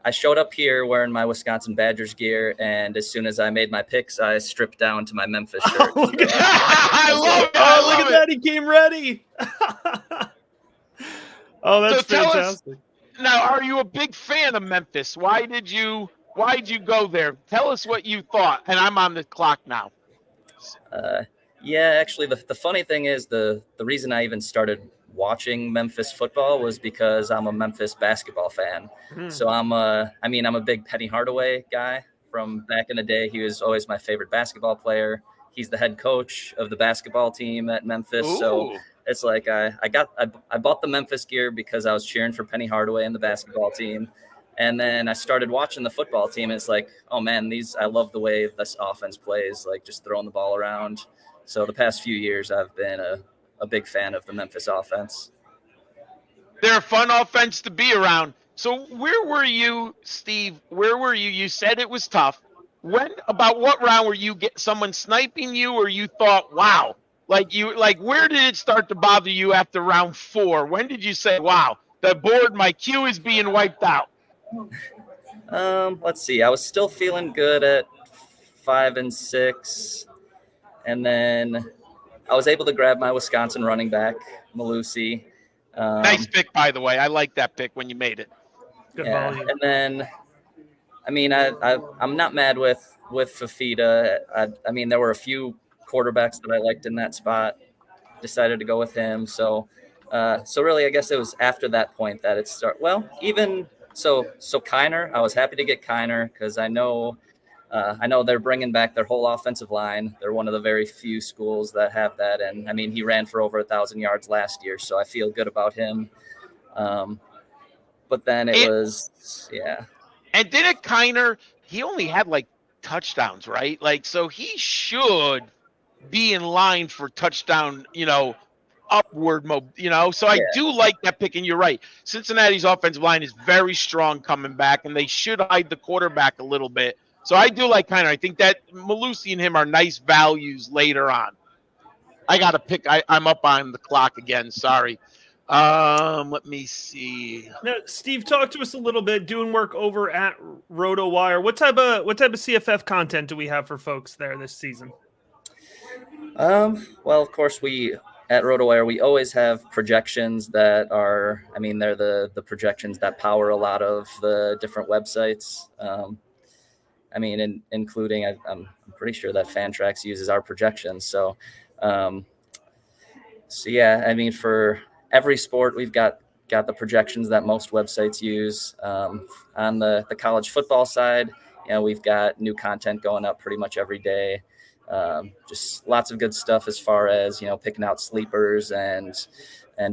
I showed up here wearing my Wisconsin Badgers gear, and as soon as I made my picks, I stripped down to my Memphis shirt. Oh, look at that. I love it. Oh, look at that. He came ready. Oh, that's fantastic. Now, are you a big fan of Memphis? Why'd you go there? Tell us what you thought. And I'm on the clock now. Yeah, actually, the funny thing is the reason I even started watching Memphis football was because I'm a Memphis basketball fan. So I'm a big Penny Hardaway guy from back in the day. He was always my favorite basketball player. He's the head coach of the basketball team at Memphis. Ooh. So it's like I bought the Memphis gear because I was cheering for Penny Hardaway and the basketball team. And then I started watching the football team. And it's like, oh man, I love the way this offense plays, like just throwing the ball around. So the past few years, I've been a big fan of the Memphis offense. They're a fun offense to be around. So where were you, Steve? Where were you? You said it was tough. About what round were you someone sniping you, or you thought, wow, where did it start to bother you after round 4? When did you say, wow, the board, my queue is being wiped out? Let's see. I was still feeling good at 5 and 6. And then I was able to grab my Wisconsin running back, Malusi. Nice pick, by the way. I like that pick when you made it. Good volume. And then, I'm not mad with Fafita. There were a few quarterbacks that I liked in that spot. Decided to go with him. So really, I guess it was after that point that it started. Well, even so Kiner, I was happy to get Kiner because I know they're bringing back their whole offensive line. They're one of the very few schools that have that. And he ran for over 1,000 yards last year, so I feel good about him. But then it was. And didn't Kiner, he only had touchdowns, right? So he should be in line for touchdown, upward So I do like that pick, and you're right. Cincinnati's offensive line is very strong coming back, and they should hide the quarterback a little bit. So I do like Kiner. I think that Malusi and him are nice values later on. I got to pick. I'm up on the clock again. Sorry. Let me see. Now, Steve, talk to us a little bit. Doing work over at RotoWire. What type of CFF content do we have for folks there this season? Well, of course, at RotoWire, we always have projections that are. They're the projections that power a lot of the different websites. Including, I'm pretty sure that Fantrax uses our projections. So for every sport, we've got the projections that most websites use. On the college football side, we've got new content going up pretty much every day. Just lots of good stuff as far as, picking out sleepers and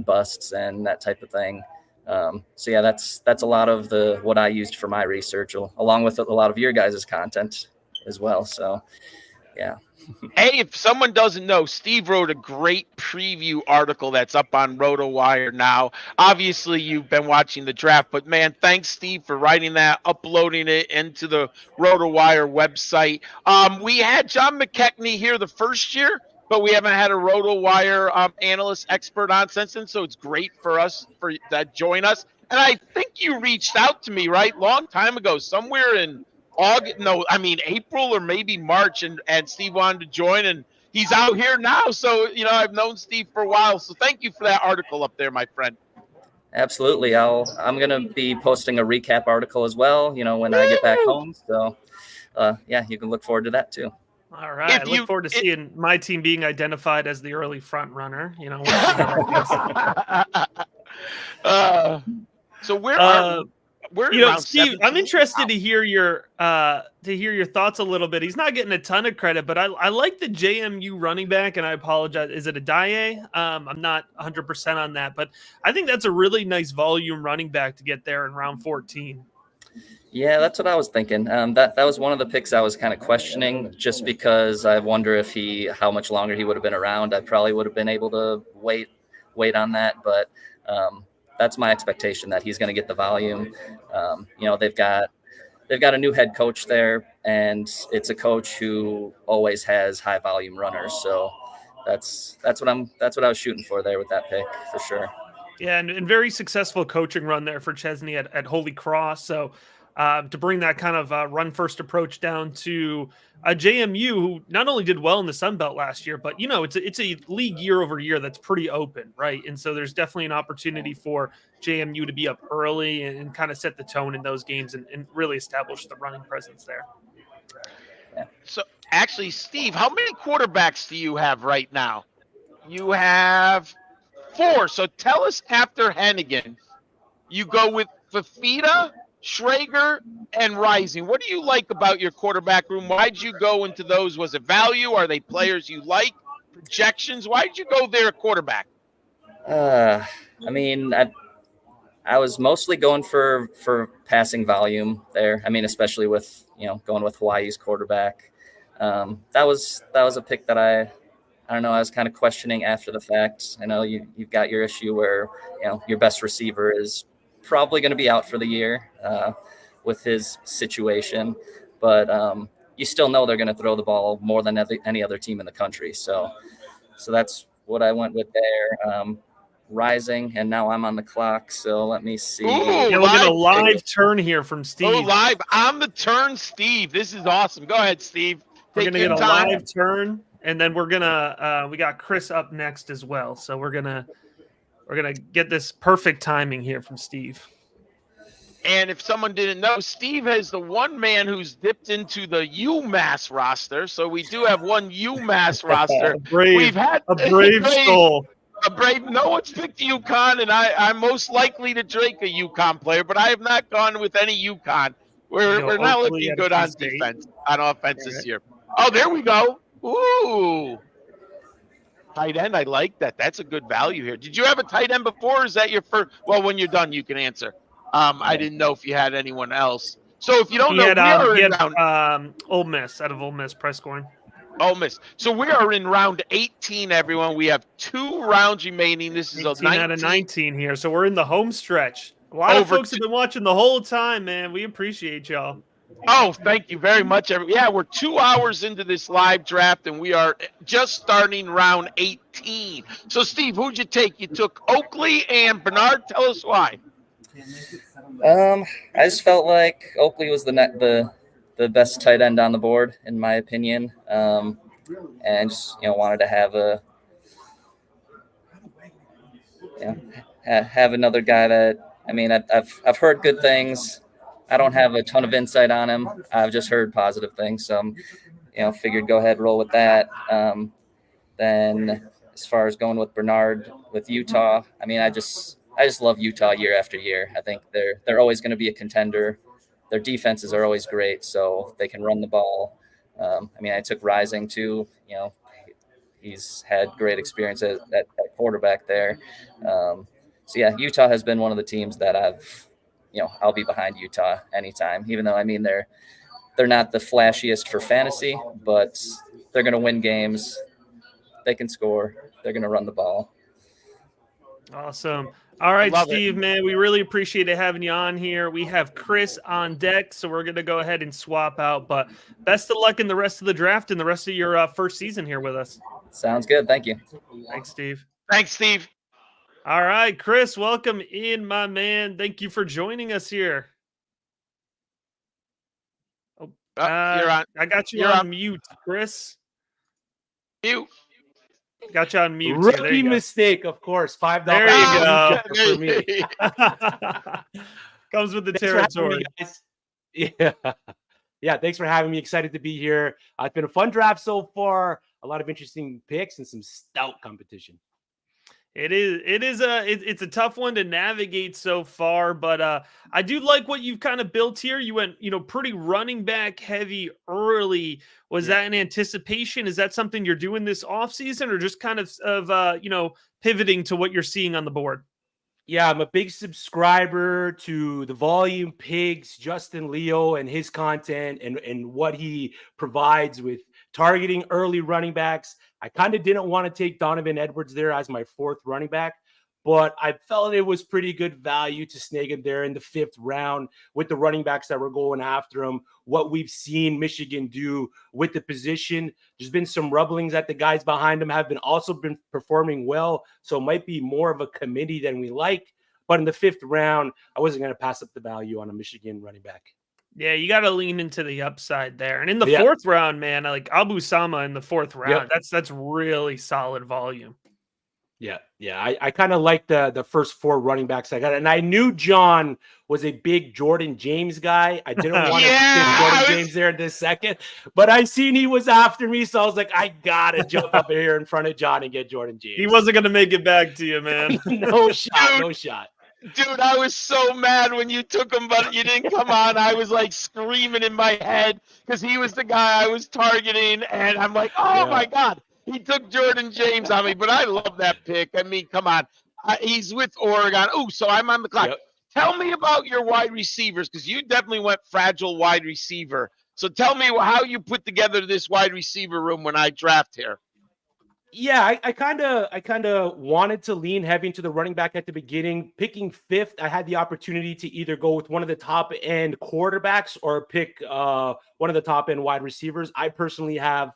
busts and that type of thing. That's a lot of what I used for my research, along with a lot of your guys' content as well. So, yeah. Hey, if someone doesn't know, Steve wrote a great preview article that's up on RotoWire now. Obviously, you've been watching the draft, but man, thanks, Steve, for writing that, uploading it into the RotoWire website. We had John McKechnie here the first year, but we haven't had a RotoWire analyst expert on since then, so it's great for us that join us. And I think you reached out to me, right, long time ago, somewhere in April or maybe March, and Steve wanted to join, and he's out here now. So, I've known Steve for a while. So thank you for that article up there, my friend. Absolutely. I'm going to be posting a recap article as well, when I get back home. So, you can look forward to that too. All right. I look forward to seeing my team being identified as the early front runner. So where Steve, I'm interested to hear your thoughts a little bit. He's not getting a ton of credit, but I like the JMU running back, and I apologize. Is it a Daye? I'm not 100% on that, but I think that's a really nice volume running back to get there in round 14. Yeah, that's what I was thinking. That was one of the picks I was kind of questioning, just because I wonder if how much longer he would have been around. I probably would have been able to wait on that, but that's my expectation, that he's going to get the volume. They've got a new head coach there, and it's a coach who always has high volume runners. So that's what I was shooting for there with that pick, for sure. Yeah, and very successful coaching run there for Chesney at Holy Cross. So to bring that kind of run first approach down to JMU, who not only did well in the Sun Belt last year, but it's a league year over year that's pretty open, right? And so there's definitely an opportunity for JMU to be up early and kind of set the tone in those games and really establish the running presence there. So actually, Steve, how many quarterbacks do you have right now? You have 4. So tell us, after Hennigan, you go with Fafita, Schrager, and Rising. What do you like about your quarterback room? Why'd you go into those? Was it value? Are they players you like? Projections? Why'd you go there at quarterback? I was mostly going for passing volume there. I mean, especially with going with Hawaii's quarterback. That was a pick that I don't know. I was kind of questioning after the fact. I know you've got your issue where your best receiver is probably going to be out for the year with his situation, but you still know they're going to throw the ball more than any other team in the country. So that's what I went with there. Rising, and now I'm on the clock. So let me see. We'll get a live turn here from Steve. Oh, live on the turn, Steve. This is awesome. Go ahead, Steve. We're gonna get a live turn, and then we're gonna we got Chris up next as well. So we're gonna get this perfect timing here from Steve. And if someone didn't know, Steve is the one man who's dipped into the UMass roster. So we do have one UMass roster. We've had a brave soul. A brave. No one's picked UConn, and I'm most likely to drink a UConn player, but I have not gone with any UConn. We're not looking good on defense, on offense this year. Oh, there we go. Ooh. Tight end, I like that. That's a good value here. Did you have a tight end before, or is that your first? Well, when you're done, you can answer. I didn't know if you had anyone else. So if you don't know, we are in Ole Miss, out of Ole Miss, press scoring. Ole Miss. So we are in round 18, everyone. We have 2 rounds remaining. This is 18 out of 19 here. So we're in the home stretch. A lot of folks have been watching the whole time, man. We appreciate y'all. Oh, thank you very much. Yeah, we're 2 hours into this live draft, and we are just starting round 18. So, Steve, who'd you take? You took Oakley and Bernard. Tell us why. I just felt like Oakley was the best tight end on the board, in my opinion, and just wanted to have another guy that I've heard good things. I don't have a ton of insight on him. I've just heard positive things, so figured go ahead, roll with that. Then as far as going with Bernard with Utah, I just love Utah year after year. I think they're always going to be a contender. Their defenses are always great, so they can run the ball. I took Rising too. He's had great experience at quarterback there. So yeah, Utah has been one of the teams that I'll be behind Utah anytime. Even though they're not the flashiest for fantasy, but they're going to win games. They can score. They're going to run the ball. Awesome. All right, Steve, man, we really appreciate having you on here. We have Chris on deck, so we're going to go ahead and swap out. But best of luck in the rest of the draft and the rest of your first season here with us. Sounds good. Thank you. Thanks, Steve. Thanks, Steve. All right, Chris, welcome in, my man. Thank you for joining us here. You're on. I got you on mute, Chris. Mute. Got you on mute. Rookie mistake, of course. $5. There you go. For me. Comes with the territory. Yeah. Thanks for having me. Excited to be here. It's been a fun draft so far. A lot of interesting picks and some stout competition. It's a tough one to navigate so far, but I do like what you've kind of built here. You went, pretty running back heavy early. Was that an anticipation? Is that something you're doing this offseason, or just kind of pivoting to what you're seeing on the board? Yeah, I'm a big subscriber to the Volume Pigs, Justin Leo, and his content and what he provides with targeting early running backs. I kind of didn't want to take Donovan Edwards there as my 4th running back, but I felt it was pretty good value to snag him there in the 5th round with the running backs that were going after him. What we've seen Michigan do with the position, there's been some rumblings that the guys behind him have also been performing well, so it might be more of a committee than we like. But in the 5th round, I wasn't going to pass up the value on a Michigan running back. Yeah, you got to lean into the upside there. And in the 4th round, man, I like Abu Sama in the 4th round. That's really solid volume. Yeah. I kind of like the first 4 running backs I got. And I knew John was a big Jordan James guy. I didn't want to get Jordan James there in this second, but I seen he was after me. So I was like, I got to jump up here in front of John and get Jordan James. He wasn't going to make it back to you, man. No shot. Dude, I was so mad when you took him, but you didn't come on. I was like screaming in my head because he was the guy I was targeting. And I'm like, oh my God. He took Jordan James on me, but I love that pick. I mean, come on. He's with Oregon. Oh, so I'm on the clock. Tell me about your wide receivers, because you definitely went fragile wide receiver. So tell me how you put together this wide receiver room when I draft here. Yeah, I kind of wanted to lean heavy into the running back at the beginning. Picking 5th, I had the opportunity to either go with one of the top end quarterbacks or pick one of the top end wide receivers. I personally have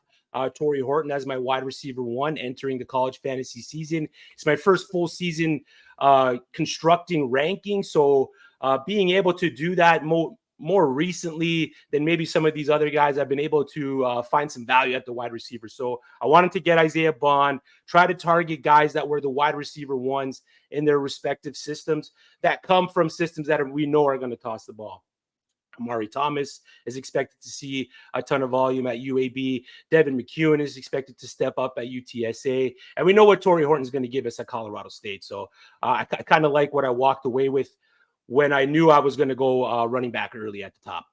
Torrey Horton as my wide receiver 1 entering the college fantasy season. It's my first full season constructing ranking. So being able to do that more recently than maybe some of these other guys, I've been able to find some value at the wide receiver. So I wanted to get Isaiah Bond, try to target guys that were the wide receiver 1s in their respective systems that come from systems that we know are going to toss the ball. Amari Thomas is expected to see a ton of volume at UAB. Devin McEwen is expected to step up at UTSA. And we know what Torrey Horton is going to give us at Colorado State. So I kind of like what I walked away with when I knew I was going to go running back early at the top.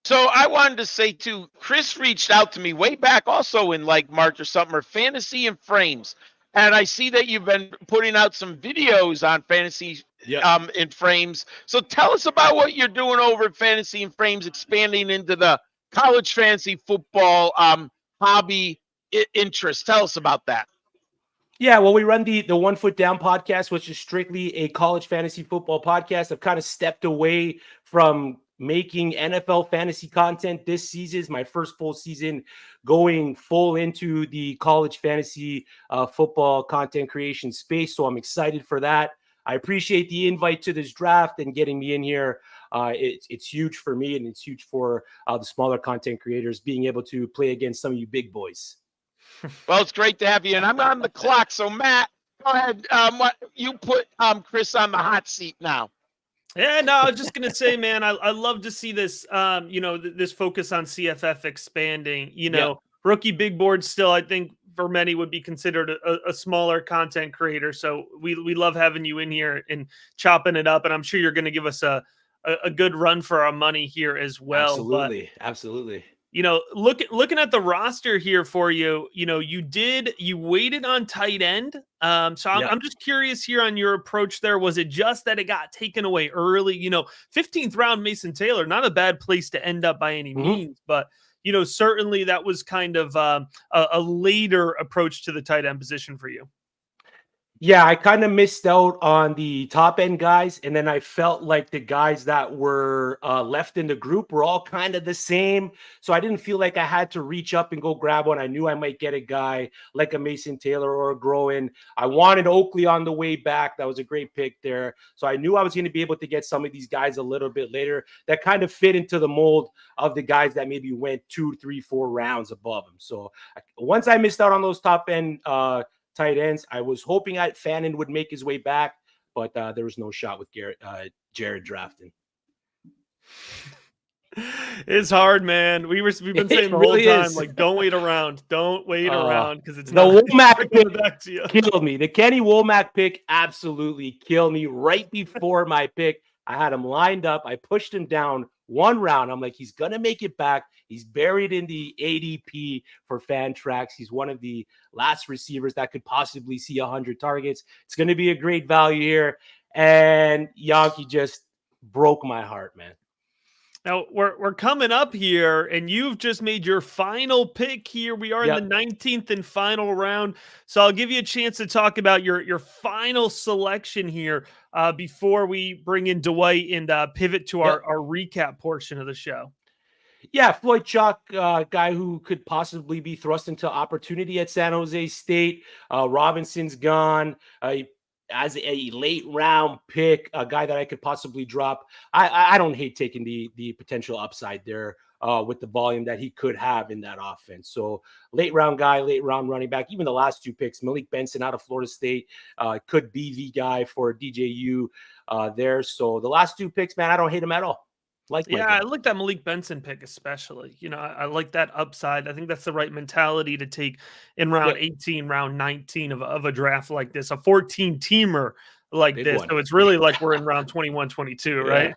So I wanted to say, too, Chris reached out to me way back also in like March or something, or Fantasy and Frames. And I see that you've been putting out some videos on Fantasy in Frames. So tell us about what you're doing over at Fantasy and Frames, expanding into the college fantasy football hobby interest. Tell us about that. Yeah, well, we run the 1 Foot Down podcast, which is strictly a college fantasy football podcast. I've kind of stepped away from making NFL fantasy content. This season is my first full season going full into the college fantasy football content creation space. So I'm excited for that. I appreciate the invite to this draft and getting me in here. It's huge for me, and it's huge for the smaller content creators being able to play against some of you big boys. Well, it's great to have you, and I'm on the clock. So Matt, go ahead. What you put Chris on the hot seat now? Yeah, no, I was just gonna say, man, I love to see this. This focus on CFF expanding. Rookie big board still, I think, for many would be considered a smaller content creator. So we love having you in here and chopping it up, and I'm sure you're going to give us a good run for our money here as well. Absolutely. Looking at the roster here for you, you waited on tight end. I'm just curious here on your approach there. Was it just that it got taken away early? 15th round Mason Taylor, not a bad place to end up by any means, but certainly that was kind of a later approach to the tight end position for you. Yeah, I kind of missed out on the top end guys. And then I felt like the guys that were left in the group were all kind of the same. So I didn't feel like I had to reach up and go grab one. I knew I might get a guy like a Mason Taylor or a Groen. I wanted Oakley on the way back. That was a great pick there. So I knew I was going to be able to get some of these guys a little bit later that kind of fit into the mold of the guys that maybe went 2, 3, 4 rounds above them. So once I missed out on those top end tight ends, I was hoping Fannin would make his way back, but there was no shot with Jared drafting. It's hard, man. We've been saying the whole time, like, don't wait around, because it's the Womack pick back to you. Killed me. The Kenny Womack pick absolutely killed me. Right before my pick, I had him lined up. I pushed him down one round. I'm like, he's going to make it back. He's buried in the ADP for Fantrax. He's one of the last receivers that could possibly see 100 targets. It's going to be a great value here. And Yonke just broke my heart, man. Now we're coming up here, and you've just made your final pick here. We are in the 19th and final round, so I'll give you a chance to talk about your final selection here before we bring in Dwight and pivot to our recap portion of the show. Yeah, Floyd Chalk, guy who could possibly be thrust into opportunity at San Jose State. Robinson's gone. As a late round pick, a guy that I could possibly drop. I don't hate taking the potential upside there with the volume that he could have in that offense. So late round guy, late round running back. Even the last two picks, Malik Benson out of Florida State could be the guy for DJU there. So the last two picks, man, I don't hate him at all. I like that Malik Benson pick especially. You know, I like that upside. I think that's the right mentality to take in round 18, round 19 of a draft like this, a 14-teamer like Big this. one. So it's really like we're in round 21, 22, right?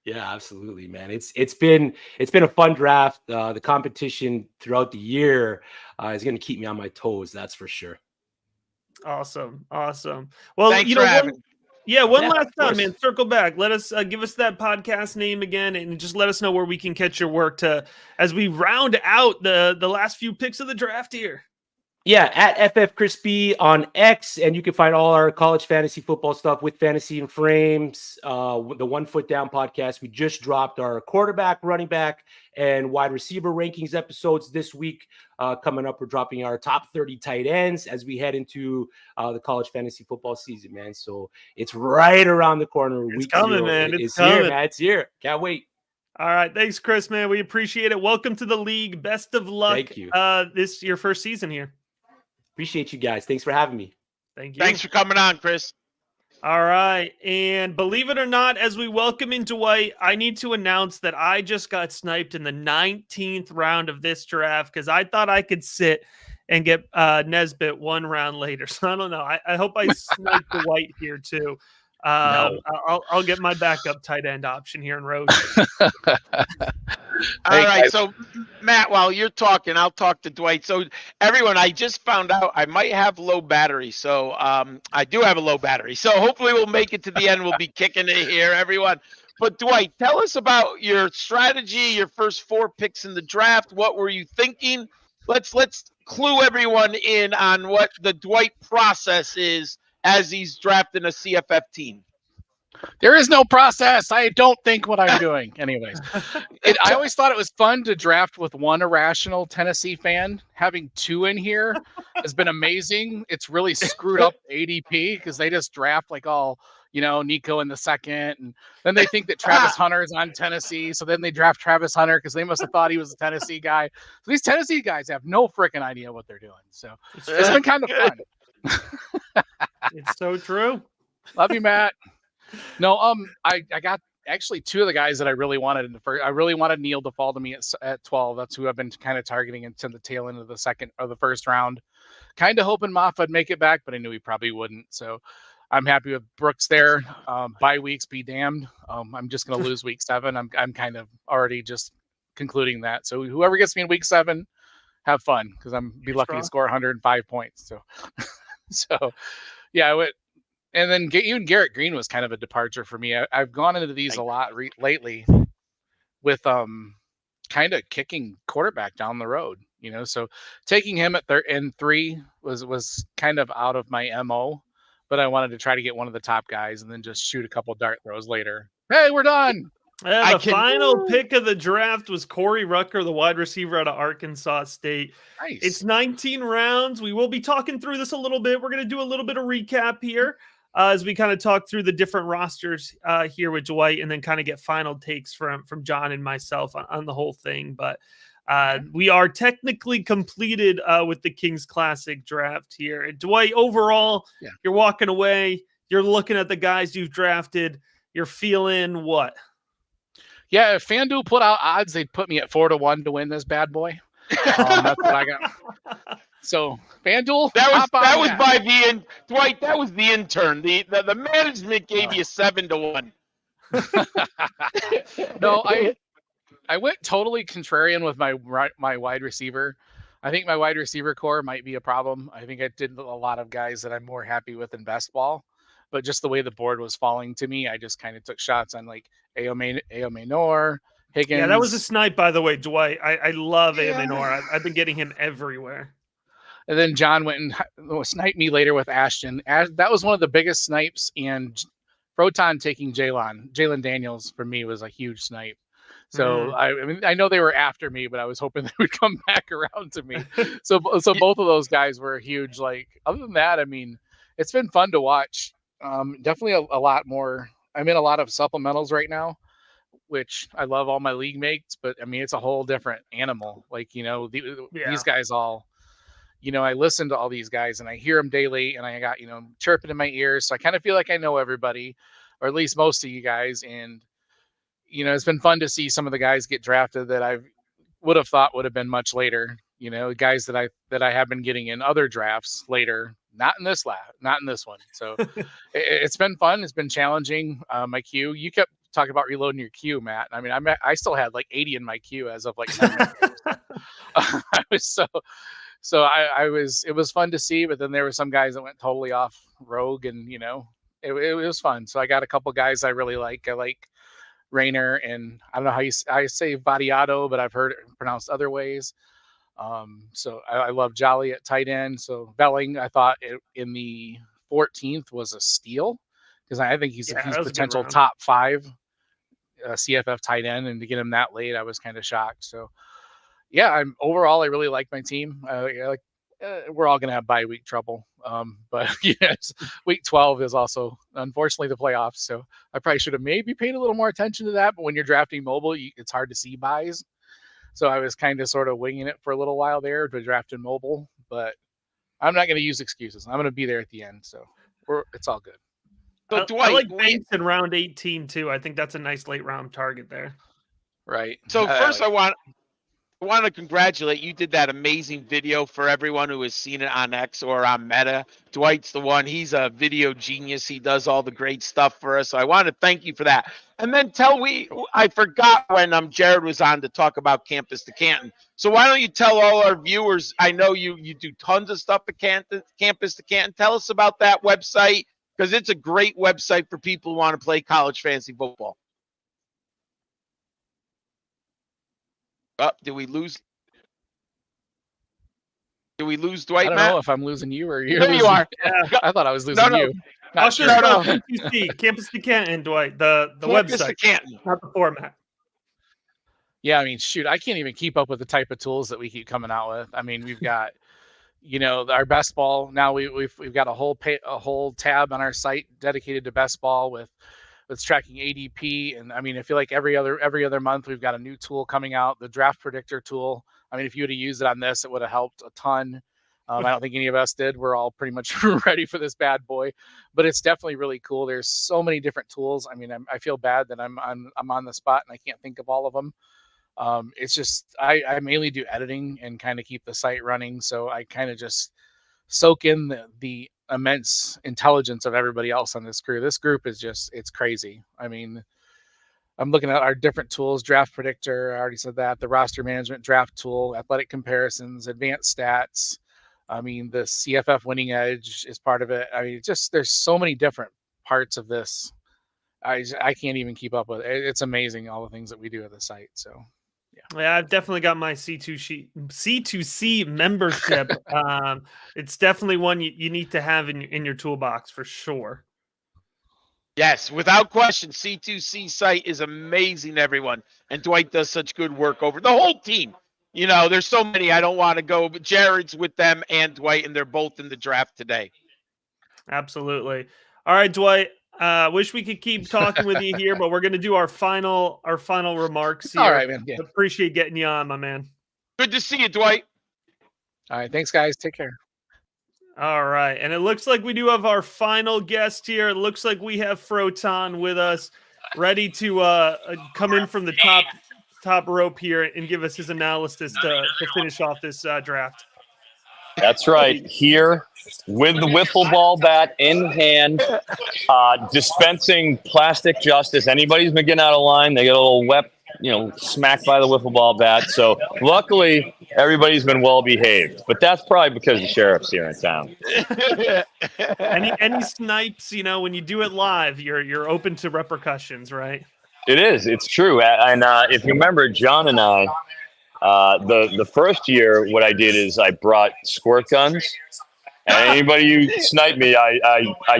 Yeah, absolutely, man. It's been a fun draft. The competition throughout the year is going to keep me on my toes. That's for sure. Awesome. Well, Thanks for having. One last time, man. Circle back. Let us give us that podcast name again, and just let us know where we can catch your work as we round out the last few picks of the draft here. Yeah, at FF Crispy on X, and you can find all our college fantasy football stuff with Fantasy and Frames. The 1 Foot Down podcast. We just dropped our quarterback, running back, and wide receiver rankings episodes this week. Coming up, we're dropping our top 30 tight ends as we head into the college fantasy football season, man. So it's right around the corner. It's coming, man. It's here, man. It's here. Can't wait. All right. Thanks, Chris, man. We appreciate it. Welcome to the league. Best of luck. Thank you. This your first season here. Appreciate you guys. Thanks for having me. Thank you. Thanks for coming on, Chris. All right. And believe it or not, as we welcome in Dwight, I need to announce that I just got sniped in the 19th round of this draft because I thought I could sit and get Nesbitt one round later. So I don't know. I hope I sniped Dwight here too. No. I'll get my backup tight end option here in Roach. All right, so Matt, while you're talking, I'll talk to Dwight. So everyone, I just found out I might have low battery. So I do have a low battery. So hopefully we'll make it to the end. We'll be kicking it here, everyone. But Dwight, tell us about your strategy, your first 4 picks in the draft. What were you thinking? Let's clue everyone in on what the Dwight process is as he's drafting a CFF team. There is no process. I don't think what I'm doing. Anyways, I always thought it was fun to draft with one irrational Tennessee fan. Having 2 in here has been amazing. It's really screwed up ADP because they just draft like all, Nico in the second. And then they think that Travis Hunter is on Tennessee. So then they draft Travis Hunter because they must have thought he was a Tennessee guy. So these Tennessee guys have no freaking idea what they're doing. So it's been kind of fun. It's so true. Love you, Matt. No, I got actually 2 of the guys that I really wanted in the first. I really wanted Neil to fall to me at 12. That's who I've been kind of targeting into the tail end of the second or the first round. Kind of hoping Moff would make it back, but I knew he probably wouldn't. So I'm happy with Brooks there. Bye weeks be damned. I'm just going to lose week 7. I'm kind of already just concluding that. So whoever gets me in week 7, have fun because I'm be lucky to score 105 points. So yeah, and then even Garrett Green was kind of a departure for me. I've gone into these a lot lately with kind of kicking quarterback down the road, so taking him in 3 was kind of out of my MO, but I wanted to try to get one of the top guys and then just shoot a couple dart throws later. Hey, we're done. Yeah, the final pick of the draft was Corey Rucker, the wide receiver out of Arkansas State. Nice. It's 19 rounds. We will be talking through this a little bit. We're going to do a little bit of recap here as we kind of talk through the different rosters here with Dwight and then kind of get final takes from John and myself on the whole thing. But we are technically completed with the Kings Classic draft here. And Dwight, overall, You're walking away. You're looking at the guys you've drafted. You're feeling what? Yeah, if FanDuel put out odds, they'd put me at 4-1 to win this bad boy. That's what I got. So FanDuel, that was by the Dwight. That was the intern. The management gave you 7-1. No, I went totally contrarian with my wide receiver. I think my wide receiver core might be a problem. I think I did a lot of guys that I'm more happy with in best ball, but just the way the board was falling to me, I just kind of took shots on like Aomanor, Higgins. Yeah, that was a snipe, by the way, Dwight. I love Aomanor. I've been getting him everywhere. And then John went and sniped me later with Ashton. That was one of the biggest snipes, and Proton taking Jalen Daniels for me was a huge snipe. So I mean, I know they were after me, but I was hoping they would come back around to me. So both of those guys were huge. Like, other than that, I mean, it's been fun to watch. Definitely a lot more. I'm in a lot of supplementals right now, which I love all my league mates, but I mean, it's a whole different animal. Like, these guys all, I listen to all these guys and I hear them daily, and I got, chirping in my ears. So I kind of feel like I know everybody, or at least most of you guys. And it's been fun to see some of the guys get drafted that I would have thought would have been much later. Guys that I have been getting in other drafts later, not in this one. So it's been fun. It's been challenging. My queue, you kept talking about reloading your queue, Matt. I mean, I still had like 80 in my queue as of like 10 minutes ago. I was it was fun to see, but then there were some guys that went totally off rogue, and it was fun. So I got a couple guys I really like. I like Rayner, and I don't know how I say Vadiato, but I've heard it pronounced other ways. So I love Jolly at tight end. So Belling, I thought in the 14th was a steal, because I think he's potential top 5 CFF tight end, and to get him that late, I was kind of shocked. So yeah, overall I really like my team. We're all going to have bye week trouble. But yes, week 12 is also, unfortunately, the playoffs. So I probably should have maybe paid a little more attention to that. But when you're drafting mobile, it's hard to see buys. So I was kind of sort of winging it for a little while there to draft in mobile. But I'm not going to use excuses. I'm going to be there at the end. So it's all good. So Dwight, I like Banks in round 18 too. I think that's a nice late round target there. Right. So first, I want to congratulate you. Did that amazing video for everyone who has seen it on X or on Meta. Dwight's the one. He's a video genius. He does all the great stuff for us. So I want to thank you for that. And then I forgot when Jared was on to talk about Campus to Canton. So why don't you tell all our viewers? I know you do tons of stuff at Campus to Canton. Tell us about that website, because it's a great website for people who want to play college fantasy football. Did we lose? Did we lose Dwight? I don't know if I'm losing you or you're there losing. You are. I thought I was losing you. I'll just spell CTC, Campus to Canton, Dwight. The Campus website, to Canton, not the format. Yeah, I mean, shoot, I can't even keep up with the type of tools that we keep coming out with. I mean, we've got, our best ball. Now we've got a whole tab on our site dedicated to best ball with tracking ADP. And I mean, I feel like every other month we've got a new tool coming out, the draft predictor tool. I mean, if you would have used it on this, it would have helped a ton. I don't think any of us did. We're all pretty much ready for this bad boy, but it's definitely really cool. There's so many different tools. I mean, I feel bad that I'm on the spot and I can't think of all of them. It's just, I mainly do editing and kind of keep the site running. So I kind of just soak in the immense intelligence of everybody else on this crew. This group is just, it's crazy. I mean, I'm looking at our different tools, draft predictor, I already said that, the roster management draft tool, athletic comparisons, advanced stats. I mean, the CFF winning edge is part of it. I mean, there's so many different parts of this. I can't even keep up with it. It's amazing, all the things that we do at the site. So yeah, I've definitely got my C2C membership. It's definitely one you need to have in your toolbox for sure. Yes, without question, C2C site is amazing, everyone. And Dwight does such good work over the whole team. There's so many I don't want to go, but Jared's with them and Dwight, and they're both in the draft today. Absolutely. All right, Dwight. Wish we could keep talking with you here, but we're going to do our final remarks here. All right, man. Yeah. Appreciate getting you on, my man. Good to see you, Dwight. All right. Thanks, guys. Take care. All right. And it looks like we do have our final guest here. It looks like we have Froton with us, ready to come in from the top rope here and give us his analysis to finish off this draft. That's right. Here with the wiffle ball bat in hand, dispensing plastic justice. Anybody's been getting out of line, they get a little wet, smacked by the wiffle ball bat. So luckily, everybody's been well behaved. But that's probably because the sheriff's here in town. Any snipes, when you do it live, you're open to repercussions, right? It is. It's true. And if you remember, John and I, the first year, what I did is I brought squirt guns, and anybody who sniped me, I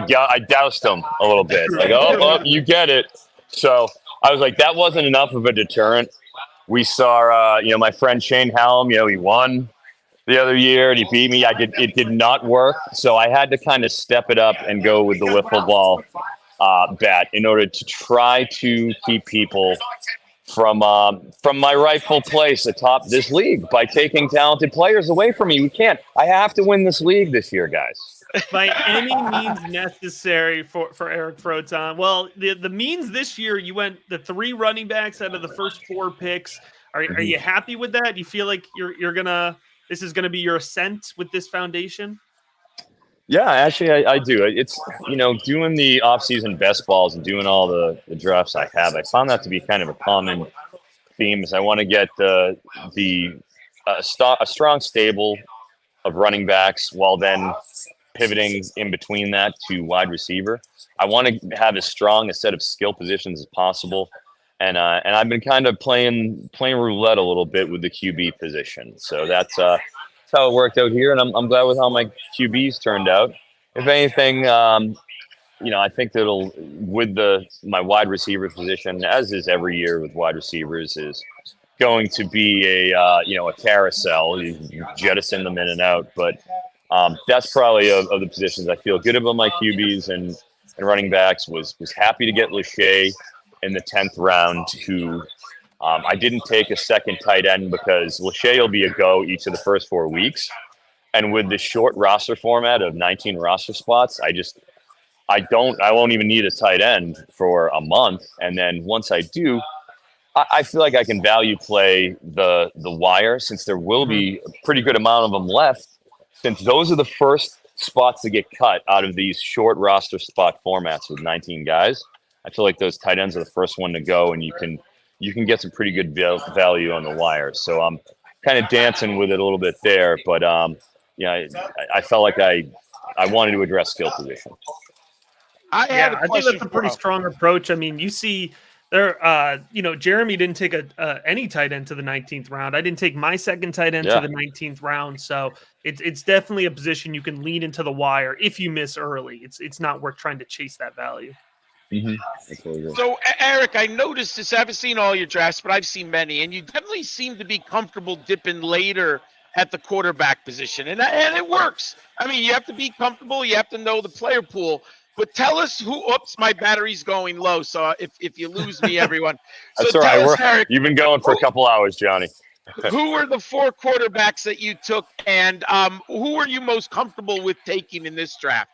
doused them a little bit. Like, oh, you get it. So I was like, that wasn't enough of a deterrent. We saw, my friend Shane Halum, he won the other year and he beat me. It did not work. So I had to kind of step it up and go with the wiffle ball bat in order to try to keep people from my rightful place atop this league by taking talented players away from me. We can't. I have to win this league this year, guys. By any means necessary for Eric Froton. Well, the means this year, you went the 3 running backs out of the first 4 picks. Are you happy with that? Do you feel like this is gonna be your ascent with this foundation? Yeah, actually, I do. It's, doing the off-season best balls and doing all the drafts I have, I found that to be kind of a common theme. Is I want to get a strong stable of running backs while then pivoting in between that to wide receiver. I want to have as strong a set of skill positions as possible. And I've been kind of playing roulette a little bit with the QB position. So that's how it worked out here, and I'm glad with how my QBs turned out. If anything, I think that'll with my wide receiver position, as is every year with wide receivers, is going to be a carousel. You jettison them in and out, but that's probably of the positions I feel good about my QBs and running backs. Was happy to get Lachey in the 10th round, who. I didn't take a second tight end because Lachey will be a go each of the first 4 weeks. And with the short roster format of 19 roster spots, I won't even need a tight end for a month. And then once I do, I feel like I can value play the wire, since there will be a pretty good amount of them left, since those are the first spots to get cut out of these short roster spot formats with 19 guys. I feel like those tight ends are the first one to go, and you can get some pretty good value on the wire. So I'm kind of dancing with it a little bit there, but I felt like I wanted to address skill position. I think that's a pretty strong approach. I mean, you see there, Jeremy didn't take any tight end to the 19th round. I didn't take my second tight end to the 19th round. So it's definitely a position you can lean into the wire if you miss early. It's not worth trying to chase that value. Mm-hmm. So, Eric, I noticed this. I haven't seen all your drafts, but I've seen many, and you definitely seem to be comfortable dipping later at the quarterback position, and it works. I mean, you have to be comfortable. You have to know the player pool. But tell us who. Oops, my battery's going low. So if you lose me, everyone. That's so all right. Us, Eric, you've been going for a couple hours, Johnny. Who were the 4 quarterbacks that you took, and who are you most comfortable with taking in this draft?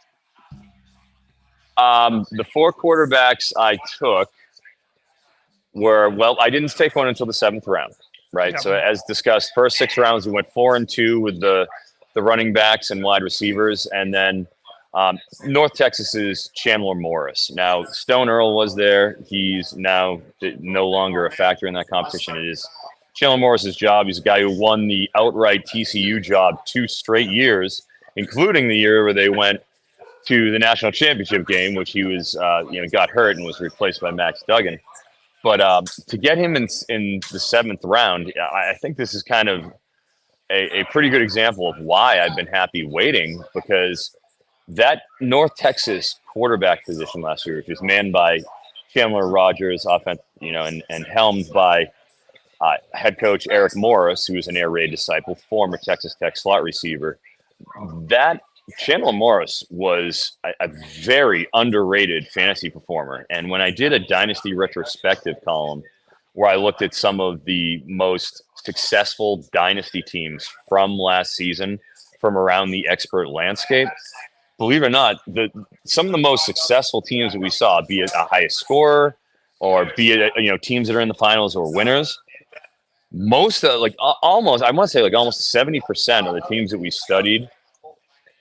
The 4 quarterbacks I took were, I didn't take one until the 7th round, right? Yeah. So as discussed, first 6 rounds, we went 4 and 2 with the running backs and wide receivers. And then North Texas's Chandler Morris. Now, Stone Earl was there. He's now no longer a factor in that competition. It is Chandler Morris's job. He's a guy who won the outright TCU job 2 straight years, including the year where they went to the national championship game, which he was, got hurt and was replaced by Max Duggan. But to get him in the 7th round, I think this is kind of a pretty good example of why I've been happy waiting, because that North Texas quarterback position last year, which was manned by Chandler Rogers, and helmed by head coach Eric Morris, who was an Air Raid disciple, former Texas Tech slot receiver. That Chandler Morris was a very underrated fantasy performer. And when I did a dynasty retrospective column where I looked at some of the most successful dynasty teams from last season from around the expert landscape, believe it or not, some of the most successful teams that we saw, be it a highest scorer or be it teams that are in the finals or winners, almost, I want to say like almost 70% of the teams that we studied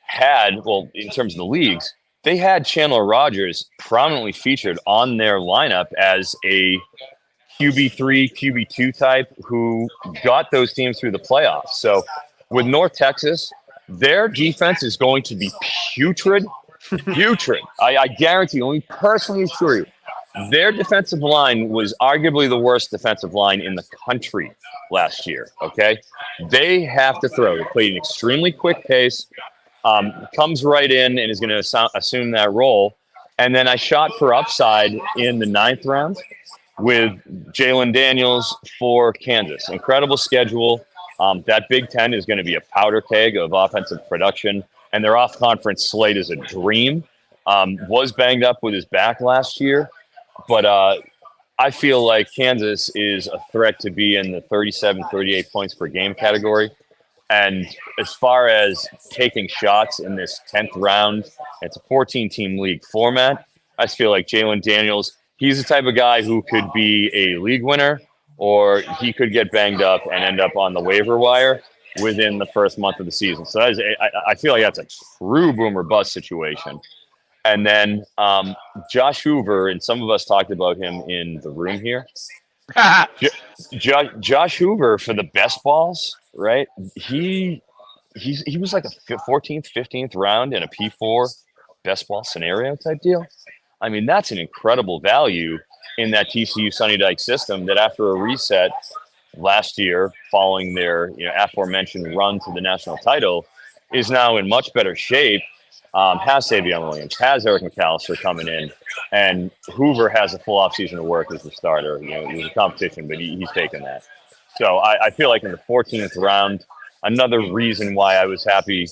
had, well, in terms of the leagues, they had Chandler Rogers prominently featured on their lineup as a QB3, QB2 type who got those teams through the playoffs. So with North Texas, their defense is going to be putrid. I guarantee you, let me personally assure you, their defensive line was arguably the worst defensive line in the country last year, okay? They have to throw. They played an extremely quick pace, comes right in and is going to assume that role. And then I shot for upside in the 9th round with Jalen Daniels for Kansas. Incredible schedule. That Big Ten is going to be a powder keg of offensive production, and their off-conference slate is a dream. Was banged up with his back last year, but I feel like Kansas is a threat to be in the 37, 38 points per game category. And as far as taking shots in this 10th round, it's a 14-team league format. I just feel like Jalen Daniels, he's the type of guy who could be a league winner, or he could get banged up and end up on the waiver wire within the first month of the season. So that is, I feel like that's a true boom or bust situation. And then Josh Hoover, and some of us talked about him in the room here. Josh Hoover for the best balls, right? He was like a 14th, 15th round in a P4 best ball scenario type deal. I mean, that's an incredible value in that TCU Sonny Dykes system that after a reset last year, following their aforementioned run to the national title, is now in much better shape. Has Savion Williams, has Eric McAllister coming in, and Hoover has a full offseason of work as the starter. It was a competition, but he's taken that. So I feel like in the 14th round, another reason why I was happy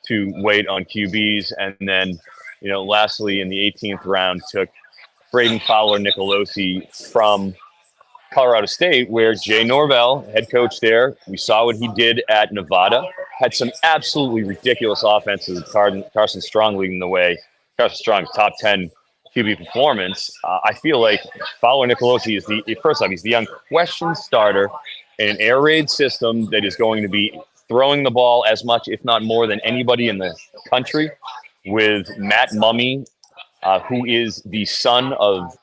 to wait on QBs. And then, lastly, in the 18th round, took Braden Fowler-Nicolosi from Colorado State, where Jay Norvell, head coach there, we saw what he did at Nevada, had some absolutely ridiculous offenses. Carson Strong leading the way. Carson Strong's top 10 QB performance. I feel like Fowler-Nicolosi is first off, he's the unquestioned starter in an air raid system that is going to be throwing the ball as much, if not more, than anybody in the country, with Matt Mumme, who is the son of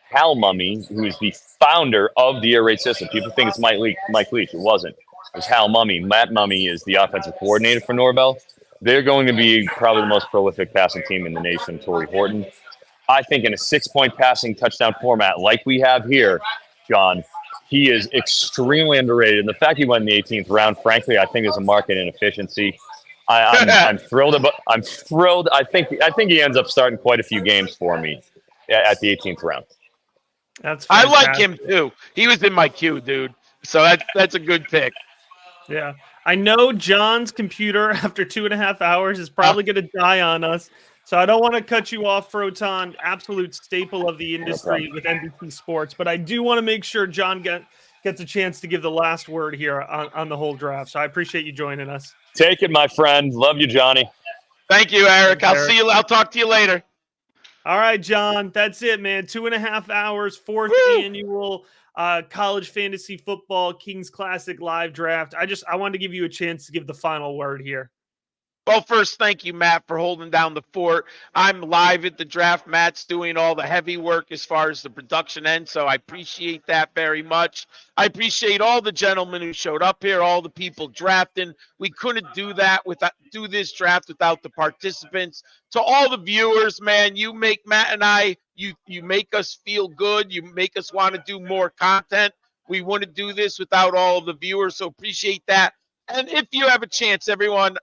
Hal Mumme, who is the founder of the air raid system. People think it's Mike Leach. It wasn't. It was Hal Mumme. Matt Mumme is the offensive coordinator for Norvell. They're going to be probably the most prolific passing team in the nation, Torrey Horton. I think in a 6-point passing touchdown format like we have here, John, he is extremely underrated. And the fact he went in the 18th round, frankly, I think is a market inefficiency. I'm thrilled about. I'm thrilled. I think he ends up starting quite a few games for me at the 18th round. That's I fantastic. like him too. He was in my queue, dude. So that's a good pick. Yeah. I know John's computer after 2.5 hours is probably going to die on us. So I don't want to cut you off, Froton, absolute staple of the industry with NBC Sports. But I do want to make sure John gets a chance to give the last word here on the whole draft. So I appreciate you joining us. Take it, my friend. Love you, Johnny. Thank you, Eric. I'll talk to you later. All right, John. That's it, man. 2.5 hours, 4th annual college fantasy football Kings Classic live draft. I wanted to give you a chance to give the final word here. Well, first, thank you, Matt, for holding down the fort. I'm live at the draft. Matt's doing all the heavy work as far as the production end, so I appreciate that very much. I appreciate all the gentlemen who showed up here, all the people drafting. We couldn't do this draft without the participants. To all the viewers, man, you make Matt and I, you make us feel good. You make us want to do more content. We wouldn't do this without all of the viewers, so appreciate that. And if you have a chance, everyone,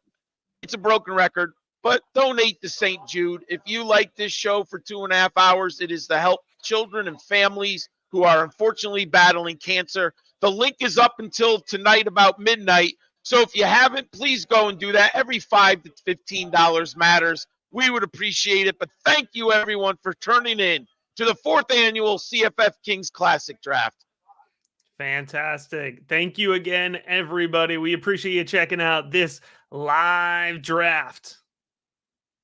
it's a broken record, but donate to St. Jude. If you like this show for 2.5 hours, it is to help children and families who are unfortunately battling cancer. The link is up until tonight about midnight. So if you haven't, please go and do that. Every $5 to $15 matters. We would appreciate it. But thank you, everyone, for turning in to the 4th annual CFF Kings Classic Draft. Fantastic. Thank you again, everybody. We appreciate you checking out this live draft.